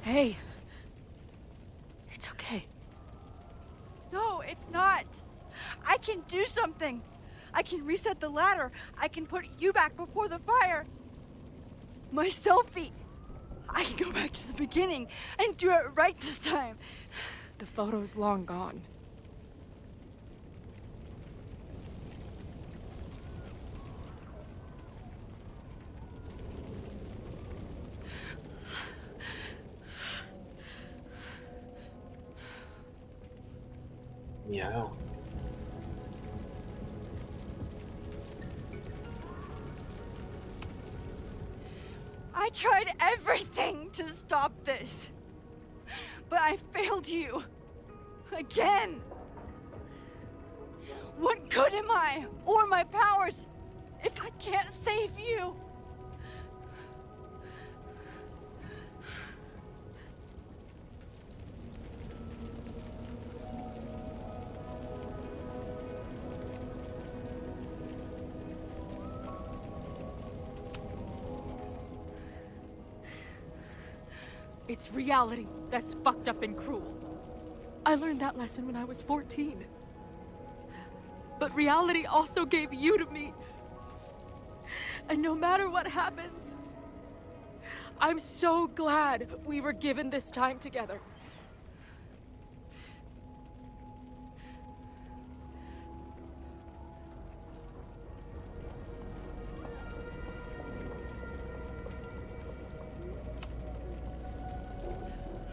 Hey. It's okay. No, it's not. I can do something. I can reset the ladder. I can put you back before the fire. My selfie. I can go back to the beginning and do it right this time. The photo's long gone. Yeah. I tried everything to stop this. But I failed you. Again. What good am I, or my powers, if I can't save you? It's reality that's fucked up and cruel. I learned that lesson when I was 14. But reality also gave you to me. And no matter what happens, I'm so glad we were given this time together.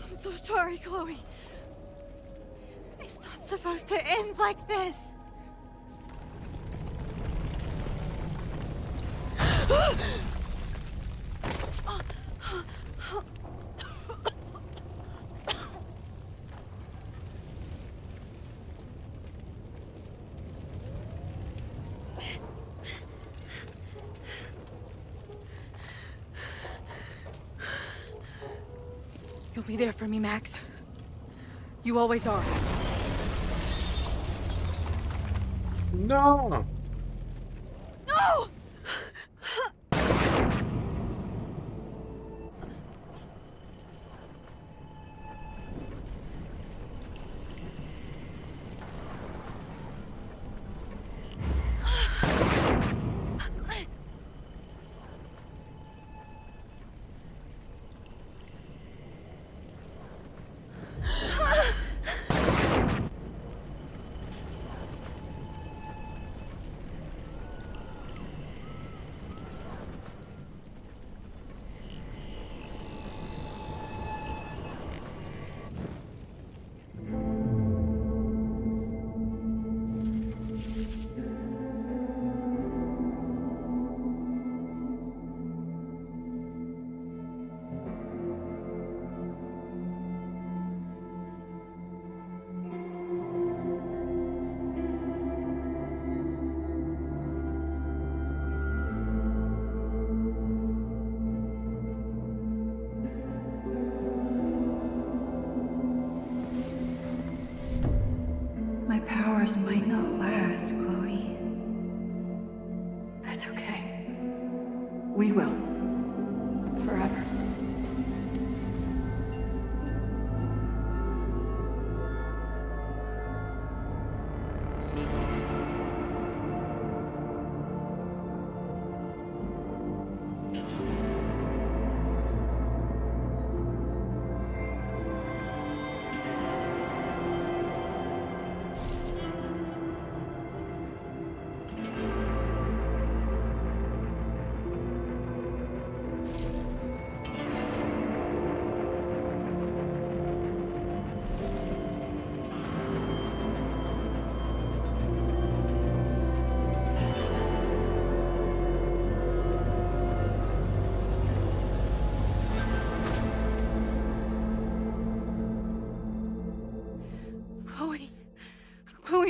I'm so sorry, Chloe. It's not supposed to end like this. You'll be there for me, Max. You always are. No! No! My powers might not last, Chloe. That's okay. We will. Forever.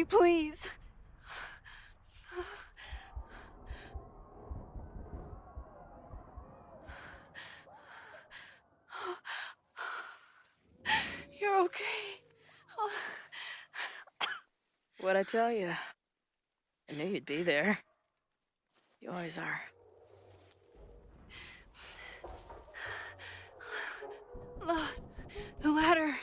Please. You're okay. What'd I tell you? I knew you'd be there. You always are. The ladder.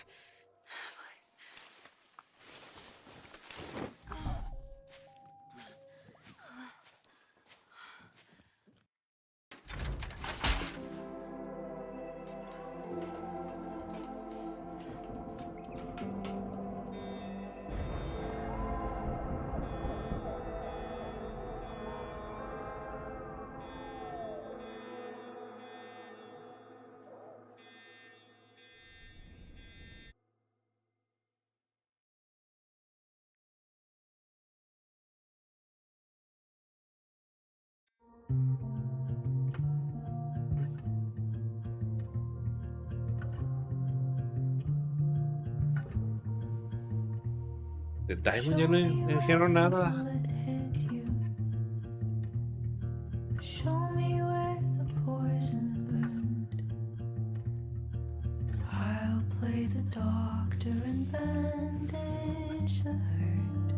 De Diamond ya no dijeron nada. Show me where the poison burned. I'll play the doctor and bandage the hurt.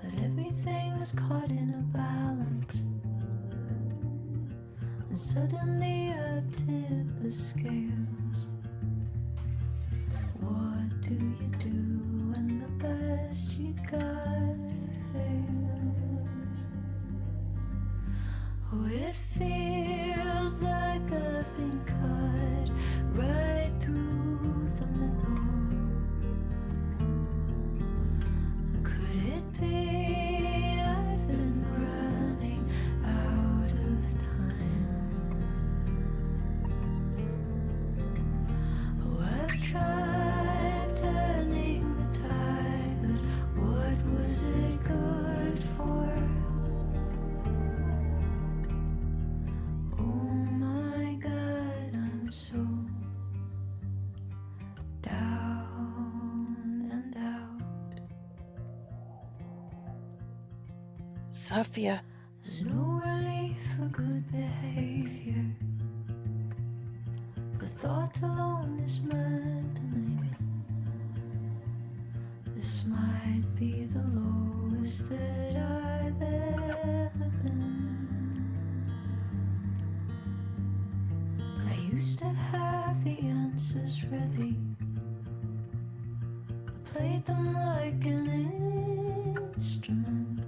But everything's caught in a balance, and suddenly I've tipped the scales. What do you do when the best you got fails? Oh, it feels like I've been cut right through the middle. Could it be I've been running out of time? Oh, I've tried turning the tide, but what was it good for? Oh my God, I'm so down and out. Sophia. There's no relief for good behavior. The thought alone is maddening. This might be the lowest that I've ever been. I used to have the answers ready. I played them like an instrument.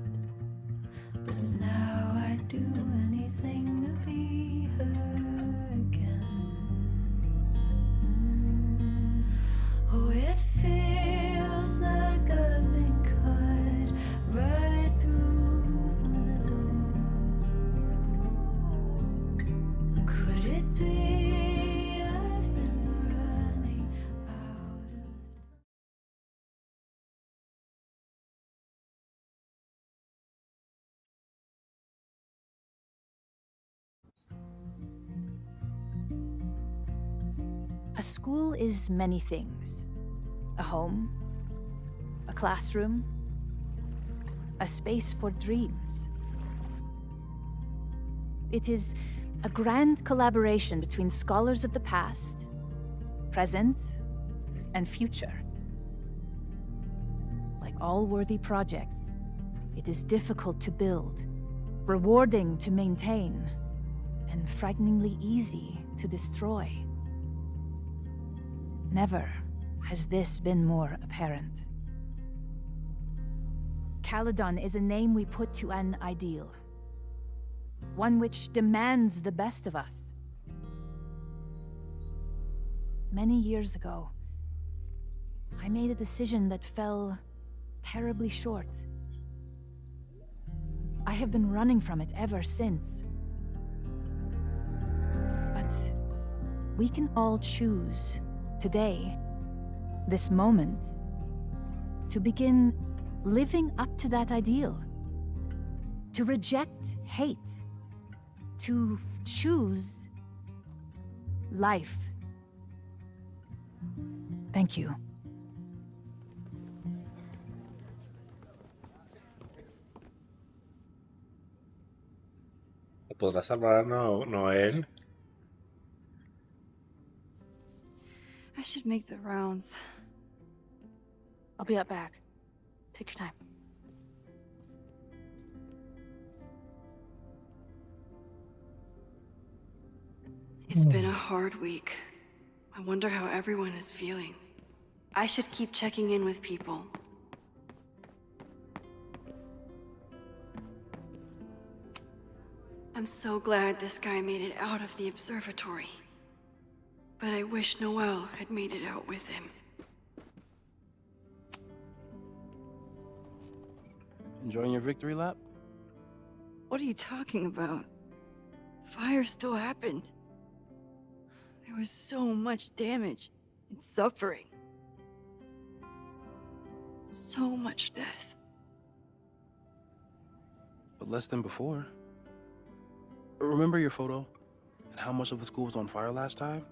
But now I'd do anything to be her again. Oh, it feels like I've been cut right through the middle. Could it be I've been running out of A school is many things. A home, a classroom, a space for dreams. It is a grand collaboration between scholars of the past, present, and future. Like all worthy projects, it is difficult to build, rewarding to maintain, and frighteningly easy to destroy. Never has this been more apparent. Caledon is a name we put to an ideal. One which demands the best of us. Many years ago, I made a decision that fell terribly short. I have been running from it ever since. But we can all choose today, this moment, to begin living up to that ideal. To reject hate. To choose life. Thank you. ¿O podrá salvar a Noel? I should make the rounds. I'll be up back. Take your time. It's been a hard week. I wonder how everyone is feeling. I should keep checking in with people. I'm so glad this guy made it out of the observatory. But I wish Noel had made it out with him. Enjoying your victory lap? What are you talking about? Fire still happened. There was so much damage and suffering. So much death. But less than before. Remember your photo? And how much of the school was on fire last time?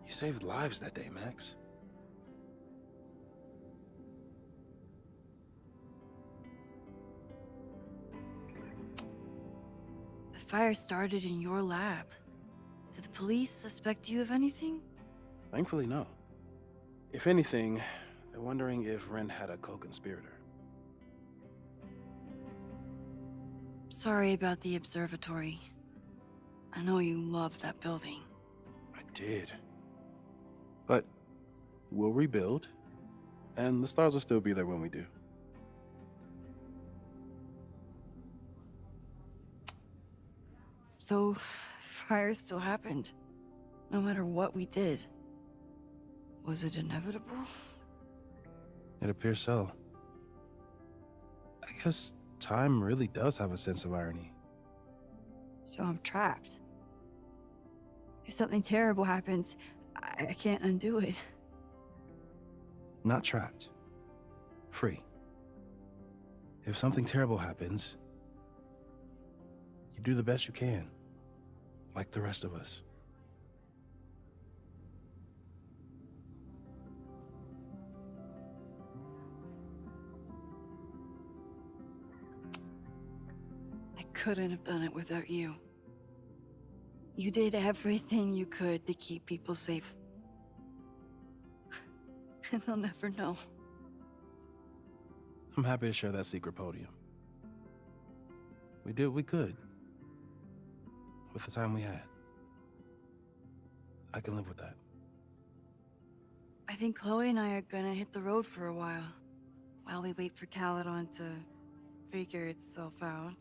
You saved lives that day, Max. The fire started in your lab. Did the police suspect you of anything? Thankfully, no. If anything, they're wondering if Ren had a co-conspirator. Sorry about the observatory. I know you love that building. I did. But we'll rebuild, and the stars will still be there when we do. So, fire still happened, no matter what we did. Was it inevitable? It appears so. I guess time really does have a sense of irony. So I'm trapped. If something terrible happens, I can't undo it. Not trapped. Free. If something terrible happens, you do the best you can, like the rest of us. I couldn't have done it without you. You did everything you could to keep people safe. And they'll never know. I'm happy to share that secret podium. We did what we could with the time we had. I can live with that. I think Chloe and I are gonna hit the road for a while we wait for Caledon to figure itself out.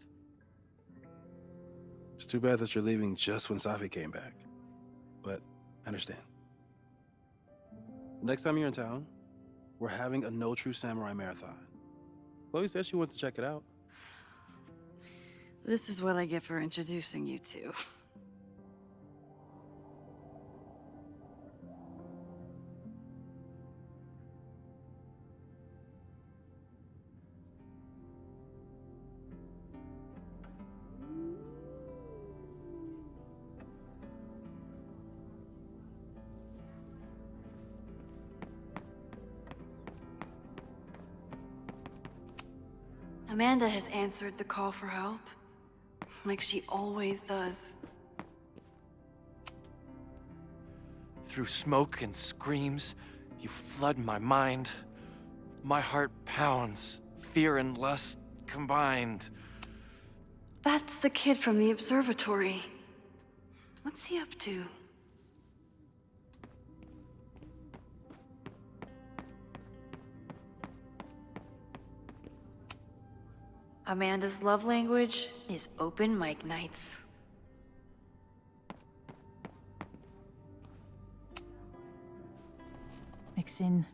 It's too bad that you're leaving just when Safi came back. But I understand. Next time you're in town, we're having a No True Samurai marathon. Chloe said she wanted to check it out. This is what I get for introducing you to. Amanda has answered the call for help, like she always does. Through smoke and screams, you flood my mind. My heart pounds, fear and lust combined. That's the kid from the observatory. What's he up to? Amanda's love language is open mic nights. Maxine,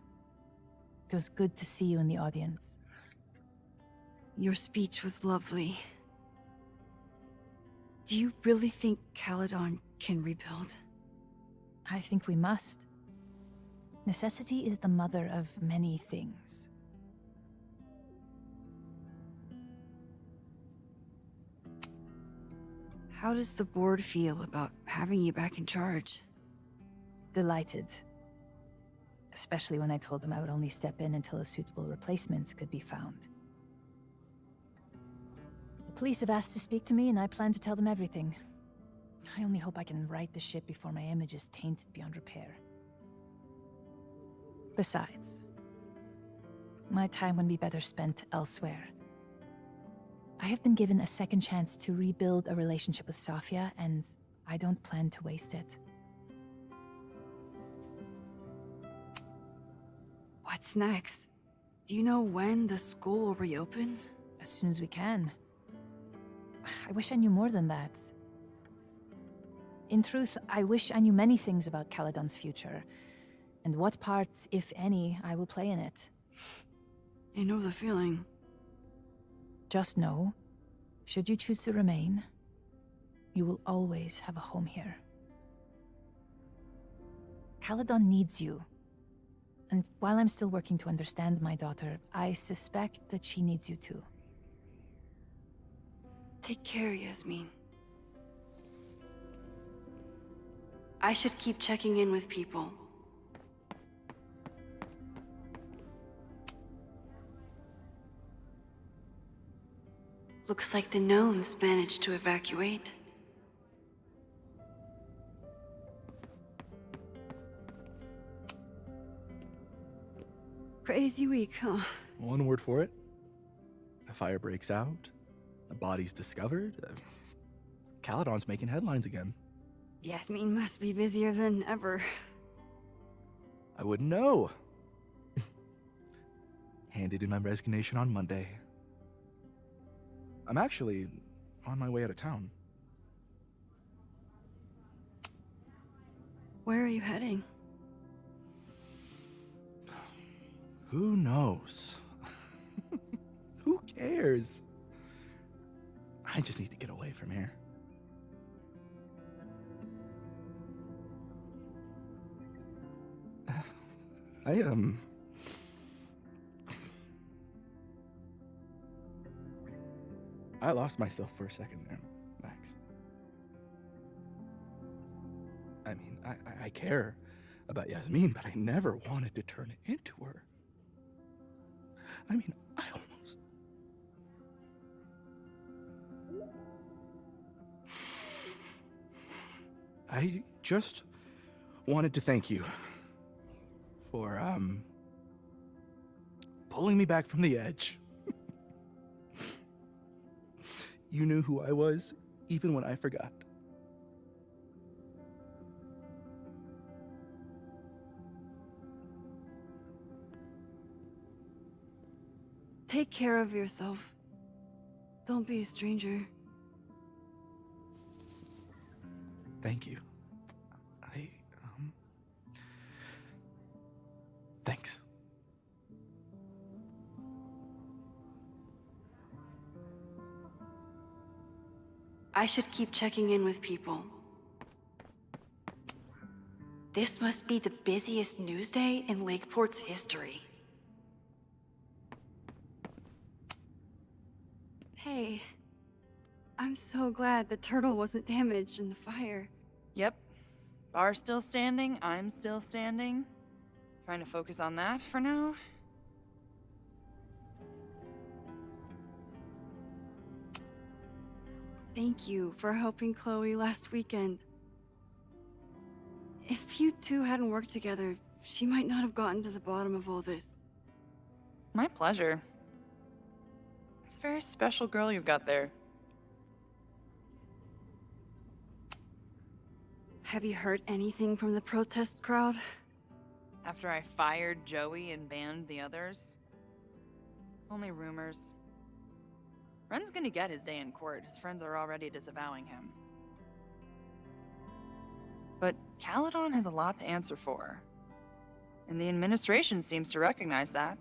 it was good to see you in the audience. Your speech was lovely. Do you really think Caledon can rebuild? I think we must. Necessity is the mother of many things. How does the board feel about having you back in charge? Delighted. Especially when I told them I would only step in until a suitable replacement could be found. The police have asked to speak to me, and I plan to tell them everything. I only hope I can right the ship before my image is tainted beyond repair. Besides, my time would be better spent elsewhere. I have been given a second chance to rebuild a relationship with Sofia, and I don't plan to waste it. What's next? Do you know when the school will reopen? As soon as we can. I wish I knew more than that. In truth, I wish I knew many things about Caledon's future, and what part, if any, I will play in it. I know the feeling. Just know, should you choose to remain, you will always have a home here. Caledon needs you. And while I'm still working to understand my daughter, I suspect that she needs you too. Take care, Yasmin. I should keep checking in with people. Looks like the gnomes managed to evacuate. Crazy week, huh? One word for it. A fire breaks out. A body's discovered. Caledon's making headlines again. Yasmin must be busier than ever. I wouldn't know. Handed in my resignation on Monday. I'm actually on my way out of town. Where are you heading? Who knows? Who cares? I just need to get away from here. I lost myself for a second there, Max. I mean, I care about Yasmin, but I never wanted to turn it into her. I mean, I just wanted to thank you for, pulling me back from the edge. You knew who I was, even when I forgot. Take care of yourself. Don't be a stranger. Thank you. Thanks. I should keep checking in with people. This must be the busiest news day in Lakeport's history. Hey, I'm so glad the turtle wasn't damaged in the fire. Yep. Bar's still standing, I'm still standing. Trying to focus on that for now. Thank you for helping Chloe last weekend. If you two hadn't worked together, she might not have gotten to the bottom of all this. My pleasure. It's a very special girl you've got there. Have you heard anything from the protest crowd? After I fired Joey and banned the others? Only rumors. Ren's gonna get his day in court. His friends are already disavowing him. But Caledon has a lot to answer for. And the administration seems to recognize that.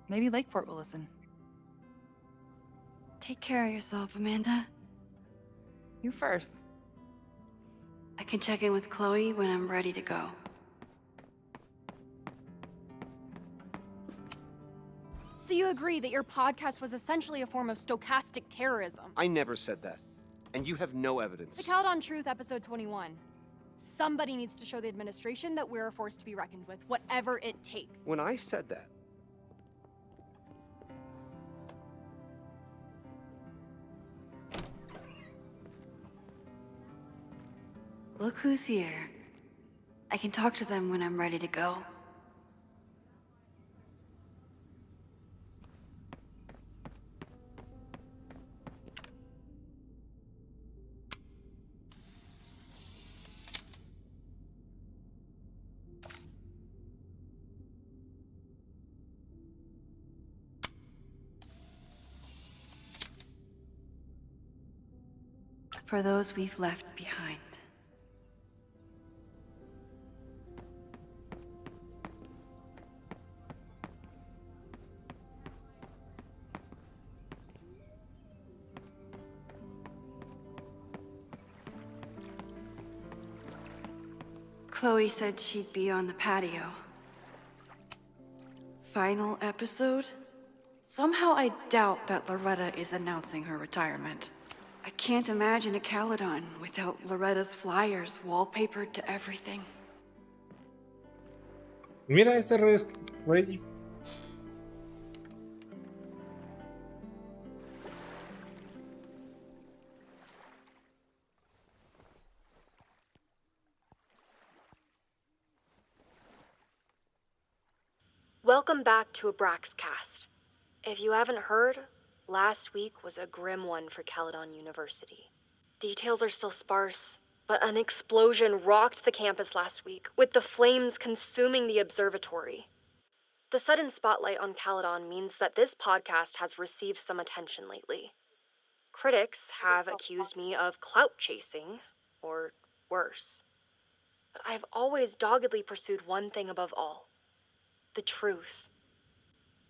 Maybe Lakeport will listen. Take care of yourself, Amanda. You first. I can check in with Chloe when I'm ready to go. So you agree that your podcast was essentially a form of stochastic terrorism? I never said that. And you have no evidence. The Caledon Truth, episode 21. Somebody needs to show the administration that we're a force to be reckoned with, whatever it takes. When I said that, Look who's here. I can talk to them when I'm ready to go. For those we've left behind. Chloe said she'd be on the patio. Final episode? Somehow I doubt that Loretta is announcing her retirement. I can't imagine a Caledon without Loretta's flyers wallpapered to everything. Mira ese rey. Welcome back to Abraxcast. If you haven't heard, last week was a grim one for Caledon University. Details are still sparse, but an explosion rocked the campus last week, with the flames consuming the observatory. The sudden spotlight on Caledon means that this podcast has received some attention lately. Critics have accused me of clout chasing, or worse. But I've always doggedly pursued one thing above all: the truth.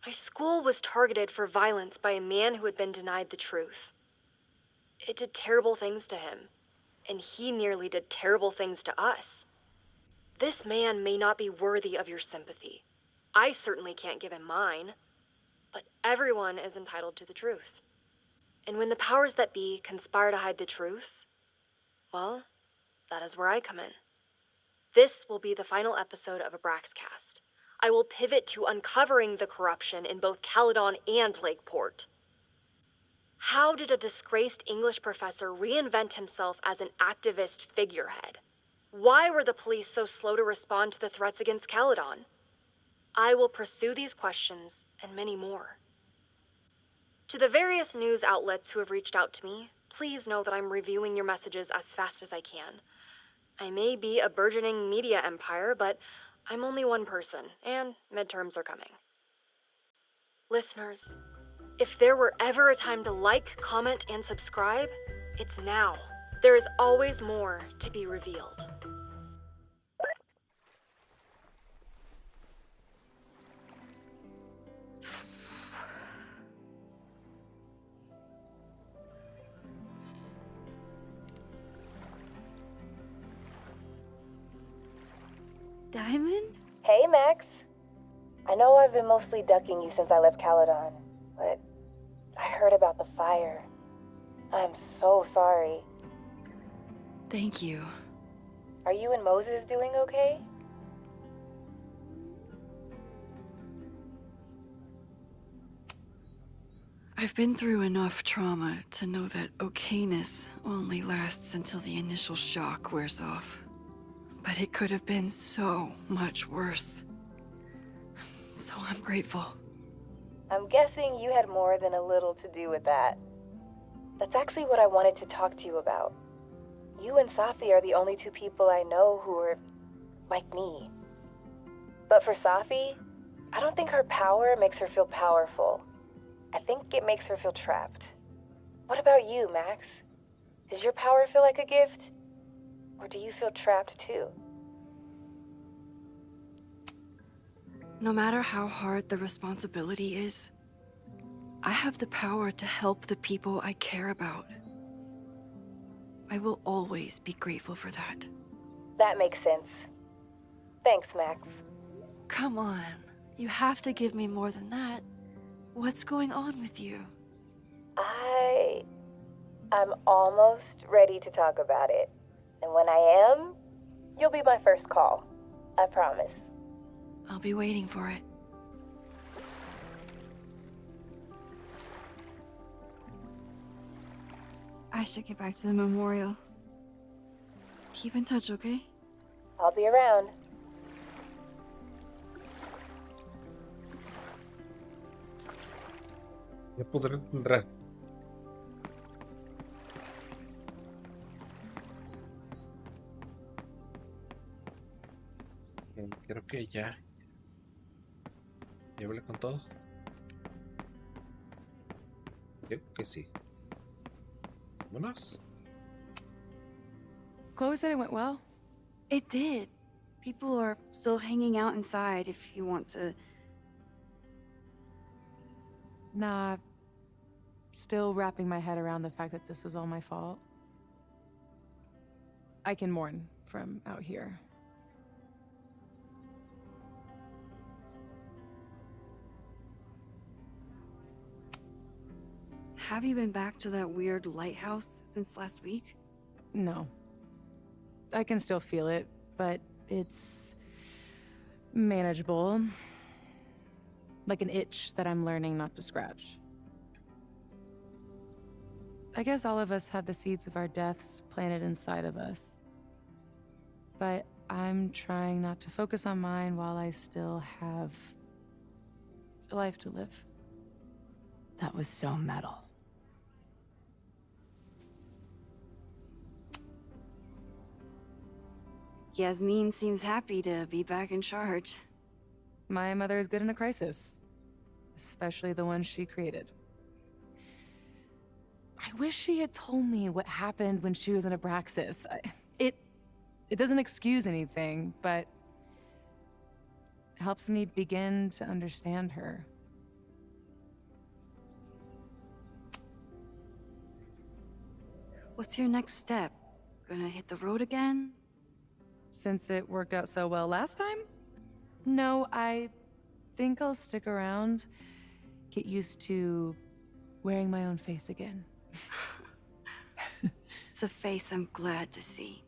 My school was targeted for violence by a man who had been denied the truth. It did terrible things to him, and he nearly did terrible things to us. This man may not be worthy of your sympathy. I certainly can't give him mine, but everyone is entitled to the truth. And when the powers that be conspire to hide the truth, well, that is where I come in. This will be the final episode of Abraxcast. I will pivot to uncovering the corruption in both Caledon and Lakeport. How did a disgraced English professor reinvent himself as an activist figurehead? Why were the police so slow to respond to the threats against Caledon? I will pursue these questions and many more. To the various news outlets who have reached out to me, please know that I'm reviewing your messages as fast as I can. I may be a burgeoning media empire, but I'm only one person, and midterms are coming. Listeners, if there were ever a time to like, comment, and subscribe, it's now. There is always more to be revealed. Diamond? Hey, Max. I know I've been mostly ducking you since I left Caledon, but I heard about the fire. I'm so sorry. Thank you. Are you and Moses doing okay? I've been through enough trauma to know that okayness only lasts until the initial shock wears off. But it could have been so much worse. So I'm grateful. I'm guessing you had more than a little to do with that. That's actually what I wanted to talk to you about. You and Safi are the only two people I know who are like me. But for Safi, I don't think her power makes her feel powerful. I think it makes her feel trapped. What about you, Max? Does your power feel like a gift? Or do you feel trapped too? No matter how hard the responsibility is, I have the power to help the people I care about. I will always be grateful for that. That makes sense. Thanks, Max. Come on, you have to give me more than that. What's going on with you? I'm almost ready to talk about it. And when I am, you'll be my first call. I promise. I'll be waiting for it. I should get back to the memorial. Keep in touch, okay? I'll be around. Ya podré entrar. Creo que ya. ¿Ya hablé con todos? Creo que sí. Vámonos. Chloe said it went well. It did. People are still hanging out inside if you want to. Nah. Still wrapping my head around the fact that this was all my fault. I can mourn from out here. Have you been back to that weird lighthouse since last week? No. I can still feel it, but it's manageable. Like an itch that I'm learning not to scratch. I guess all of us have the seeds of our deaths planted inside of us. But I'm trying not to focus on mine while I still have a life to live. That was so metal. Yasmin seems happy to be back in charge. My mother is good in a crisis. Especially the one she created. I wish she had told me what happened when she was in Abraxas. It doesn't excuse anything, but helps me begin to understand her. What's your next step? Gonna hit the road again? Since it worked out so well last time? No, I think I'll stick around, get used to wearing my own face again. It's a face I'm glad to see.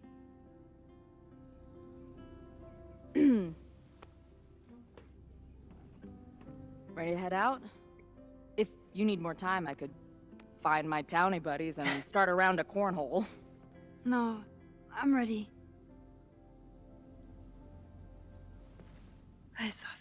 Ready to head out? If you need more time, I could find my townie buddies and start a round of cornhole. No, I'm ready. Bye, Sophie.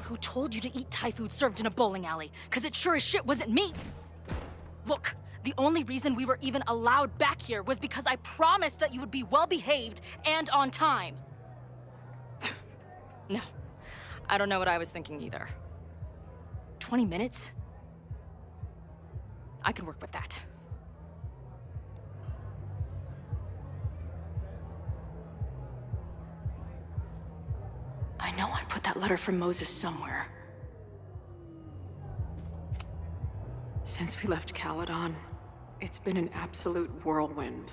Who told you to eat Thai food served in a bowling alley? Because it sure as shit wasn't me! Look, the only reason we were even allowed back here was because I promised that you would be well-behaved and on time. No, I don't know what I was thinking either. 20 minutes? I can work with that. I know I put that letter from Moses somewhere. Since we left Caledon, it's been an absolute whirlwind.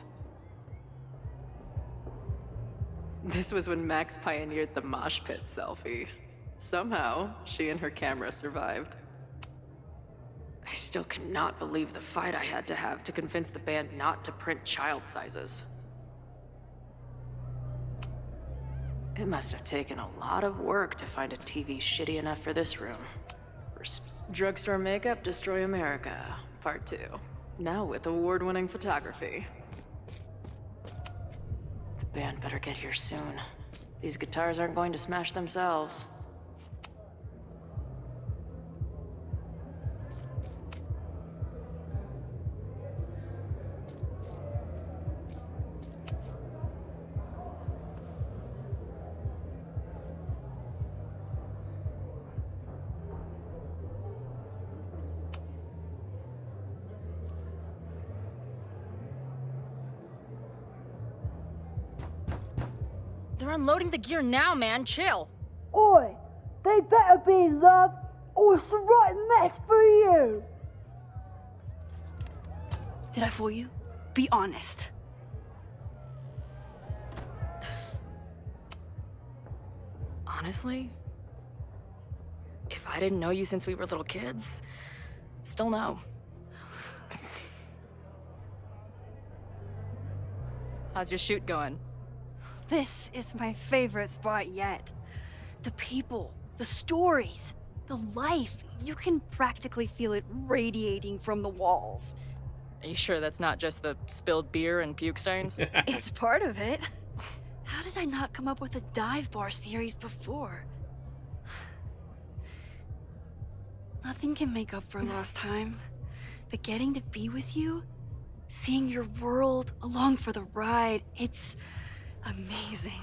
This was when Max pioneered the mosh pit selfie. Somehow, she and her camera survived. I still cannot believe the fight I had to have to convince the band not to print child sizes. It must have taken a lot of work to find a TV shitty enough for this room. Drugstore makeup, destroy America, part 2. Now with award-winning photography. The band better get here soon. These guitars aren't going to smash themselves. They're unloading the gear now, man. Chill. Oi! They better be in love, or it's a right mess for you! Did I fool you? Be honest. Honestly, if I didn't know you since we were little kids, still no. How's your shoot going? This is my favorite spot yet. The people, the stories, the life. You can practically feel it radiating from the walls. Are you sure that's not just the spilled beer and puke stains? It's part of it. How did I not come up with a dive bar series before? Nothing can make up for lost time, but getting to be with you, seeing your world along for the ride, it's amazing.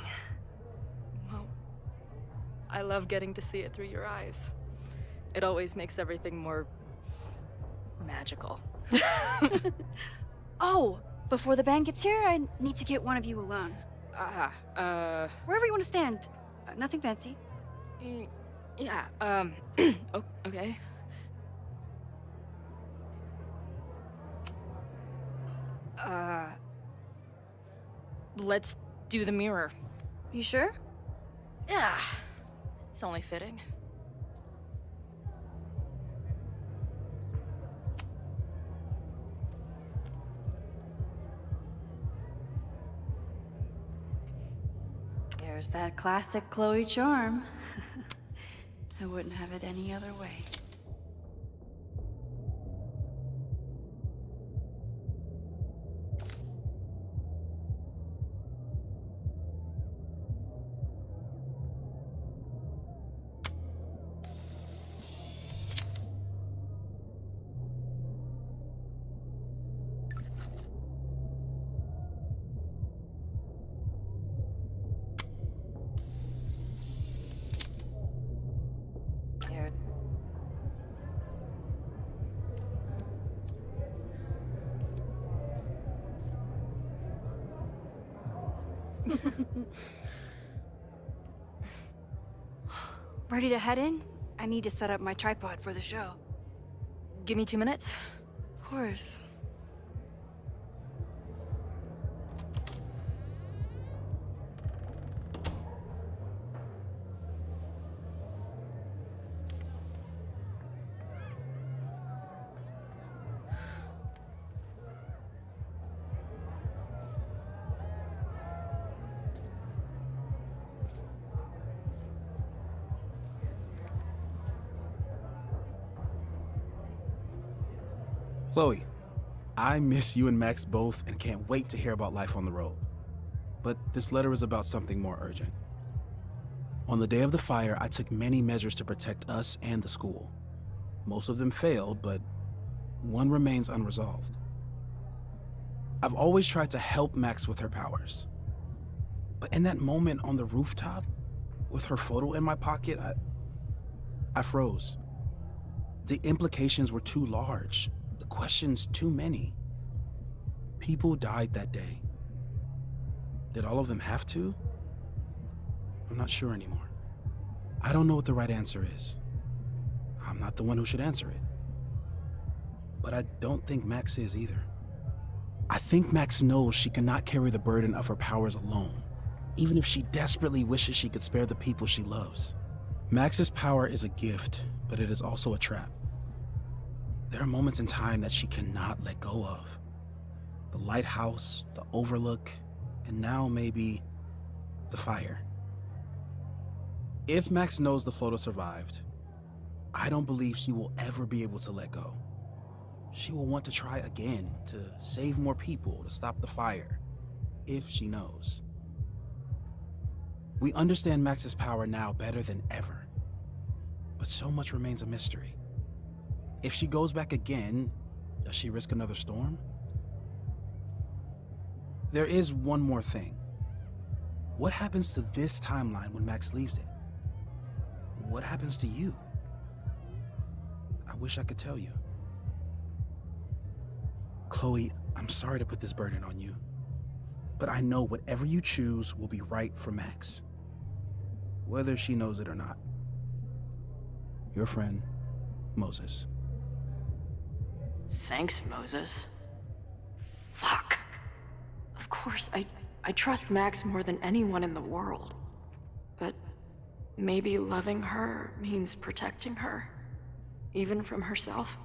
Well, I love getting to see it through your eyes. It always makes everything more magical. Oh, before the band gets here, I need to get one of you alone. Wherever you want to stand. Nothing fancy. Yeah, okay. Let's do the mirror. You sure? Yeah, it's only fitting. There's that classic Chloe charm. I wouldn't have it any other way. Ready to head in? I need to set up my tripod for the show. Give me 2 minutes. Of course. Chloe, I miss you and Max both and can't wait to hear about life on the road. But this letter is about something more urgent. On the day of the fire, I took many measures to protect us and the school. Most of them failed, but one remains unresolved. I've always tried to help Max with her powers. But in that moment on the rooftop, with her photo in my pocket, I froze. The implications were too large. The questions too many. People died that day. Did all of them have to? I'm not sure anymore. I don't know what the right answer is. I'm not the one who should answer it. But I don't think Max is either. I think Max knows she cannot carry the burden of her powers alone, even if she desperately wishes she could spare the people she loves. Max's power is a gift, but it is also a trap. There are moments in time that she cannot let go of. The lighthouse, the overlook, and now maybe the fire. If Max knows the photo survived, I don't believe she will ever be able to let go. She will want to try again, to save more people, to stop the fire, if she knows. We understand Max's power now better than ever, but so much remains a mystery. If she goes back again, does she risk another storm? There is one more thing. What happens to this timeline when Max leaves it? What happens to you? I wish I could tell you. Chloe, I'm sorry to put this burden on you. but I know whatever you choose will be right for Max. Whether she knows it or not. Your friend, Moses. Thanks, Moses. Fuck. Of course, I trust Max more than anyone in the world. But maybe loving her means protecting her, even from herself?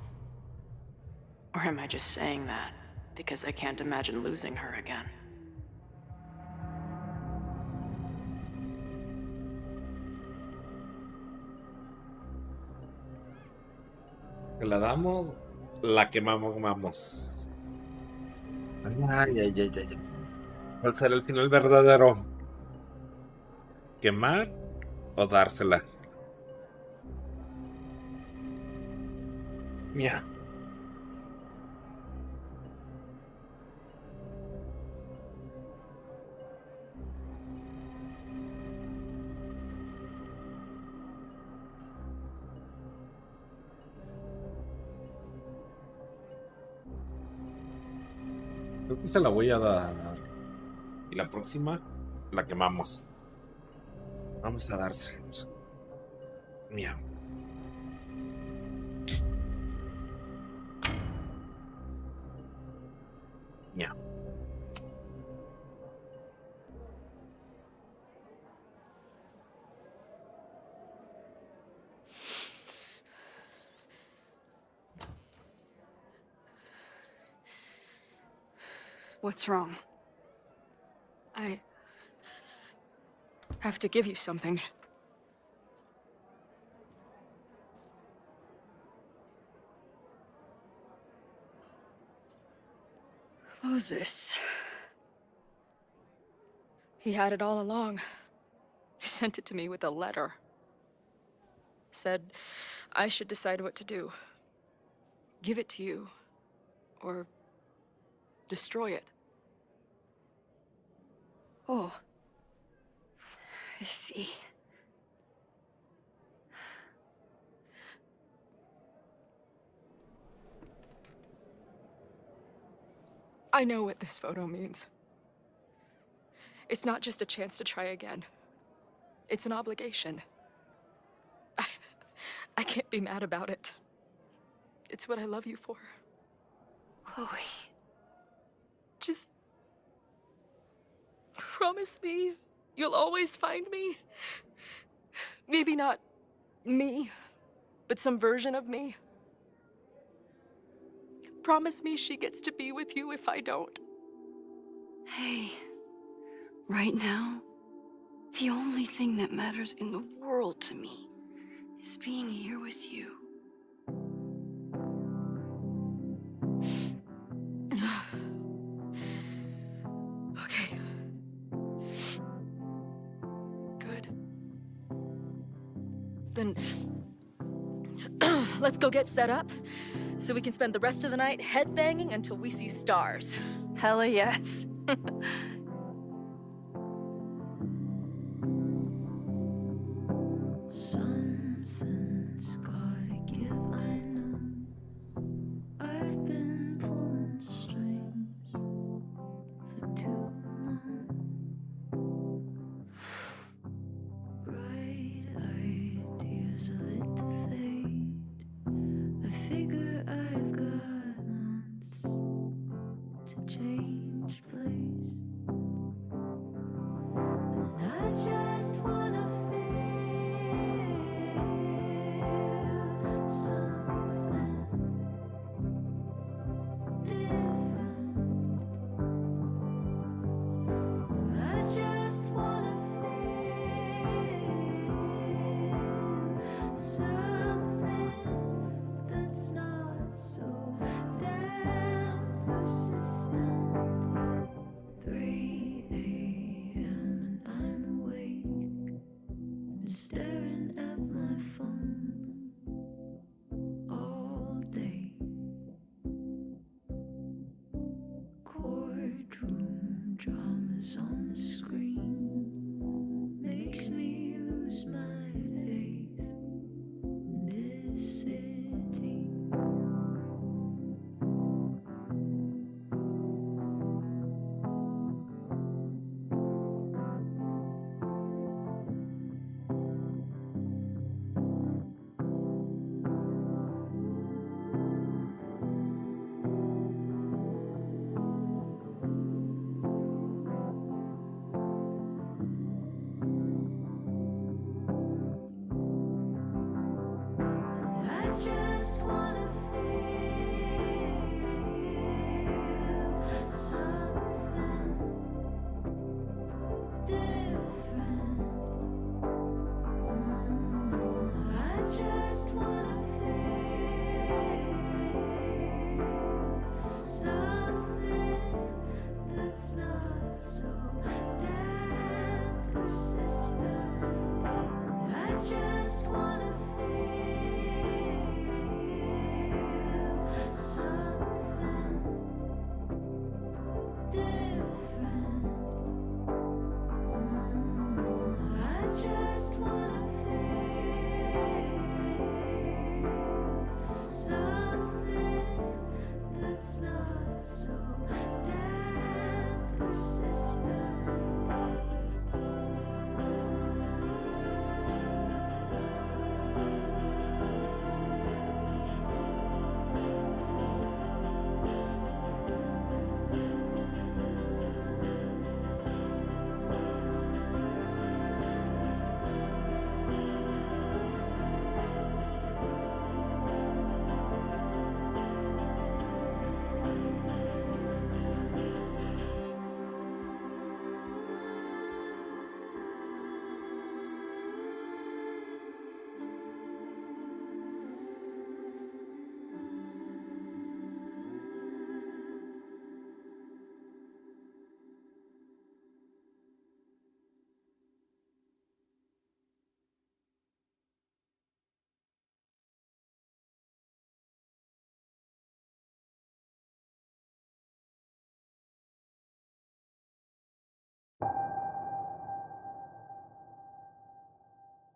Or am I just saying that because I can't imagine losing her again? La damos, la quemamos. Ay. ¿Cuál será el final verdadero? ¿Quemar o dársela? Mía. Creo que se la voy a dar. Y la próxima la quemamos. Vamos a darse. Miau. Miau. What's wrong? I have to give you something. Moses. He had it all along. He sent it to me with a letter. Said I should decide what to do. Give it to you, or destroy it. Oh. I see. I know what this photo means. It's not just a chance to try again. It's an obligation. I can't be mad about it. It's what I love you for. Chloe. Just promise me you'll always find me. Maybe not me, but some version of me. Promise me she gets to be with you if I don't. Hey, right now, the only thing that matters in the world to me is being here with you. Okay. Good. Then let's go get set up so we can spend the rest of the night headbanging until we see stars. Hella yes. Something's gotta give, I know. I've been pulling strings for too long. Bright ideas are lit to fade. I figure I've got months to change place.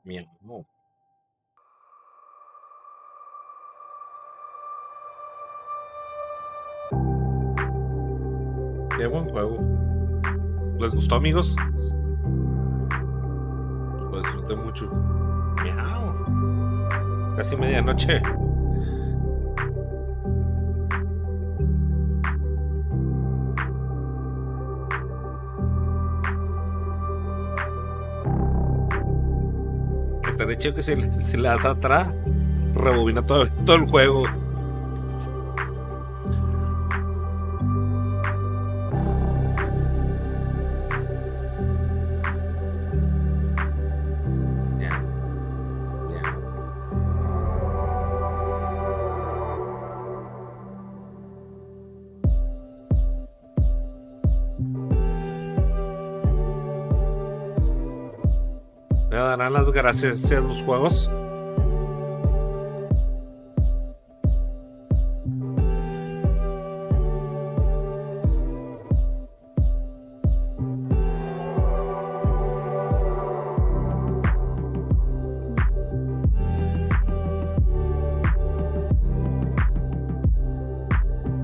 Miau. Qué buen juego. ¿Les gustó, amigos? Lo disfruté mucho. Miau. Casi medianoche. Estaría chido que se le hace atrás, rebobina todo el juego. Me darán las gracias a los juegos.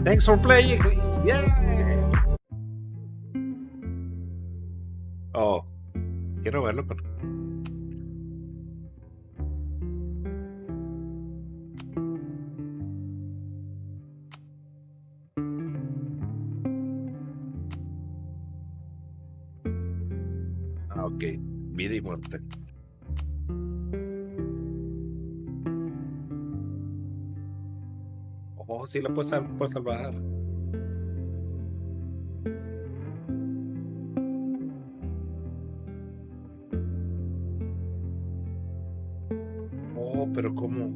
Thanks for playing. Yeah. Oh, quiero verlo con. Ok, vida y muerte. Oh, sí, la puedes salvar. Oh, pero ¿cómo?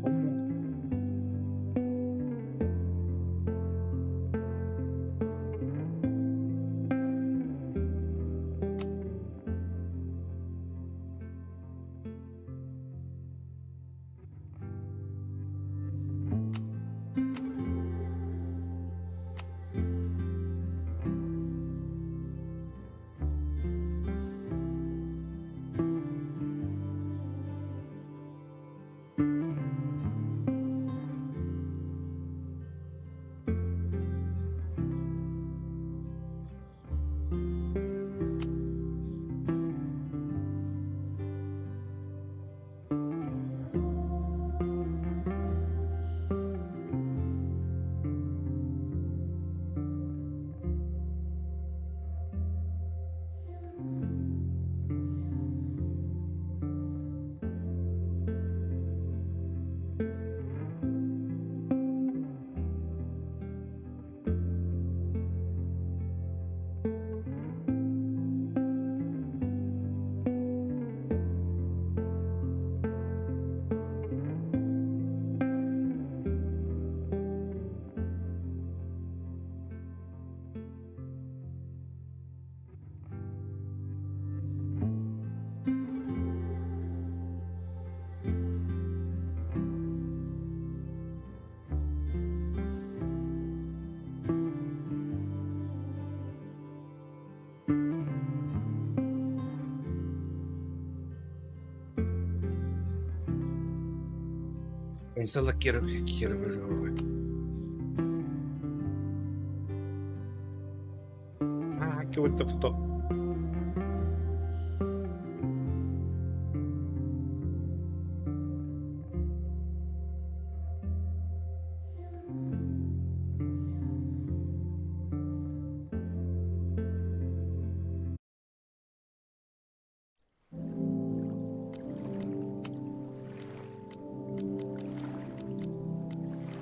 Esa la quiero ver, güey. Ah, qué bonita foto.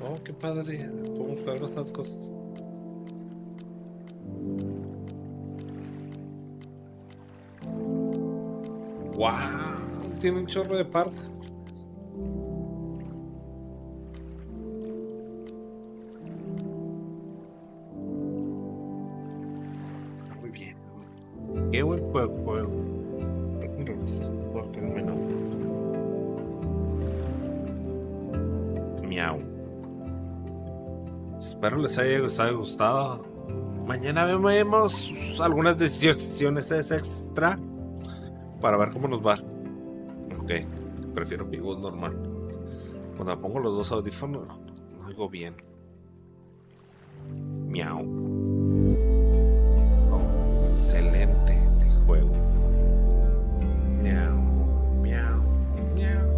Oh, qué padre. Podemos jugar estas cosas. Wow, tiene un chorro de partes. Muy bien. Qué buen juego. Miau. Espero les haya gustado. Mañana vemos algunas decisiones extra para ver cómo nos va. Ok, prefiero mi voz normal. Cuando pongo los dos audífonos, no oigo bien. Miau. Oh, excelente juego. Miau, miau, miau.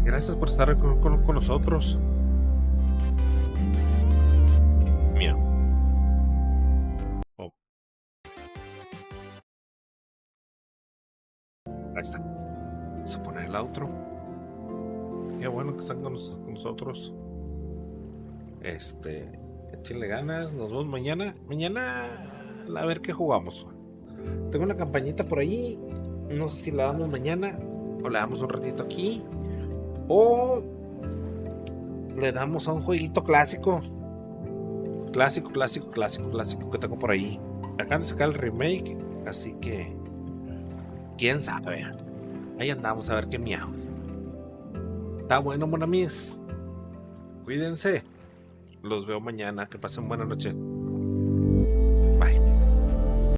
Gracias por estar con nosotros. Miau. Oh. Ahí está. Vamos a poner el outro. Qué bueno que están con nosotros. Échenle ganas. Nos vemos mañana. Mañana a ver qué jugamos. Tengo una campañita por ahí. No sé si la damos mañana o la damos un ratito aquí. O le damos a un jueguito clásico que tengo por ahí. Acaban de sacar el remake, así que quién sabe. Ahí andamos a ver qué miau. Está bueno, mon amis. Cuídense. Los veo mañana. Que pasen buena noche.